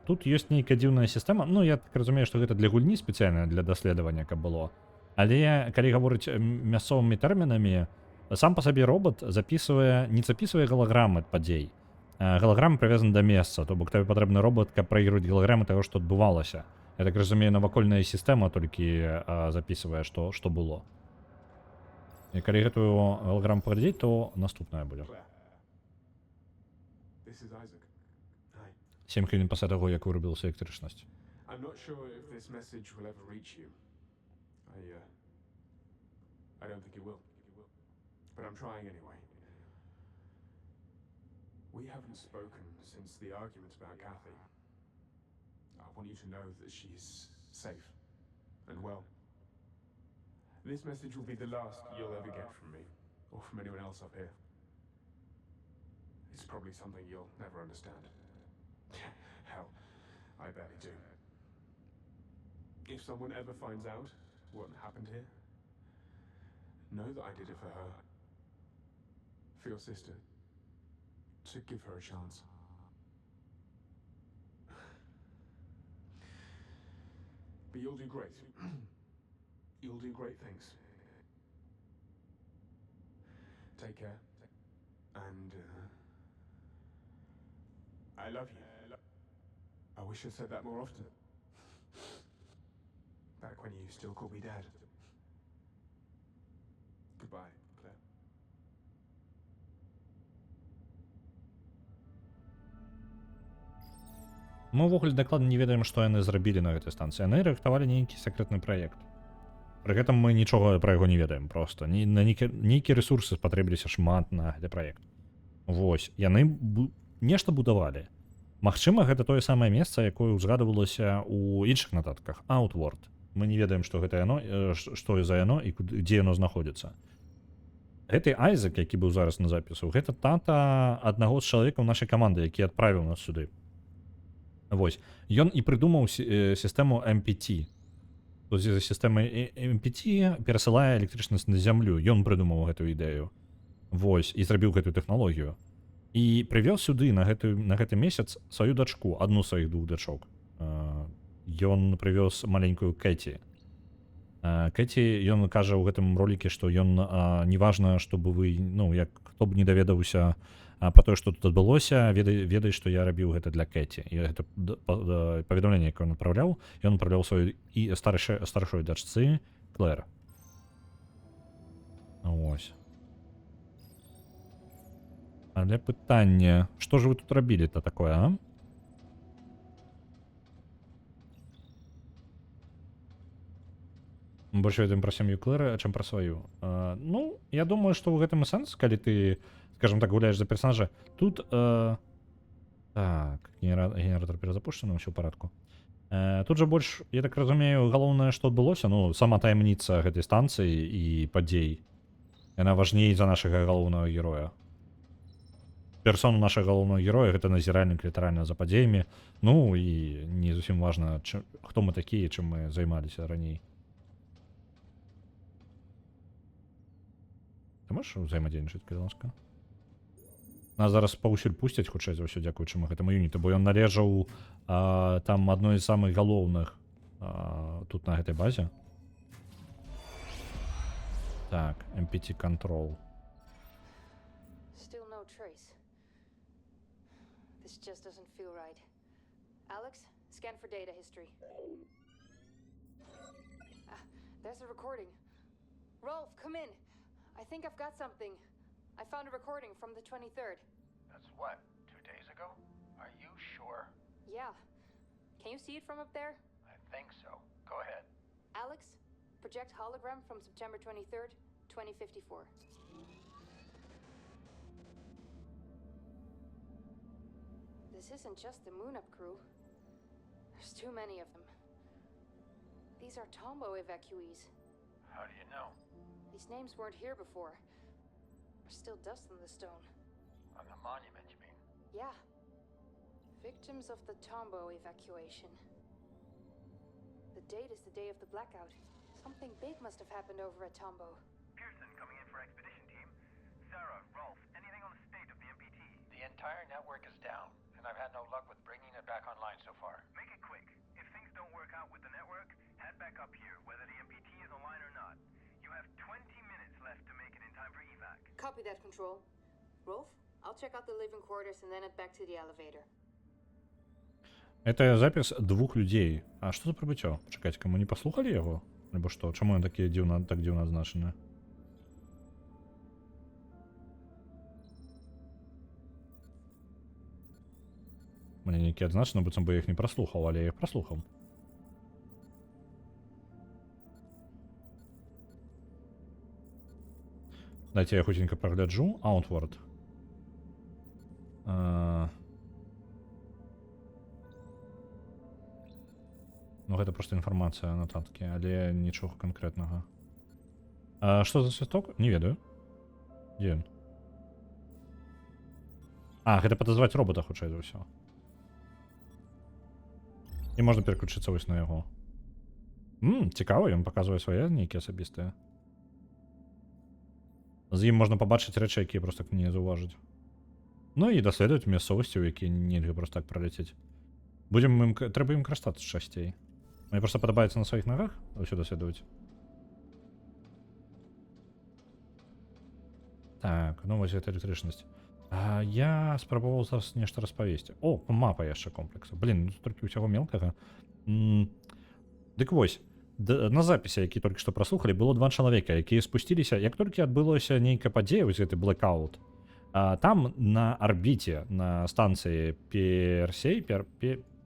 Тут ёсць нейкая дзіўная сістэма. Ну, я так разумею, што гэта для гульні спецыяльна, для даследавання, каб было. Але, калі гаворыць мясцовымі тэрмінамі, сам па сабе робот не запісвае галаграмы ад падзей. Галаграмы прывязаны да месца, то бок табе патрэбны робот, каб праігрываць галаграмы таго, што адбывалася. Я так разумею, навакольная сістэма толькі запісвае, што было. І калі гэтую галаграму паглядзець, то наступная будзе. 7 хвілін пасля таго, як вырубілася электрычнасць. I'm not sure if this message will ever reach you. I don't think it will. But I'm trying anyway. We haven't spoken since the argument about Kathy. I want you to know that she's safe and well. This message will be the last you'll ever get from me, or from anyone else up here. It's probably something you'll never understand. Hell, I barely do. If someone ever finds out what happened here, know that I did it for her. For your sister. To give her a chance. But you'll do great. You'll do great things. Take care. And, I love you. I wish I'd said that more often. Back when you still called me Dad. Goodbye, Claire. Мы ўвогуле дакладна не ведаем, што яны зрабілі на гэтай станцыі. Яны рыхтавалі нейкі сакрэтны праект. Пры гэтым мы нічога пра яго не ведаем проста. Нейкія рэсурсы спатрэбіліся шмат на гэты праект. Вось, яны нешта будавалі. Магчыма, гэта тое самае месца, якое ўзгадывалася ў іншых нататках. Outward. мы не ведаем, што гэта яно, што за яно і дзе яно знаходзіцца. Гэты Айзек, які быў зараз на запісу, гэта тата аднаго з чалавекаў нашай каманды, які адправіў нас сюды. Вось. Ён і прыдумаў сістэму MPT. То з сістэмай MPT перасылае электрычнасць на зямлю. Ён прыдумаў гэтую ідэю. Вось. І зрабіў гэтую тэхналогію. І прывёз сюды на гэты месяц сваю дачку, адну з сваіх 2 дачок. Ён прывёз маленькую Кэці. Кэці, ён кажа ў гэтым роліке, што ён неважна, чтобы вы, ну, як хто б не даведаўся пра тое, што тут адбылося, ведай, што я рабіў гэта для Кэці. І гэта паведамленне, якое ён адпраўляў сваёй і старшой дачцы Клэр. Вось. Але пытанне, што ж вы тут рабілі-то такое, а? Больш ведаем пра сям'ю Клэры, чым пра сваю. Ну, я думаю, што ў гэтым і сэнс, калі ты, скажем так, гуляеш за персонажа. Тут... Так, генератор перазапушчаны, ўсё ў парадку. Тут жа больш, я так разумею, галоўнае, што адбылося, ну, сама таямніца гэтай станцыі і падзей. Яна важней за нашага галоўнага героя. Персону нашага галоўнага героя гэта назіральнік літаральна за падзеямі. Ну, і не зусім важна, хто мы такія, чым мы займаліся раней. Ты можаш узаемадзейнічаць, калі ласка? Нас зараз паўсюль пусцяць, хутчэй за ўсё, дзякуючы гэтаму юніту, бо ён належаў там адной з самых галоўных тут на гэтай базе. Так, MPT Control. Still no trace. This just doesn't feel right. Alex, scan for data history. There's a recording. Rolf, come in. I think I've got something. I found a recording from the 23rd. That's what, 2 days ago? Are you sure? Yeah. Can you see it from up there? I think so. Go ahead. Alex, project hologram from September 23rd, 2054. This isn't just the Moon-Up crew. There's too many of them. These are Tombo evacuees. How do you know? These names weren't here before. There's still dust on the stone. On the monument, you mean? Yeah. Victims of the Tombo evacuation. The date is the day of the blackout. Something big must have happened over at Tombo. Pearson coming in for expedition team. Sarah, Rolf, anything on the state of the MPT? The entire network is down, and I've had no luck with bringing it back online so far. Make it quick. If things don't work out with the network, head back up here, whether the MPT is online or not. You have 20 minutes left to make it in time for evac. Copy that, Control. Rolf, I'll check out the living quarters and then head back to the elevator. Это запіс 2 людзей. А што за прыбыццё? Чакайце, мы не паслухалі яго? Альбо што? Чаму ён так дзіўна адзначаны? Мне нейкі адзначаны, быццам бы я іх не праслухаў, але я іх праслухаў. Дайте я хутенька прагляджу. Outward. Ну, гэта проста інфармацыя, нататкі, але нічога канкрэтнага. Што за свісток? Не ведаю. Дзе ён? Гэта падазваць робота, хутчэй за ўсё. І можна пераключыцца вось на яго. Цікава, ён паказвае свае нейкія асабістыя. З ім можна пабачыць рэчы, якія проста не заўважыць. Ну і даследаваць мясцовасці, у якія нельга проста так праляцець. Трэба ім карыстацца часцей. Мне проста падабаецца на сваіх нагах ўсё даследаваць. Так, ну вось гэта электрычнасць. Я спрабаваў зараз нешта распавесці. О, мапа яшчэ комплексу. Блін, толькі ўсяго мелкага. Дык вось. На запісе, які толькі што праслухалі, было 2 чалавека, якія спусціліся, як толькі адбылося нейкая падзея, вось гэты блэкаут. Там на арбіце, на станцыі Персей,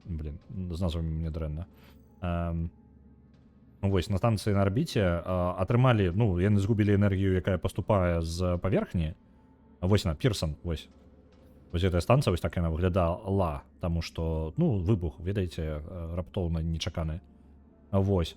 блін, з назвамі мне дрэнна. Вось, на станцыі на арбіце атрымалі, ну, яны згубілі энергію, якая паступае з паверхні. Вось на Пірсон, вось. Вось гэтая станцыя, вось так яна выглядала, таму што, ну, выбух, ведаеце, раптоўна нечаканы. Вось.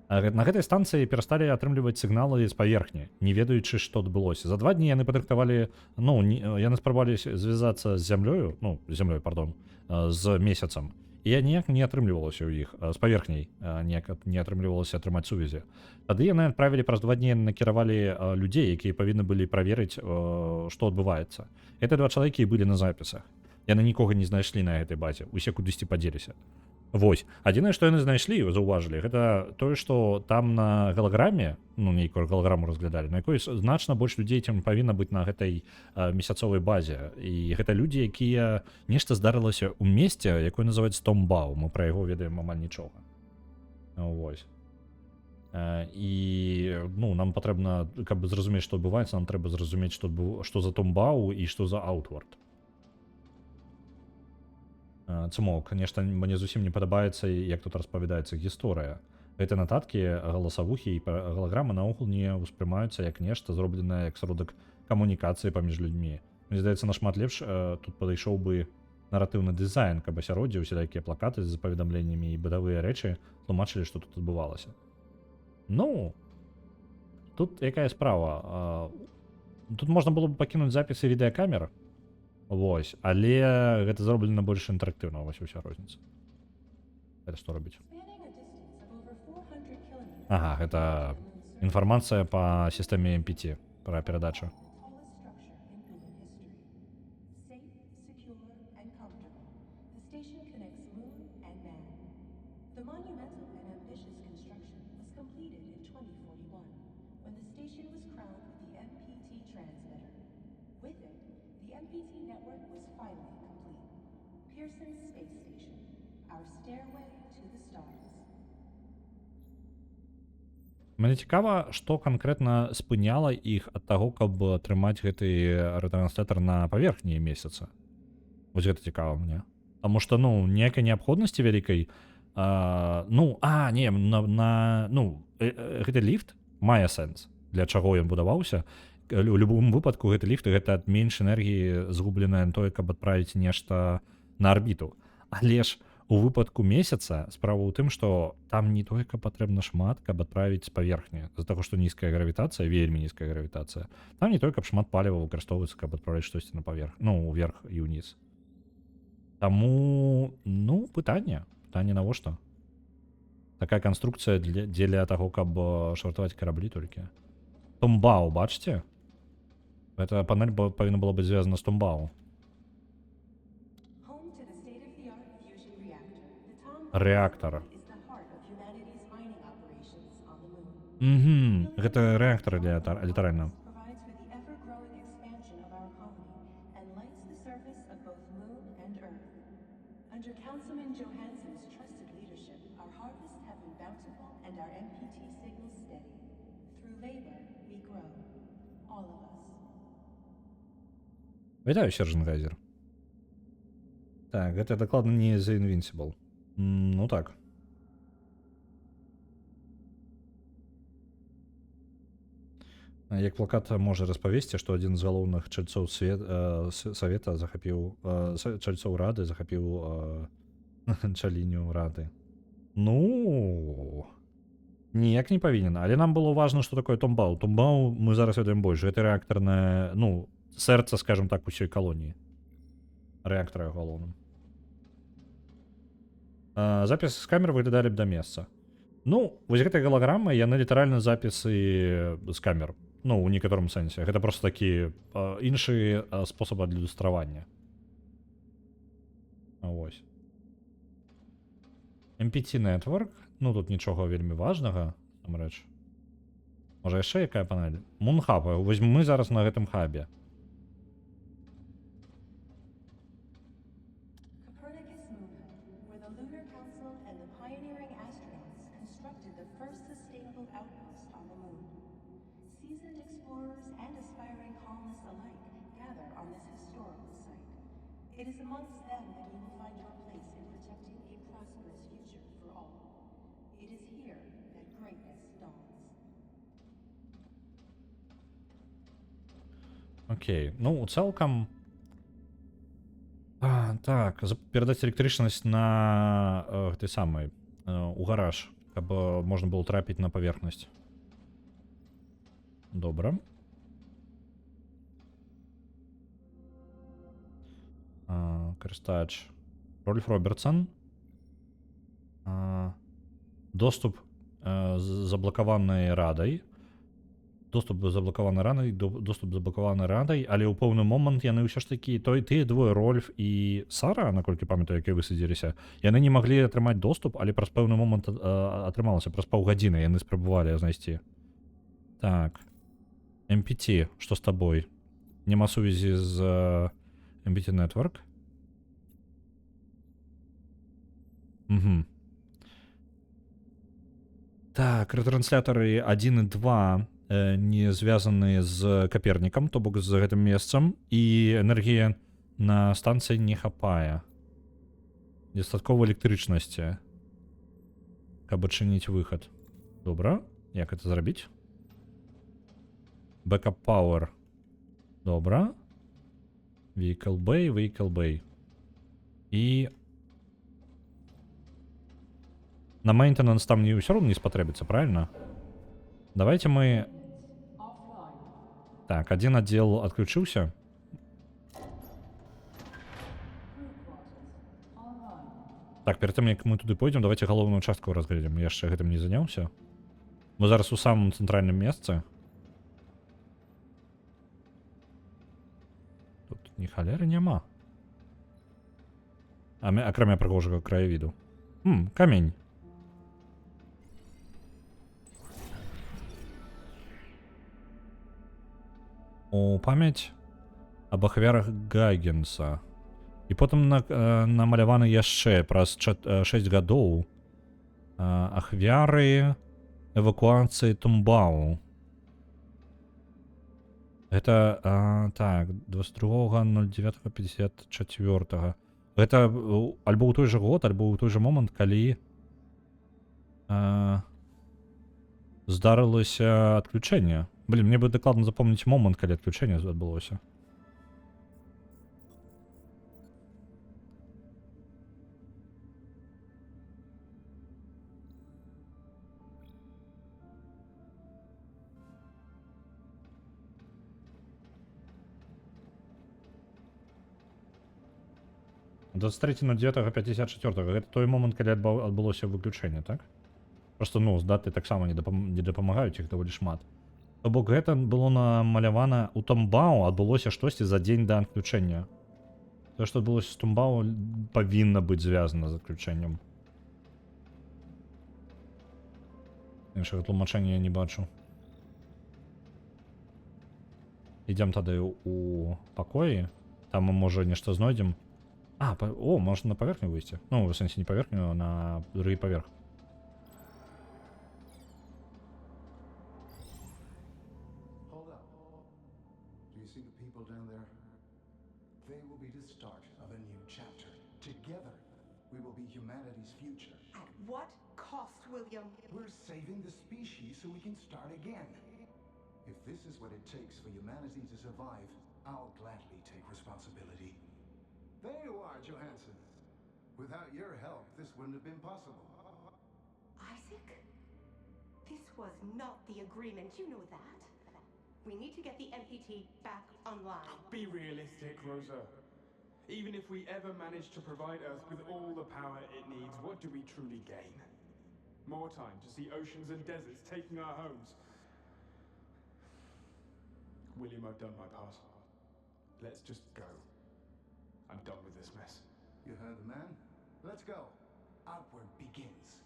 На гэтай станцыі перасталі атрымліваць сігналы з паверхні, не ведаючы, што адбылося. За 2 дні яны падрыхтавалі, ну, яны спрабавалі звязацца з зямлёю, ну, зямлёй, пардон, з месяцам. І ніяк не атрымлівалася ў іх, з паверхняй ніяк не атрымлівалася атрымаць сувязі. Тады яны адправілі праз 2 дні, накіравалі людзей, якія павінны былі праверыць, што адбываецца. Гэта 2 чалавекі былі на запісах. Яны нікога не знайшлі на гэтай базе, усе кудысьці падзеліся. Вось. Адзінае, што яны знайшлі, заўважылі, гэта тое, што там на галаграме, ну, нейкую галаграму разглядалі, на якой значна больш людзей, чым павінна быць на гэтай месяцовай базе. І гэта людзі, якія нешта здарылася ў месце, якое называецца Томбау. Мы пра яго ведаем амаль нічога. Вось. І, ну, нам патрэбна, каб зразумець, што адбываецца, нам трэба зразумець, што за Томбау і што за Outward. Цумок, нешта мне зусім не падабаецца, як тут распавядаецца гісторыя. Гэты нататкі, галасавухі і галаграмы наогул не ўспрымаюцца як нешта зробленае як сродак камунікацыі паміж людзьмі. Мне здаецца, нашмат лепш тут падышоў бы наратыўны дызайн, каб асяроддзе усялякія плакаты з паведамленнямі і бытавыя рэчы тлумачылі, што тут адбывалася. Ну, тут якая справа? Тут можна было б пакінуць запісы відэакамер, вось, але гэта зроблена больш інтэрактыўна, вось уся розніца. Гэта што робіць? Ага, гэта інфармацыя па сістэме MPT, пра перадачу. Мне цікава, што канкрэтна спыняла іх ад таго, каб атрымаць гэты рэтрансляторы на паверхні месяца. Вось гэта цікава мне. Таму што, ну, ніякай неабходнасці вялікай, гэты ліфт мае сэнс, для чаго ён будаваўся. У любым выпадку гэты ліфт, гэта ад менш энергіі згубленая на тое, каб адправіць нешта на арбіту. Але ж у выпадку месяца справа ў тым, што там не тое, каб патрэбна шмат, каб адправіць з паверхні. З-за таго, што нізкая гравітацыя, вельмі нізкая гравітацыя. Там не тое, каб шмат паліва выкарыстоўваецца, каб адправіць штосьці на паверх, ну, уверх і ўніз. Таму, ну, пытанне навошта? Такая канструкцыя дзеля таго, каб швартаваць караблі толькі. Томбау, бачыце? Гэта панель павінна была быць звязана з Томбау. Рэактар. Гэта рэактар літаральна. Вітаю, сержант Гайзер. Так, гэта дакладна не The Invincible. Ну так. Як плакат можа распавесці, што адзін з галоўных чальцоў савета захапіў, чальцоў рады захапіў чаліню рады. Ну, ніяк не павінен. Але нам было важна, што такое Томбау. Томбау мы зараз ведаем больш. Гэта рэактарнае, ну, сэрца, скажем так, усёй калоніі. Рэактара галоўным. Запісы з камер выглядалі б да месца. Ну, вось гэтыя галаграмы, яны літаральна запісы з камер. Ну, у некаторым сэнсе. Гэта проста такі іншы спосаб адлюстравання. Вось. MPT Network. Ну, тут нічога вельмі важнага, там рэч. Можа, яшчэ якая панель? Мунхаб. Вось мы зараз на гэтым хабе. Окей, ну, цалкам... Так, перадаць электрычнасць на гэтай самай, у гараж каб можна было трапіць на паверхнасць. Добра. Карыстач Рольф Робертсон. Доступ заблакаваны радай. Доступ заблакаваны радай, але ў пэўны момант яны ўсё ж такі тыя двое Рольф і Сара, наколькі памятаю, якія высадзіліся, яны не маглі атрымаць доступ, але праз пэўны момант атрымалася, праз паўгадзіны яны спрабавалі знайсці. Так. MPT, што з табой? Няма сувязі з MPT Network. Угу. Так, ретранслятары 1 і 2 не звязаны з Капернікам, то бок з гэтым месцам, і энергія на станцыі не хапае. Дастаткова электрычнасці, каб адчыніць выхад. Добра, як гэта зрабіць? Backup power. Добра. Vehicle bay. І на maintenance там не ўсё роўна не спатрэбіцца, правильно? Давайте мы... Так, один отдел отключился. Так, перед тем, як мы туды пойдем, давайте галоўную частку разглядзім. Я яшчэ гэтым не заняўся. Мы зараз у самым цэнтральным месцы. Тут ні халеры няма. Акрамя прыгожага краявіду. Камень. У памяць аб ахвярах Гайгенса. І потым намаляваны яшчэ праз 6 гадоў ахвяры эвакуацыі Тумбау. Гэта, так, 22.09.54. Гэта альбо ў той жа год, альбо ў той жа момант, калі здарылася адключэнне. Блин, мне бы докладно запомнить момент, когда отключение адбылося. — 23.09.54. Гэта той момент, калі адбылося выключэнне, так? Просто, ну, з даты таксама не дапамагаюць, іх даволі шмат. То бок гэта было намалявана у Тумбау, адбылося штосьці за дзень да адключэння. То, што адбылося з Тумбау, павінна быць звязана з адключэннем. Іншага тлумачэння я не бачу. Ідзем тады у пакоі. Там мы, можа, нешта знойдзем. О, можна на паверхню выйсці. Ну, в сэнсе не паверхню, а на другі паверх. William. We're saving the species so we can start again. If this is what it takes for humanity to survive, I'll gladly take responsibility. There you are, Johansson. Without your help, this wouldn't have been possible. Isaac? This was not the agreement, you know that. We need to get the MPT back online. Be realistic, Rosa. Even if we ever manage to provide Earth with all the power it needs, what do we truly gain? More time to see oceans and deserts taking our homes. William, I've done my part. Let's just go. I'm done with this mess. You heard the man? Let's go. Outward begins.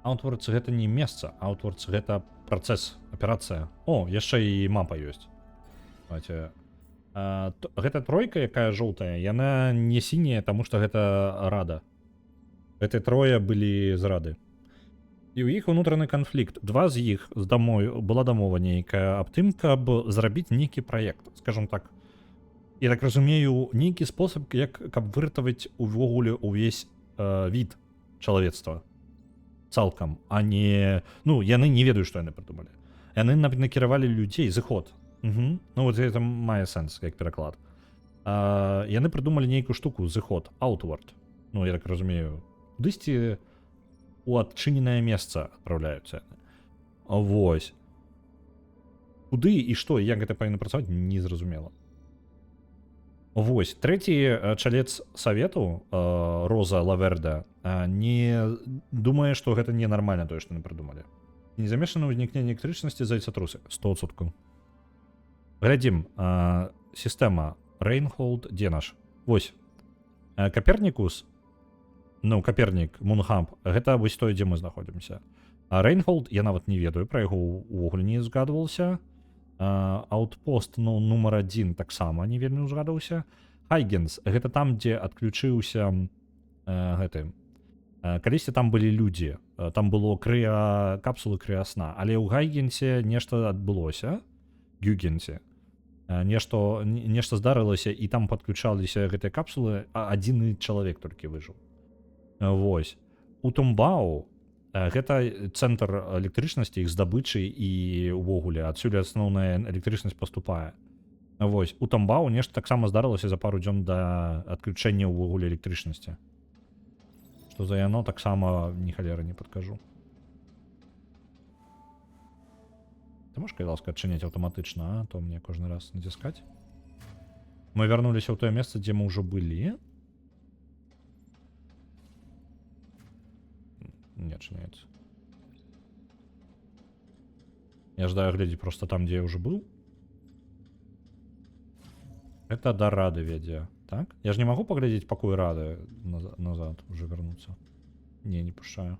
Outwards гэта не месца, Outwards гэта працэс, аперацыя. О, яшчэ і мапа ёсць. Давайте. Гэта тройка, якая жоўтая, яна не сіняя, таму што гэта рада. Гэты трое былі з рады. І ў іх унутраны канфлікт. Два з іх была дамова нейкая аб тым, каб зрабіць нейкі праект, скажем так. Я так разумею, нейкі спосаб, каб выратаваць увогуле увесь від чалавецтва. Цалкам, а не... Ну, яны не ведаюць, што яны прыдумалі. Яны накіравалі людзей, зыход. Ну, вот это мае сэнс, як пераклад. Яны прыдумалі нейкую штуку, зыход, Outward. Ну, я так разумею, кудысьці у адчыненае месца адпраўляюцца. Вось. Куды і што, і як гэта павінна працаваць, незразумела. Вось, трэці чалец савету, Роза Лаверда, не думае, што гэта ненармальна тое, што яны прыдумалі. Не замешана ўзнікненне электрычнасці з яйцатрусы. 100%. Глядзім, сістэма Рейнхолд, дзе наш? Вось. Капернікус, ну, Капернік, Мунхамп, гэта вось тое, дзе мы знаходзімся. А Рейнхолд, я нават не ведаю, пра яго ўвогуле не згадвалася. Аутпост, ну, нумар 1 таксама не вельмі узгадаўся. Хайгенс, гэта там, дзе адключыўся гэты. Калісьці там былі людзі, там было капсулы крыасна, але ў Гайгенсе нешта адбылося, Гюгенсе, нешта здарылася, і там падключаліся гэтыя капсулы, а адзіны чалавек толькі выжыў. Вось. У Тумбау гэта цэнтр электрычнасці, іх здабычы і ўвогуле, адсюль асноўная электрычнасць паступае. Вось. У Тумбау нешта таксама здарылася за пару дзён да адключэння ўвогуле электрычнасці. Што за яно таксама ні халеры не падкажу. Ты можешь, калі ласка, адчыняць аўтаматычна, а то мне кожны раз націскаць. Мы вярнуліся ў тое месца, дзе мы ўжо былі. Не адчыняецца. Я жадаю глядзець проста там, дзе я ўжо быў. Это да Рады вядзе. Так? Я ж не магу паглядзець пакой Рады назад, уже вернуцца. Не пушаю.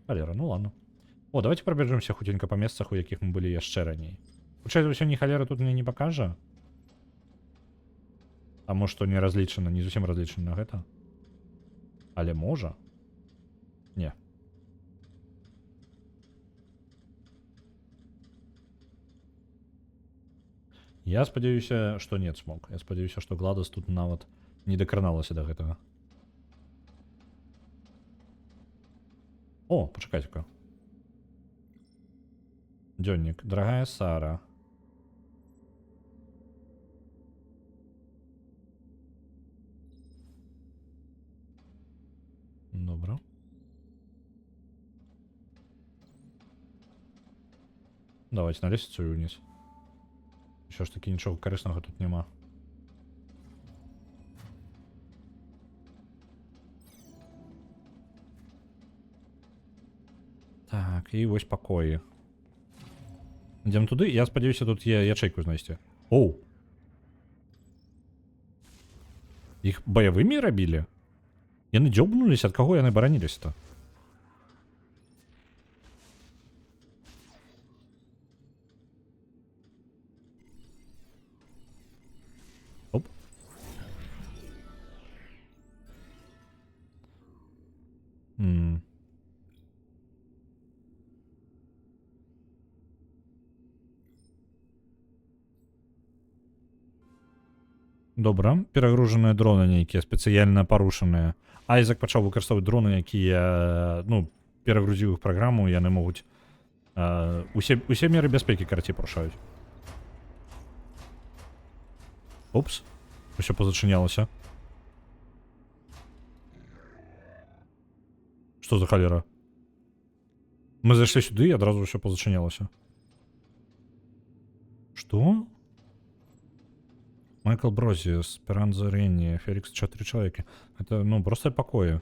Халера, ну ладно. О, давайте пробежимся хутенька по месцах, у якіх мы былі яшчэ раней. Хутчэй за ўсё, ні халера тут мне не пакажа. Таму што не разлічана, не зусім разлічана на гэта. Але можа? Не. Я спадзяюся, што нет смог. Я спадзяюся, што Гладас тут нават не дакраналася да гэтага. О, пачакайце-ка. Дзённік. Дорогая Сара. Добра. Давайте на лесвіцу і ўніз. Що ж таки нічого корисного тут нема. Так, і ось пакоі. Ідем туди. Я сподіваюся, тут є ячейку знайти. Оу. Їх бойовими робили? Яны дзёбнулись? Ад каго яны баранілись-то? Оп. Добра, перагружаныя дроны нейкія, спецыяльна парушаныя. Айзек пачаў выкарыстоўваць дроны, якія, ну, перагрузіў іх праграму, яны могуць усе меры бяспекі, карацей, парушаюць. Опс, усё позачынялася. Што за халера? Мы зайшлі сюды, і адразу ўсё позачынялася. Што? Майкл Брози, Спиранза Ренни, Феликс 4 чоловіки. Это, ну, просто покои.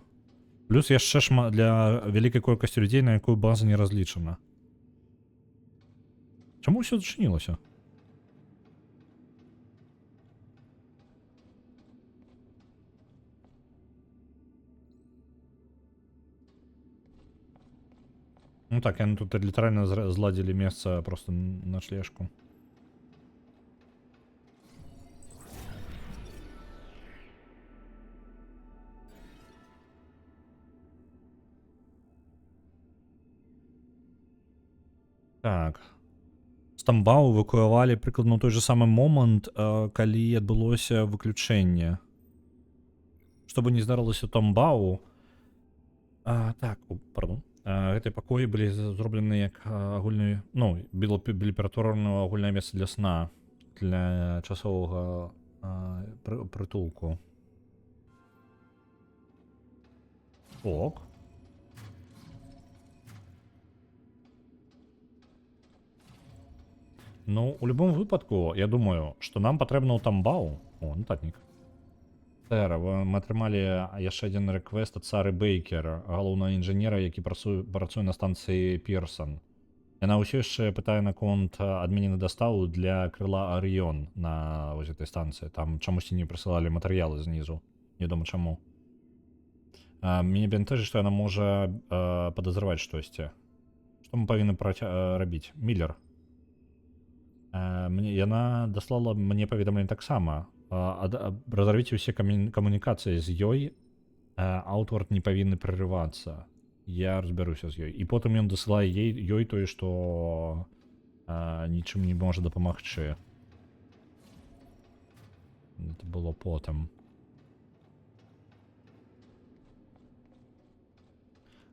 Плюс яшчэ для великой колькости людей, на якую база не разлічана. Чому все зачинилося? Ну так, они тут литерально зладили место просто на шлешку. Так. Стамбау эвакуавалі прыкладна ў той же самы момант, калі адбылося выключэнне. Чтобы не здарылася Тамбау. Так, пардон. Гэтыя пакоі былі зроблены як агульны, ну, былі ператвораны агульнае месца для сна, для часовага прытулку. Ок. Ну, у любому випадку, я думаю, що нам патрэбна ў тамбау. О, нотатнік. Сэра, мы атрымалі яшчэ адзін рэквест ад Сары Бейкер, галоўнага інжынера, які працуе на станцыі Пірсон. Яна ўсё яшчэ пытае наконт адменены даставу для крыла Арыён на вось гэтай станцыі. Там чамусьці не прысылалі матэрыялы знізу. Невядома чаму. Мяне бянтэжыць, што яна можа падазраваць штосьці. Што мы павінны рабіць? Міллер. Яна даслала мне паведамленне таксама. Разарвіце ўсе камунікацыі з ёй. Аўтвард не павінны прарывацца. Я разбяруся з ёй. І потым ён дасылае ёй тое, што нічым не можа дапамагчы. Это было потым.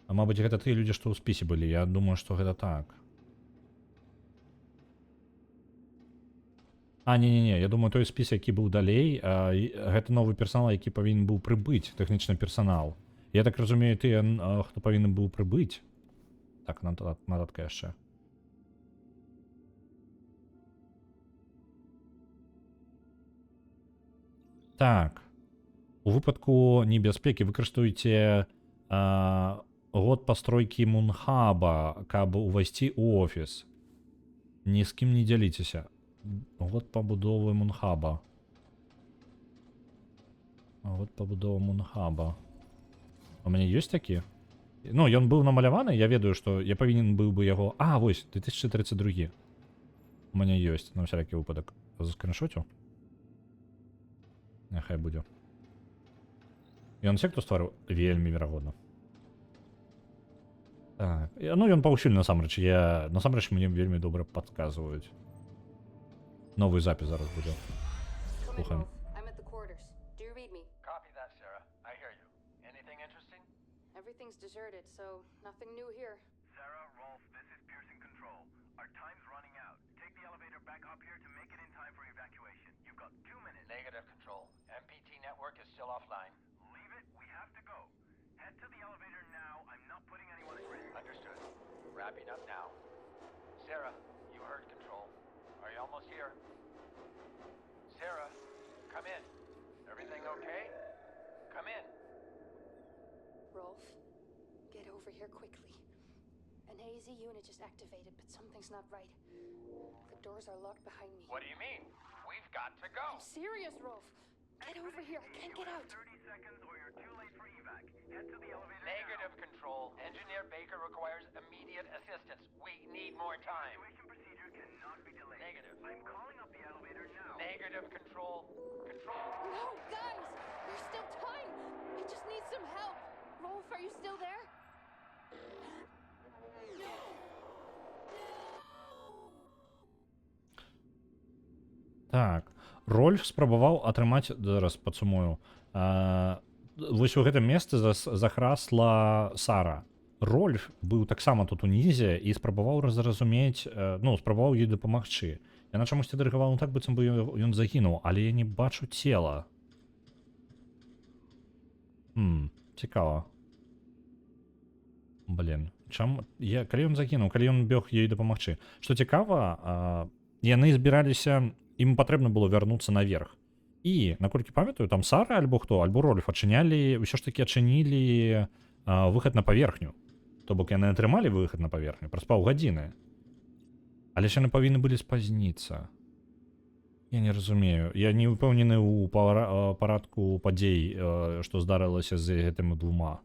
А мабыць, гэта тыя людзі, што ў спісе былі. Я думаю, што гэта так. Не, я думаю, той спіс, які быў далей, гэта новы персанал, які павінен быў прыбыць, тэхнічны персанал. Я так разумею, тыя, хто павінен быў прыбыць. Так, нататка яшчэ. Так. У выпадку небяспекі выкарыстуйце год пастройкі Мунхаба, каб увайсці ў офіс. Ні з кім не дзяліцеся. Год пабудовы Мунхаба. Год пабудовы Мунхаба. У мяне ёсць такі? Ну, ён быў намаляваны, я ведаю, што я павінен быў бы яго... Вось, 2032. У мяне ёсць, на всякі выпадак. Заскриншотю? Няхай будзе. Ён все, хто стварыў? Вельмі верагодна. Так. Ну, ён паўсюль насамрэч. Насамрэч мне вельмі добра падказваюць. Новый запись зараз буде. Слухаємо. I'm at the quarters. Do you read me? Copy that, Sarah. I hear you. Anything interesting? Everything's deserted, so nothing new here. Sarah, Rolf, this is Pearson Control. Our time's running out. Take the elevator back up here to make it in time for evacuation. You've got 2 minutes. Negative, Control. MPT network is still offline. Leave it. We have to go. Head to the elevator now. I'm not putting anyone at risk. Understood. Wrapping up now. Sarah, you heard Control. Are you almost here? Sarah, come in. Everything okay? Come in. Rolf, get over here quickly. An AZ unit just activated, but something's not right. The doors are locked behind me. What do you mean? We've got to go. I'm serious, Rolf. Get over here. I can't get out. 30 seconds or you're too late for evac. Head to the elevator Negative, Control. Engineer Baker requires immediate assistance. We need more time. Evacuation procedure cannot be delayed. Negative. I'm calling up the elevator now. Negative, Control. Control. No, guys! There's still time! I just need some help! Rolf, are you still there? Так. Рольф спрабаваў атрымаць, зараз падсумую, вось у гэтым месцы захрасла Сара. Рольф быў таксама тут унізе і спрабаваў зразумець, спрабаваў ёй дапамагчы. Яна чамусьці дырыгавала так, быццам бы ён загінуў, але я не бачу цела. Цікава. Блин. Калі ён загінуў, калі ён бег ёй дапамагчы. Што цікава, яны збіраліся, ім патрэбна было вярнуцца наверх. І, наколькі памятаю, там Сара альбо хто, альбо Рольф адчынялі, ўсё ж такі адчынілі выхад на паверхню. То бок яны атрымалі выхад на паверхню праз паўгадзіны. Але ж яны павінны былі спазніцца. Я не разумею. Я не ўпэўнены ў парадку падзей, што здарылася з гэтымі двума.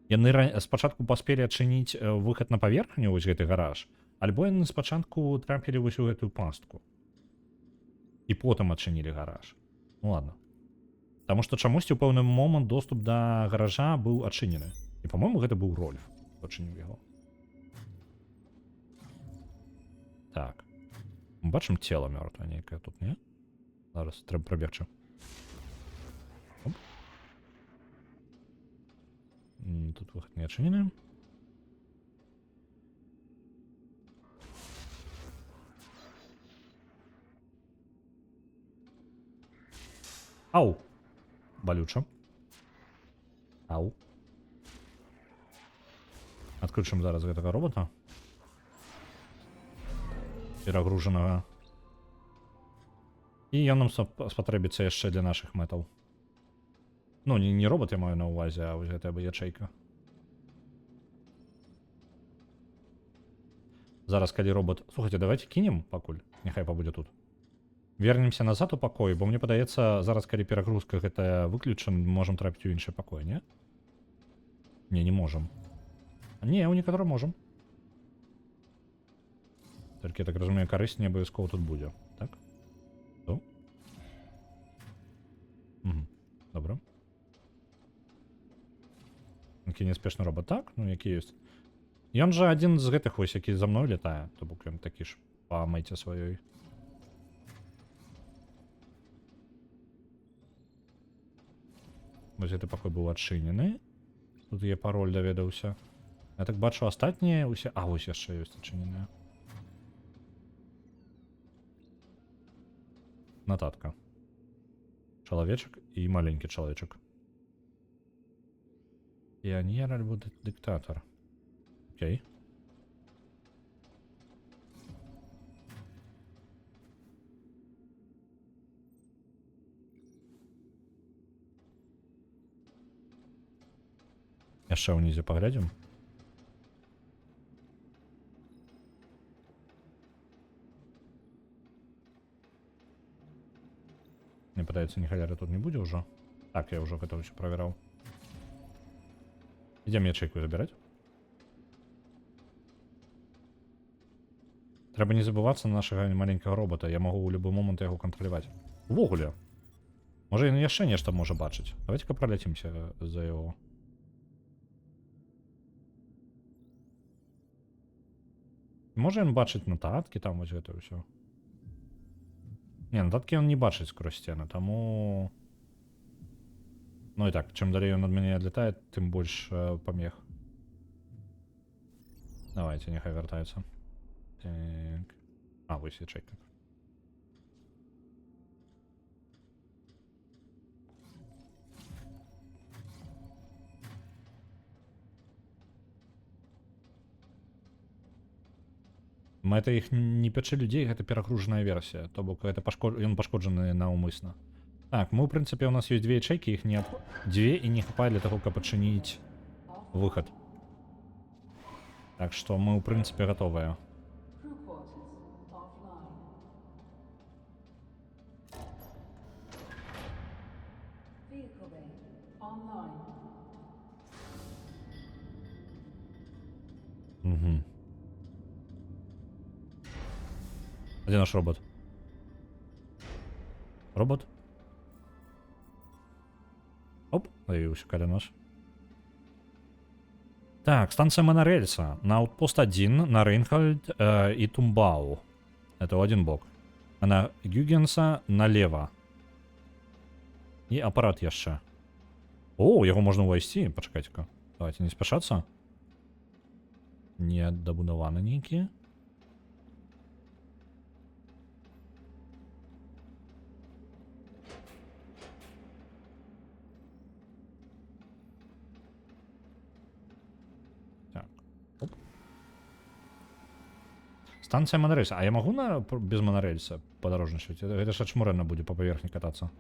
Яны спачатку паспелі адчыніць выхад на паверхню, вось гэты гараж, альбо яны спачатку трапілі вось у гэтую пастку. І потым адчынілі гараж. Ну ладно. Таму што чамусьці ў пэўны момант доступ да гаража быў адчынены. І, па-мойму, гэта быў Рольф, хто адчыніў яго. Так. Мы бачым цела мёртвае нейкае тут, не? Зараз трэба прабегчы. Тут выход не адчынены. Ау! Балюча. Ау. Адключым зараз гэтага робота. Перагружанага. І ён нам спатрэбіцца яшчэ для нашых мэтаў. Ну, не робот я маю на ўвазе, а вось гэтая ячэйка. Зараз, калі робот... Слухайте, давайте кінем пакуль. Няхай пабудзе тут. Вернемся назад у пакой, бо мне падаецца, зараз, калі перагрузка гэтая выключана, можам трапіць у іншы пакой, не? Не можам. Не, у некаторых можам. Толькі, я так разумею, карысць не абавязкова тут будзе, так? Что? Добра. Які неспешны робот, так? Ну, які ёсць. Ён жа адзін з гэтых вось, які за мной летае, то бок ён такі ж па мэце сваёй. Вось гэты пакой быў адчынены. Тут я пароль даведаўся. Я так бачу, астатнія усе... А, вось яшчэ ёсць адчыненыя. Нататка. Чалавечак і маленькі чалавечак. Піянер альбо дыктатар. Окей. Яшчэ ўнізе паглядзім. Мне падаецца, ні халяры тут не будзе ўжо. Так, я ўжо гэта ўсё правяраў. Ідзем ячэйку забіраць. Трэба не забывацца на нашага маленькага робота. Я магу ў любы момант яго кантраляваць. Увогуле. Можа, ён яшчэ нешта можа бачыць. Давайте-ка праляцімся за яго. Можа ён бачыць нататкі, там вось гэта ўсё. Не, нататкі ён не бачыць скрозь сцены, таму... Ну і так, чым далей ён ад мяне адлятае, тым больш памех. Давайте, няхай вяртаецца. Так... А, вось ячэйка. Мэта іх не пячы людзей, гэта перагружаная версія, то бок гэта ён пашкоджаны наўмысна. Так, мы, ў прынцыпе, у нас ёсць две ячэйкі, іх не... Дзве і не хапае для таго, каб адчыніць выхад. Так што мы, ў прынцыпе, гатовыя. Угу. Где наш робот? Робот? Оп, появился каля нас. Так, станция монорельса. На аутпост 1, на Рейнхальд и Тумбау. Это в один бок. А на Гюгенса налево. И аппарат яшчэ. О, его можно увайсці. Пачакайце-ка. Давайте не спяшацца. Не дабудаваны нейкія. Станция монорельса. А я могу без монорельса подорожничать? Это ж ачмуренно будет по поверхне кататься.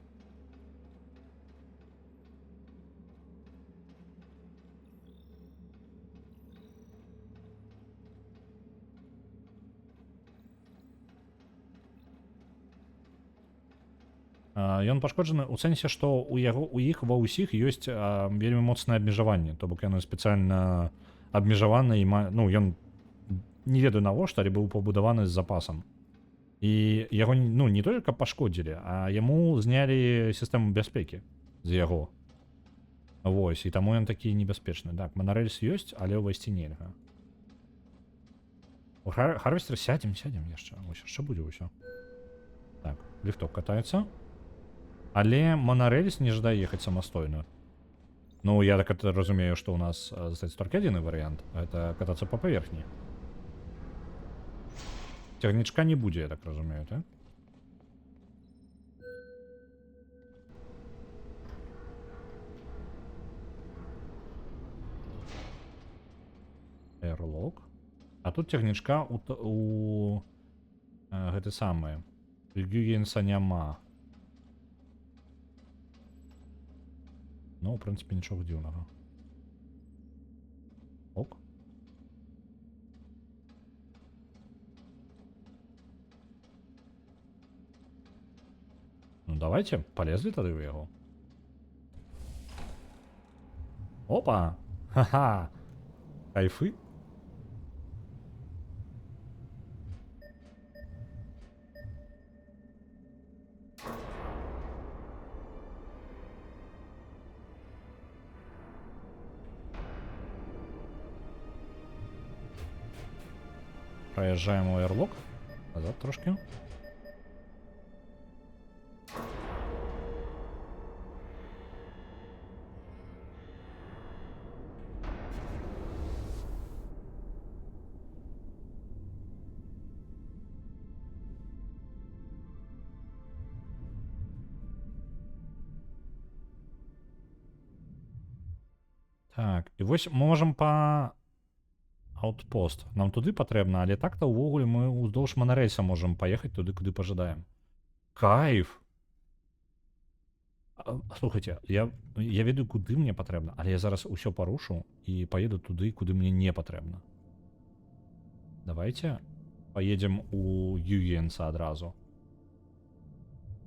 Ён пашкоджаны у сэнсе, што у іх ва ўсіх ёсць вельмі моцнае абмежаванне, то бок яно спецыяльна абмежавана і ну ён не ведаю навошта, але быў пабудаваны з запасам. І яго ну не толькі пашкодзілі, а яму знялі сістэму бяспекі з яго. Вось, і таму ён такі небяспечны. Так, монорельс ёсць, але ўвайсці нельга. У Харвестер сядзем яшчэ. Вось яшчэ будзе ўсё. Так, ліфток катаецца. Але монорельс не жадае ехаць самастойна. Ну, я так разумею, што ў нас застаецца толькі адзіны варыянт. Гэта катацца па паверхні. Цягнічка не будзе, я так разумею, так? Airlock. А тут цягнічка у гэты самы. Гюгенса няма. Ну, в прынцыпе, нічога дзіўнага. Ок. Ну, давайте, полезли тады ў яго. Опа! Ха-ха! Кайфы? Проезжаем у Airlock. Назад трошки. Так, і вось можам па Outpost. Нам туды патрэбна, але так-то ўвогуле мы ўздоўж манарельса можам паехаць туды, куды пажадаем. Кайф! Слухайте, я ведаю, куды мне патрэбна, але я зараз усё парушу і поеду туды, куды мне не патрэбна. Давайте поедем у Юенса адразу.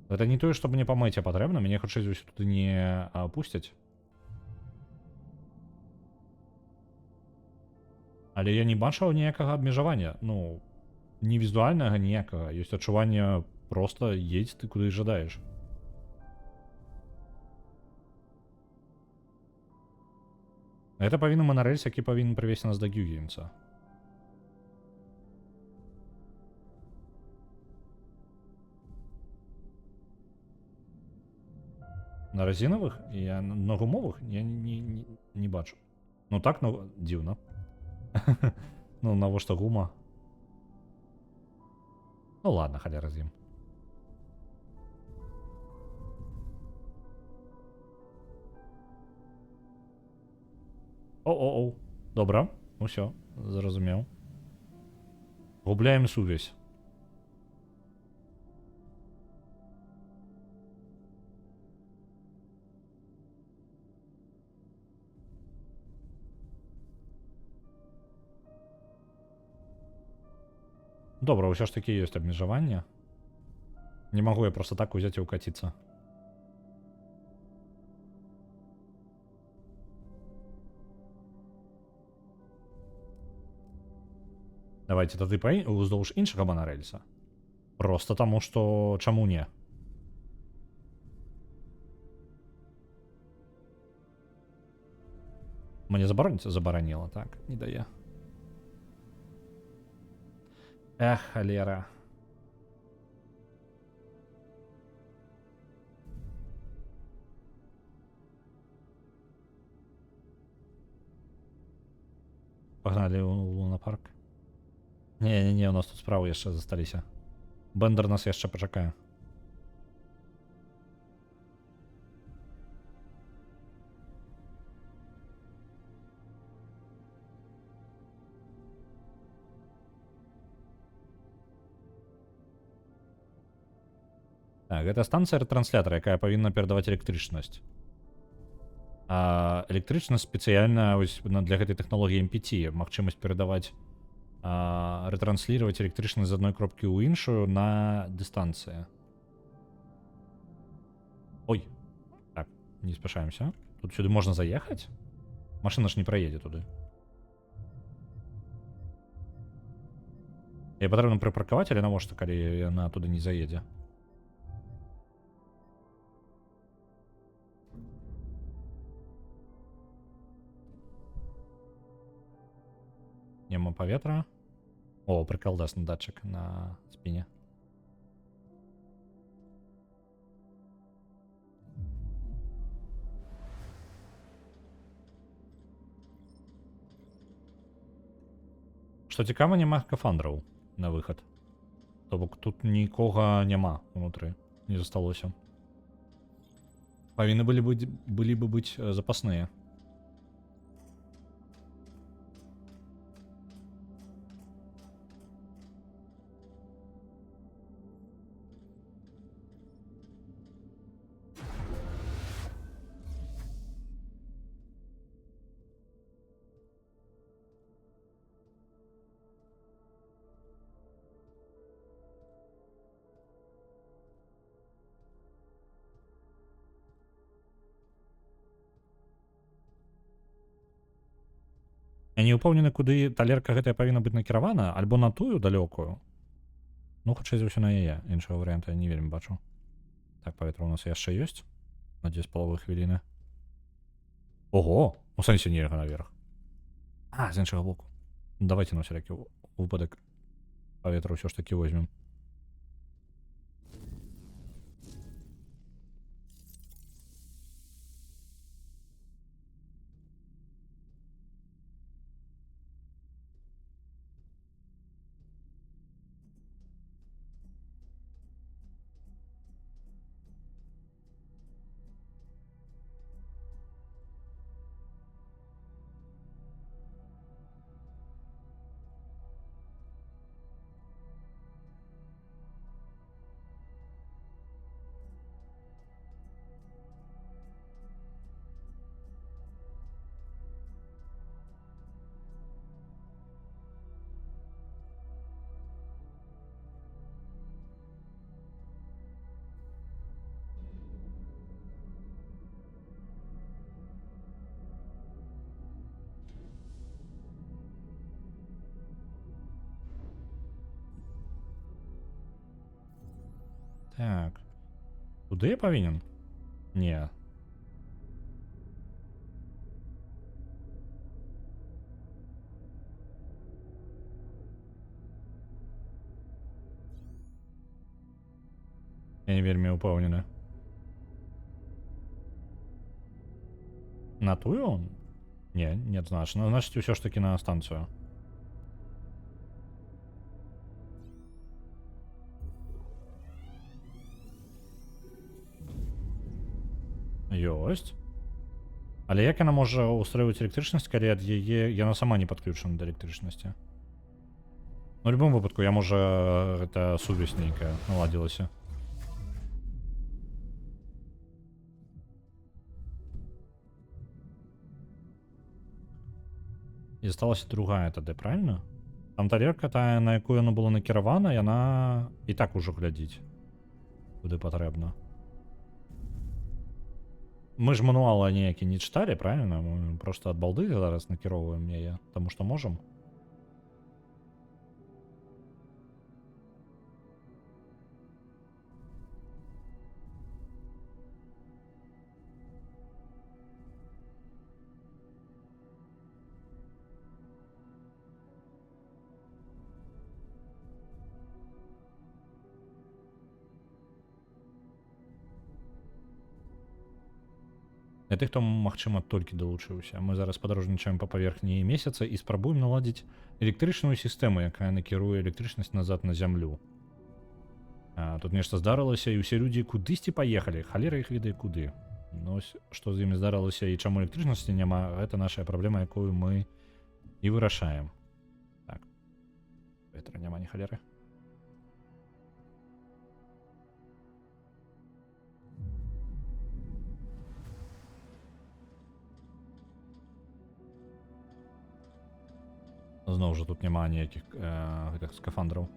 Это не тое, што мне па мэце патрэбна, мяне хутчэй усё туды не пусцяць. Але я не бачыў ніякага абмежавання, ну, не візуальнага ніякага, ёсць адчуванне проста едзь ты куды жадаеш. Гэта павінен манарэльс, які павінен прывесці нас да Гюгенса. На резиновых? Я на гумовых? Я не бачу. Ну так, ну, дзіўна. Ну, навошта гума? Ну ладно, халя раз'ем. О-о-о. Добра. Усё, зразумеў. Губляем сувязь. Добра, ўсё ж такі ёсць абмежаванне. Не магу я просто так узяць і укаціцца. Давайте тады уздоўж іншага манарэльса. Просто таму, што чаму не? Мне забароніць? Забараніла, так, не дае. Эх, холера. Погнали у лунапарк. Не, у нас тут справа яшчэ засталіся. Бендер нас яшчэ пачакае. Так, гэта станцыя ретранслятара, якая павінна перадаваць электрычнасць. А электрычнасць спецыяльна для гэтай тэхналогіі MPT, магчымасць перадаваць, ретранслировать электрычнасць з адной кропкі ў іншую на дыстанцыі. Ой, так, не спяшаемся. Тут сюды можна заехаць? Машына ж не праедзе туды. Я патрэбна прыпаркаваць, але навошта, калі яна туды не заедзе? Нема паветра. О, прыкалдасны датчык на спіне. Што цікава, няма скафандраў на выхад. То бок тут нікога няма унутры, не засталося. Павінны былі бы быць запасныя. Я не ўпэўнены, куды талерка гэтая павінна быць накіравана, альбо на тую далёкую. Ну, хутчэй за ўсё на яе. Іншага варыянта я не вельмі бачу. Так, паветра у нас яшчэ ёсць. На 2,5 хвіліны. Ого! У сэнсе нельга наверх. А, з іншага боку. Давайте на всякі выпадак паветра ўсё ж такі возьмем. Так. Туды я павінен? Не. Я не вельмі ўпэўнены. На тую? Не, не значна. Значыць, усё ж таки на станцыю. Ёсць. Але як яна можа ўстройваць электрычнасць, калі ад яе яна сама не падключана да электрычнасці? Ну, у любым выпадку, я можа гэта сувязь нейкая наладзілася. І засталася другая тады, правильно? Там талерка тая, на якую яно было накіравана, яна і так ужо глядзіць, куды патрэбна. Мы ж мануала ніякі не чыталі, правильно? Мы просто ад балды зараз накіроўваем яе, таму што можам. Для тых, хто, магчыма, толькі далучыўся. Мы зараз падарожнічаем па паверхні месяца і спрабуем наладзіць электрычную сістэму, якая накіруе электрычнасць назад на зямлю. Тут нешта здарылася, і ўсе людзі кудысьці паехалі. Халера іх ведае куды. Ну, што з імі здарылася і чаму электрычнасці няма, гэта наша праблема, якую мы і вырашаем. Так. Паветра няма ні халеры. Зноў жа тут няма ніякіх гэтых скафандраў.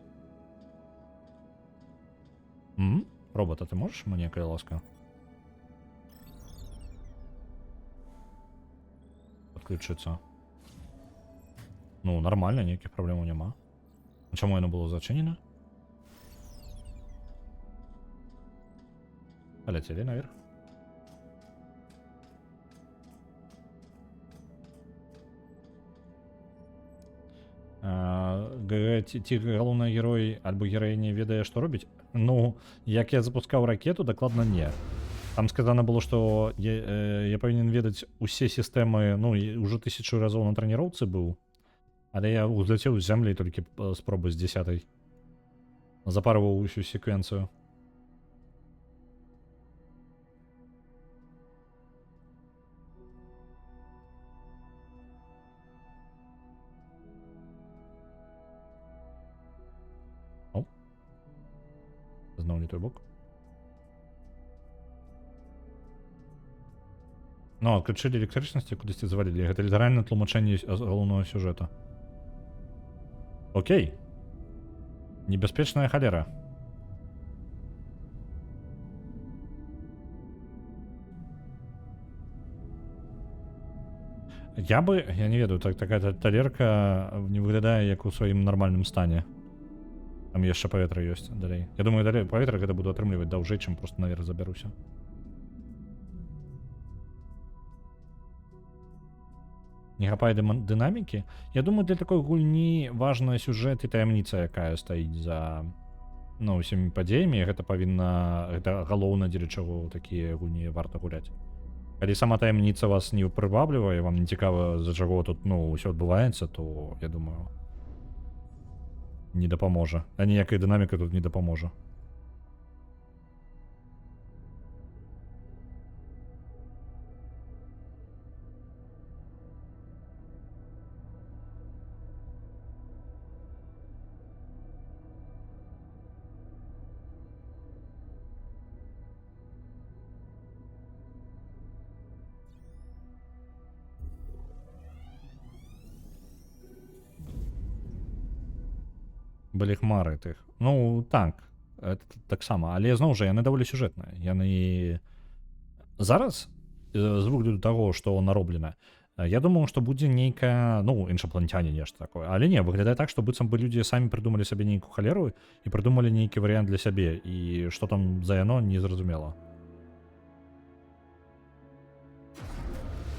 Робота, ты можаш мне, калі ласка? Подключыцца. Ну, нормально, ніякіх праблемаў няма. А чаму яно было зачынена? Паляцелі наверх. Ці галоўны герой альбо гераіня ведае, што робіць? Ну, як я запускаў ракету, дакладна не. Там сказана было, што я павінен ведаць усе сістэмы, ну, ўжо 1000 разоў на трэніроўцы быў, але я узляцеў з зямлі толькі спробы з 10-й. Запарваў усю секвенцыю. Зноў не той бок. Ну, адключылі электрычнасці, кудысьці завалілі. Гэта літаральна тлумачэнне галоўнага сюжэта. Окей. Небяспечная халера. Я не ведаю, такая талерка не выглядае як у сваім нармальным стане. Там яшчэ паветра ёсць далей. Я думаю, далей паветра гэта буду атрымліваць даўжэй, чым просто наверх забяруся. Не хапае дынамікі. Я думаю, для такой гульні важна сюжэт і таямніца, якая стаіць за усімі падзеямі. Гэта галоўна, дзеля чаго такія гульні варта гуляць. Калі сама таямніца вас не прываблівае, вам не цікава, за чаго тут ўсё адбываецца, то я думаю, не дапаможа. А ніякая дынаміка тут не дапаможа. Былі хмары тых. Так, таксама, але зноў жа яны даволі сюжэтныя. Яны зараз з выгляду таго, што нароблена, я думаю, што будзе нейкая, іншапланетяне нешта такое. Але не, выглядае так, што быццам бы людзі самі прыдумалі сабе нейкую халеру і прыдумалі нейкі варыянт для сябе, і што там за яно, незразумела.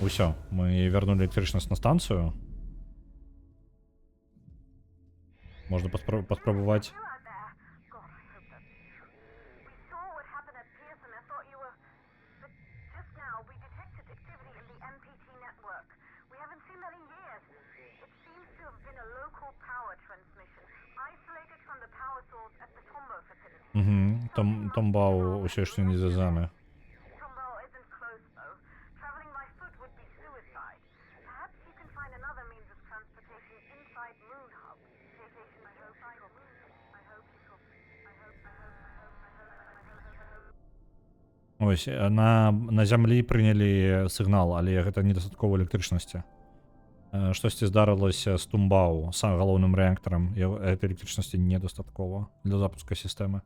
Усё, мы вярнулі электрычнасць на станцыю. Можна паспрабаваць. Томбау ўсё яшчэ не звязаны. Ось, на зямлі прынялі сігнал, але гэта недастаткова электрычнасці. Штосьці здарылася з Тумбау, з галоўным рэактарам. Гэтай электрычнасці недастаткова для запуска сістэмы.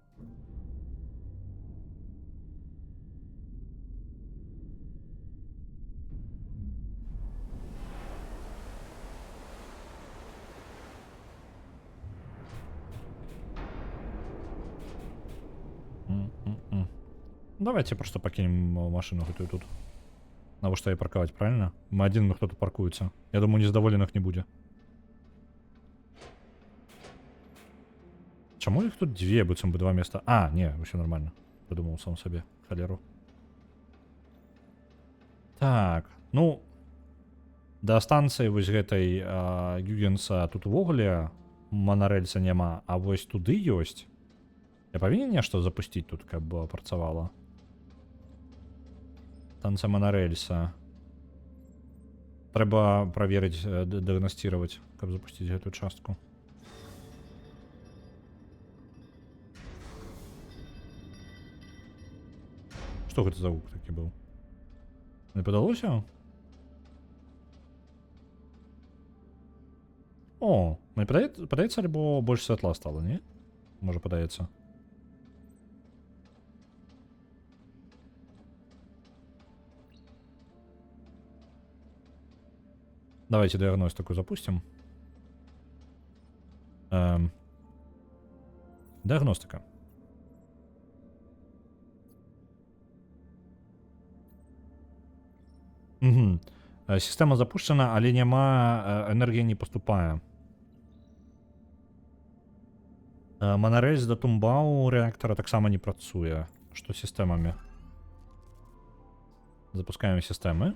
Давайте просто пакінем машину гэтую тут. Навошта я паркаваць, правильно? Мы адзін, хто тут паркуецца. Я думаю, незадаволеных не будзе. Чаму іх тут дзве, быццам бы два места? Не, ўсё нормально. Прыдумаў сам сабе халеру. Так, да станцыі вось гэтай Гюгенса тут увогуле манарэльса няма, а вось туды ёсць. Я павінен нешта запусціць тут, каб працавала. Станцыя манарэльса. Трэба праверыць, дыагнасціраваць, каб запусціць гэтую частку. Што гэта за гук такі быў? Не падалося? Мне падаецца, альбо больш святла стала, не? Можа, падаецца. Давайте диагностику запустим. Диагностика. Угу. Система запущена, але няма, енергія не поступає. Монорельс до Тумбау реактора так само не працює. Що з системами? Запускаємо системи.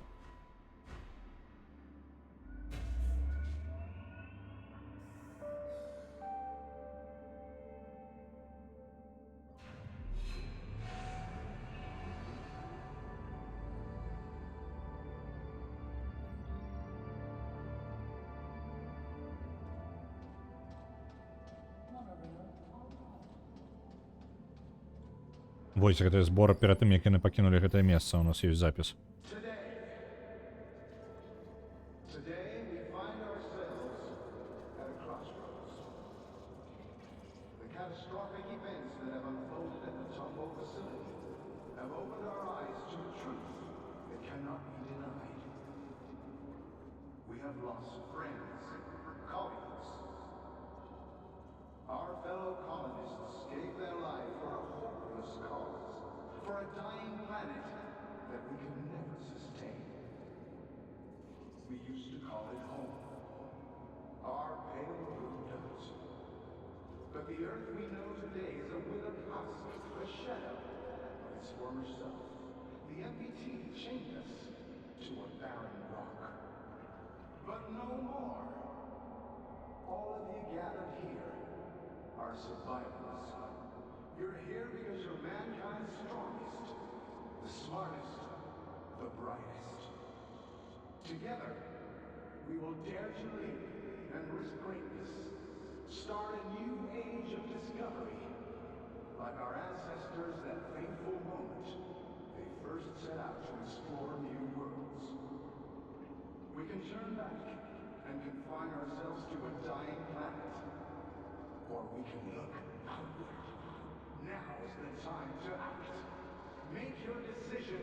Вось гэта збор перад тым, як яны пакінулі гэтае месца, у нас ёсць запіс. have lost friends, colleagues. Our fellow colonists gave their life for a hopeless cause, for a dying planet that we can never sustain. We used to call it home. Our pale blue dot. But the Earth we know today is a withered husk, a shadow of its former self. The MPT chained us to a barren rock. But no more. All of you gathered here are survivors. You're here because you're mankind's strongest, the smartest, the brightest. Together, we will dare to live and risk greatness. Start a new age of discovery. Like our ancestors that fateful moment they first set out to explore new worlds. We can turn back and confine ourselves to a dying planet. Or we can look outward. Now is the time to act. Make your decision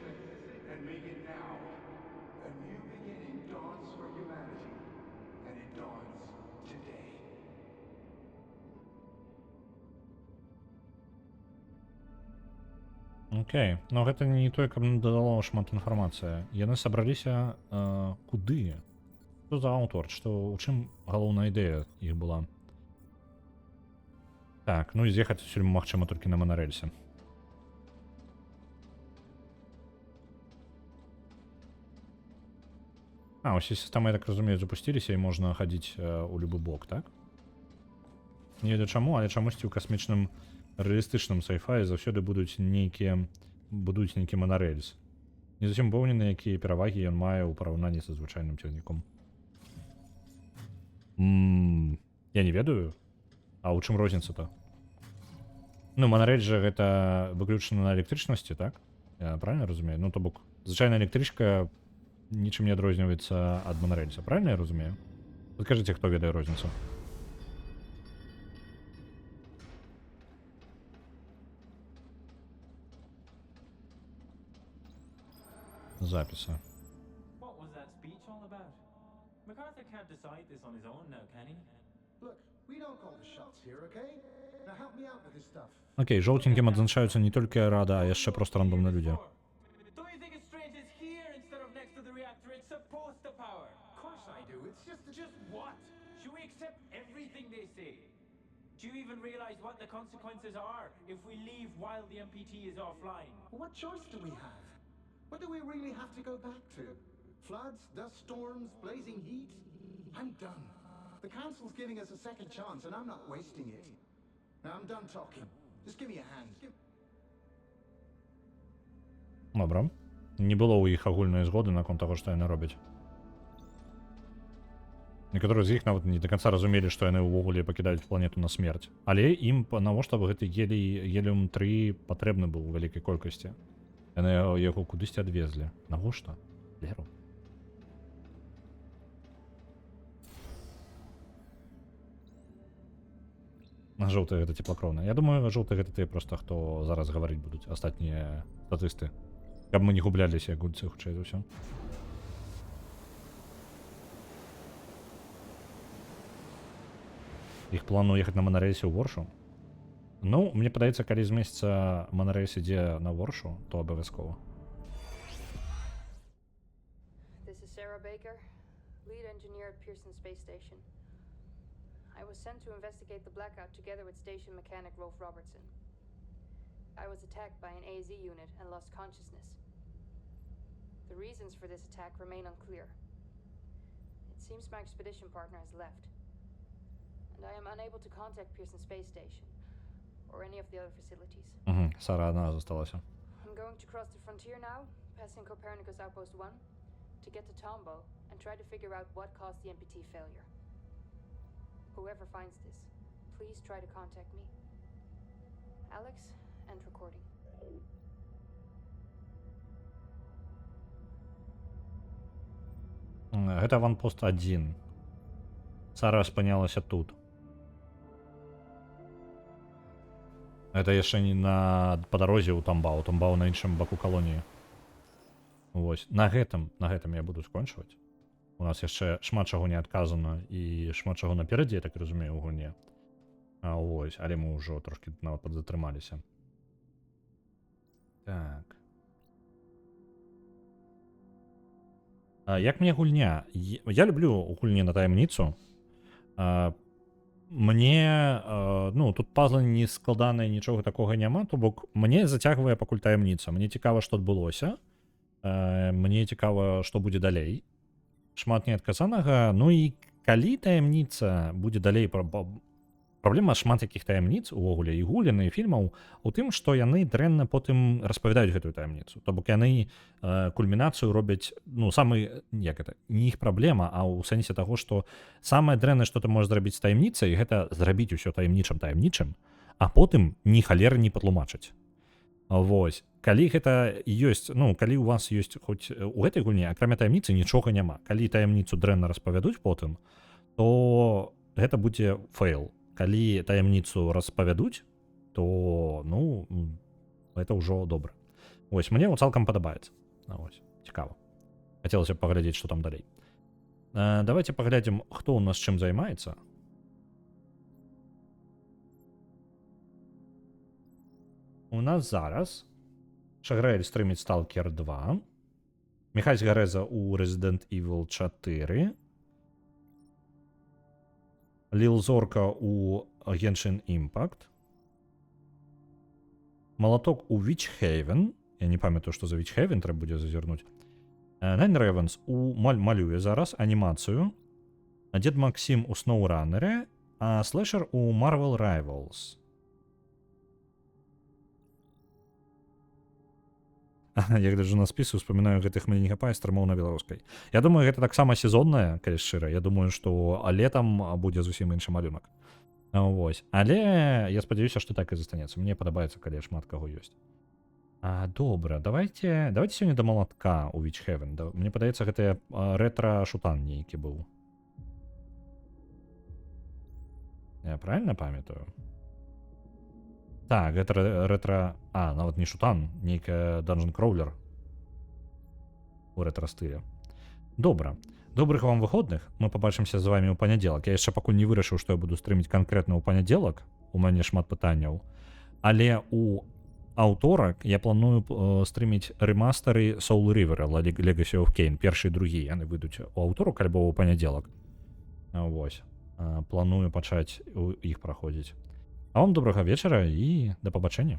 and make it now. A new beginning dawns for humanity, and it dawns today. Окей, но гэта не тое, каб нам дадало шмат інфармацыі. Яны сабраліся куды? Што за аўтар? Што у чым галоўная ідэя іх была? Так, ну і з'ехаць адсюль магчыма толькі на манарэльсе. Усе сістэмы, я так разумею, запусціліся і можна хадзіць у любы бок, так? Не ведаю чаму, але чамусьці ў касмічным рэалістычным сайфаі заўсёды будуць нейкі манарэльс. Не зусім пэўнены, якія перавагі ён мае ў параўнанні са звычайным цягніком. Я не ведаю. А ў чым розніца-то? Ну, манарэль жа гэта выключана на электрычнасці, так? Я правильно разумею? Ну, то бок, звычайная электрычка нічым не адрозніваецца ад манарэльса, правильно я разумею? Скажыце, хто ведае розніцу? Записи. What was that speech all about? MacArthur can't decide this on his own now, can he? Look, we don't call the shots here, okay? Now help me out with this stuff. Окей, жоўтенькім адзначаюцца не толькі рада, а яшчэ проста рандомна людзі. Don't you think it's strange it's here instead of next to the reactor it's supposed to power? Of course I do. It's just what? Should we accept everything they say? Do you even realize what the consequences are if we leave while the MPT is offline? What choice do we have? What do we really have to go back to? Floods, dust storms, blazing heat? I'm done. The council's giving us a second chance and I'm not wasting it. Now I'm done talking. Just give me a hand. Добра. Не было ў іх агульнай згоды наконт таго, што яны робяць. Некаторыя з іх нават не до канца разумелі, што яны ўвогуле пакідаюць планету на смерць. Але ім навошта гэты геліум-3 патрэбны быў у вялікай колькасці. Яны яго кудысьці адвезлі. Навошта? Леру. Жоўтыя гэта цеплакроўныя. Я думаю, жоўтыя гэта тыя проста, хто зараз гаварыць будуць. Астатнія статысты. Каб мы не губляліся, як гульцы, хутчэй за ўсё. Іх плану ехаць на манарэльсе ў Воршу? Ну, мне падаецца, калі з месяца манарэльс ідзе на Воршу, то абавязкова. This is Sarah Baker, lead engineer at Pearson Space Station. I was sent to investigate the blackout together with station mechanic Rolf Robertson. I was attacked by an AZ unit and lost consciousness. The reasons for this attack remain unclear. It seems my expedition partner has left, and I am unable to contact Pearson Space Station or any of the other facilities. Сара одна засталася. I'm going to cross the frontier now, passing Copernicus Outpost 1, to get to Tombo and try to figure out what caused the MPT failure. Whoever finds this, please try to contact me. Alex, end recording. Гэта аванпост 1. Сара спынялася тут. Это яшчэ не па дарозе ў Тамбау. Тамбау на іншым баку калоніі. Вось. На гэтым я буду скончваць. У нас яшчэ шмат чаго не адказана і шмат чаго наперадзе, я так разумею, у гульне. Вось, але мы ўжо трошкі нават падзатрымаліся. Так. Як мне гульня? Я люблю гульні на таямніцу. Мне, ну, тут пазлы не складаныя, нічога такога няма, то бок мне зацягвае пакуль таямніца. Мне цікава, што адбылося. Мне цікава, што будзе далей. Шмат неадказанага. Ну і калі таямніца будзе далей... Праблема шмат якіх таямніц увогуле і гулян, і фільмаў у тым, што яны дрэнна потым распавядаюць гэтую таямніцу. То бок яны кульмінацыю робяць, ну, самы, як это, не іх праблема, а ў сэнсе таго, што самае дрэннае, што ты можаш зрабіць з таямніцай, гэта зрабіць усё таямнічым, а потым ні халеры не патлумачыць. Вось. Калі гэта ёсць, ну, калі у вас ёсць хоць у гэтай гульні, акрамя таямніцы, нічога няма. Калі таямніцу дрэнна распавядуць потым, то гэта будзе фейл. Калі таямніцу распавядуць, то, ну, это ўжо добра. Вось, мне цалкам падабаецца. Вось, цікава. Хацелася б паглядзець, што там далей. Давайте паглядзім, хто ў нас чым займаецца. У нас зараз Шаграэль стрыміць Stalker 2, Міхась Гарэза ў Resident Evil 4, Ліл Зорка у Genshin Impact, Малаток у Witch Haven, я не памятаю, што за Witch Haven трэба будзе зазірнуць, Nine Ravens у малюе зараз анімацыю, Дед Максим у SnowRunner, а Слэшер у Marvel Rivals. Я гляджу на спіс, успамінаю, гэтых мне не хапае стримаў на беларускай. Я думаю, гэта таксама сезонная, калі шчыра. Я думаю, што летам будзе зусім іншы малюнак. Вось. Але я спадзяюся, што так і застанецца. Мне падабаецца, калі шмат каго ёсць. Добра, давайте сёння да Малатка у Witch Haven. Мне падаецца, гэта рэтра-шутан нейкі быў. Я правильно памятаю? Так, гэта рэтра... нават не шутан, нейкая Dungeon Crawler у рэтра-стыле. Добра. Добрых вам выходных. Мы побачымся з вами ў панядзелак. Я яшчэ пакуль не вырашыў, што я буду стрыміць канкрэтна ў панядзелак. У мяне шмат пытанняў. Але у аўторак я планую стрыміць рэмастары Soul River, Legacy of Kain. Першы і другі яны выйдуць у аўторак альбо ў панядзелак. Вось. Планую пачаць іх праходзіць. А вам добрага вечара і да пабачэння.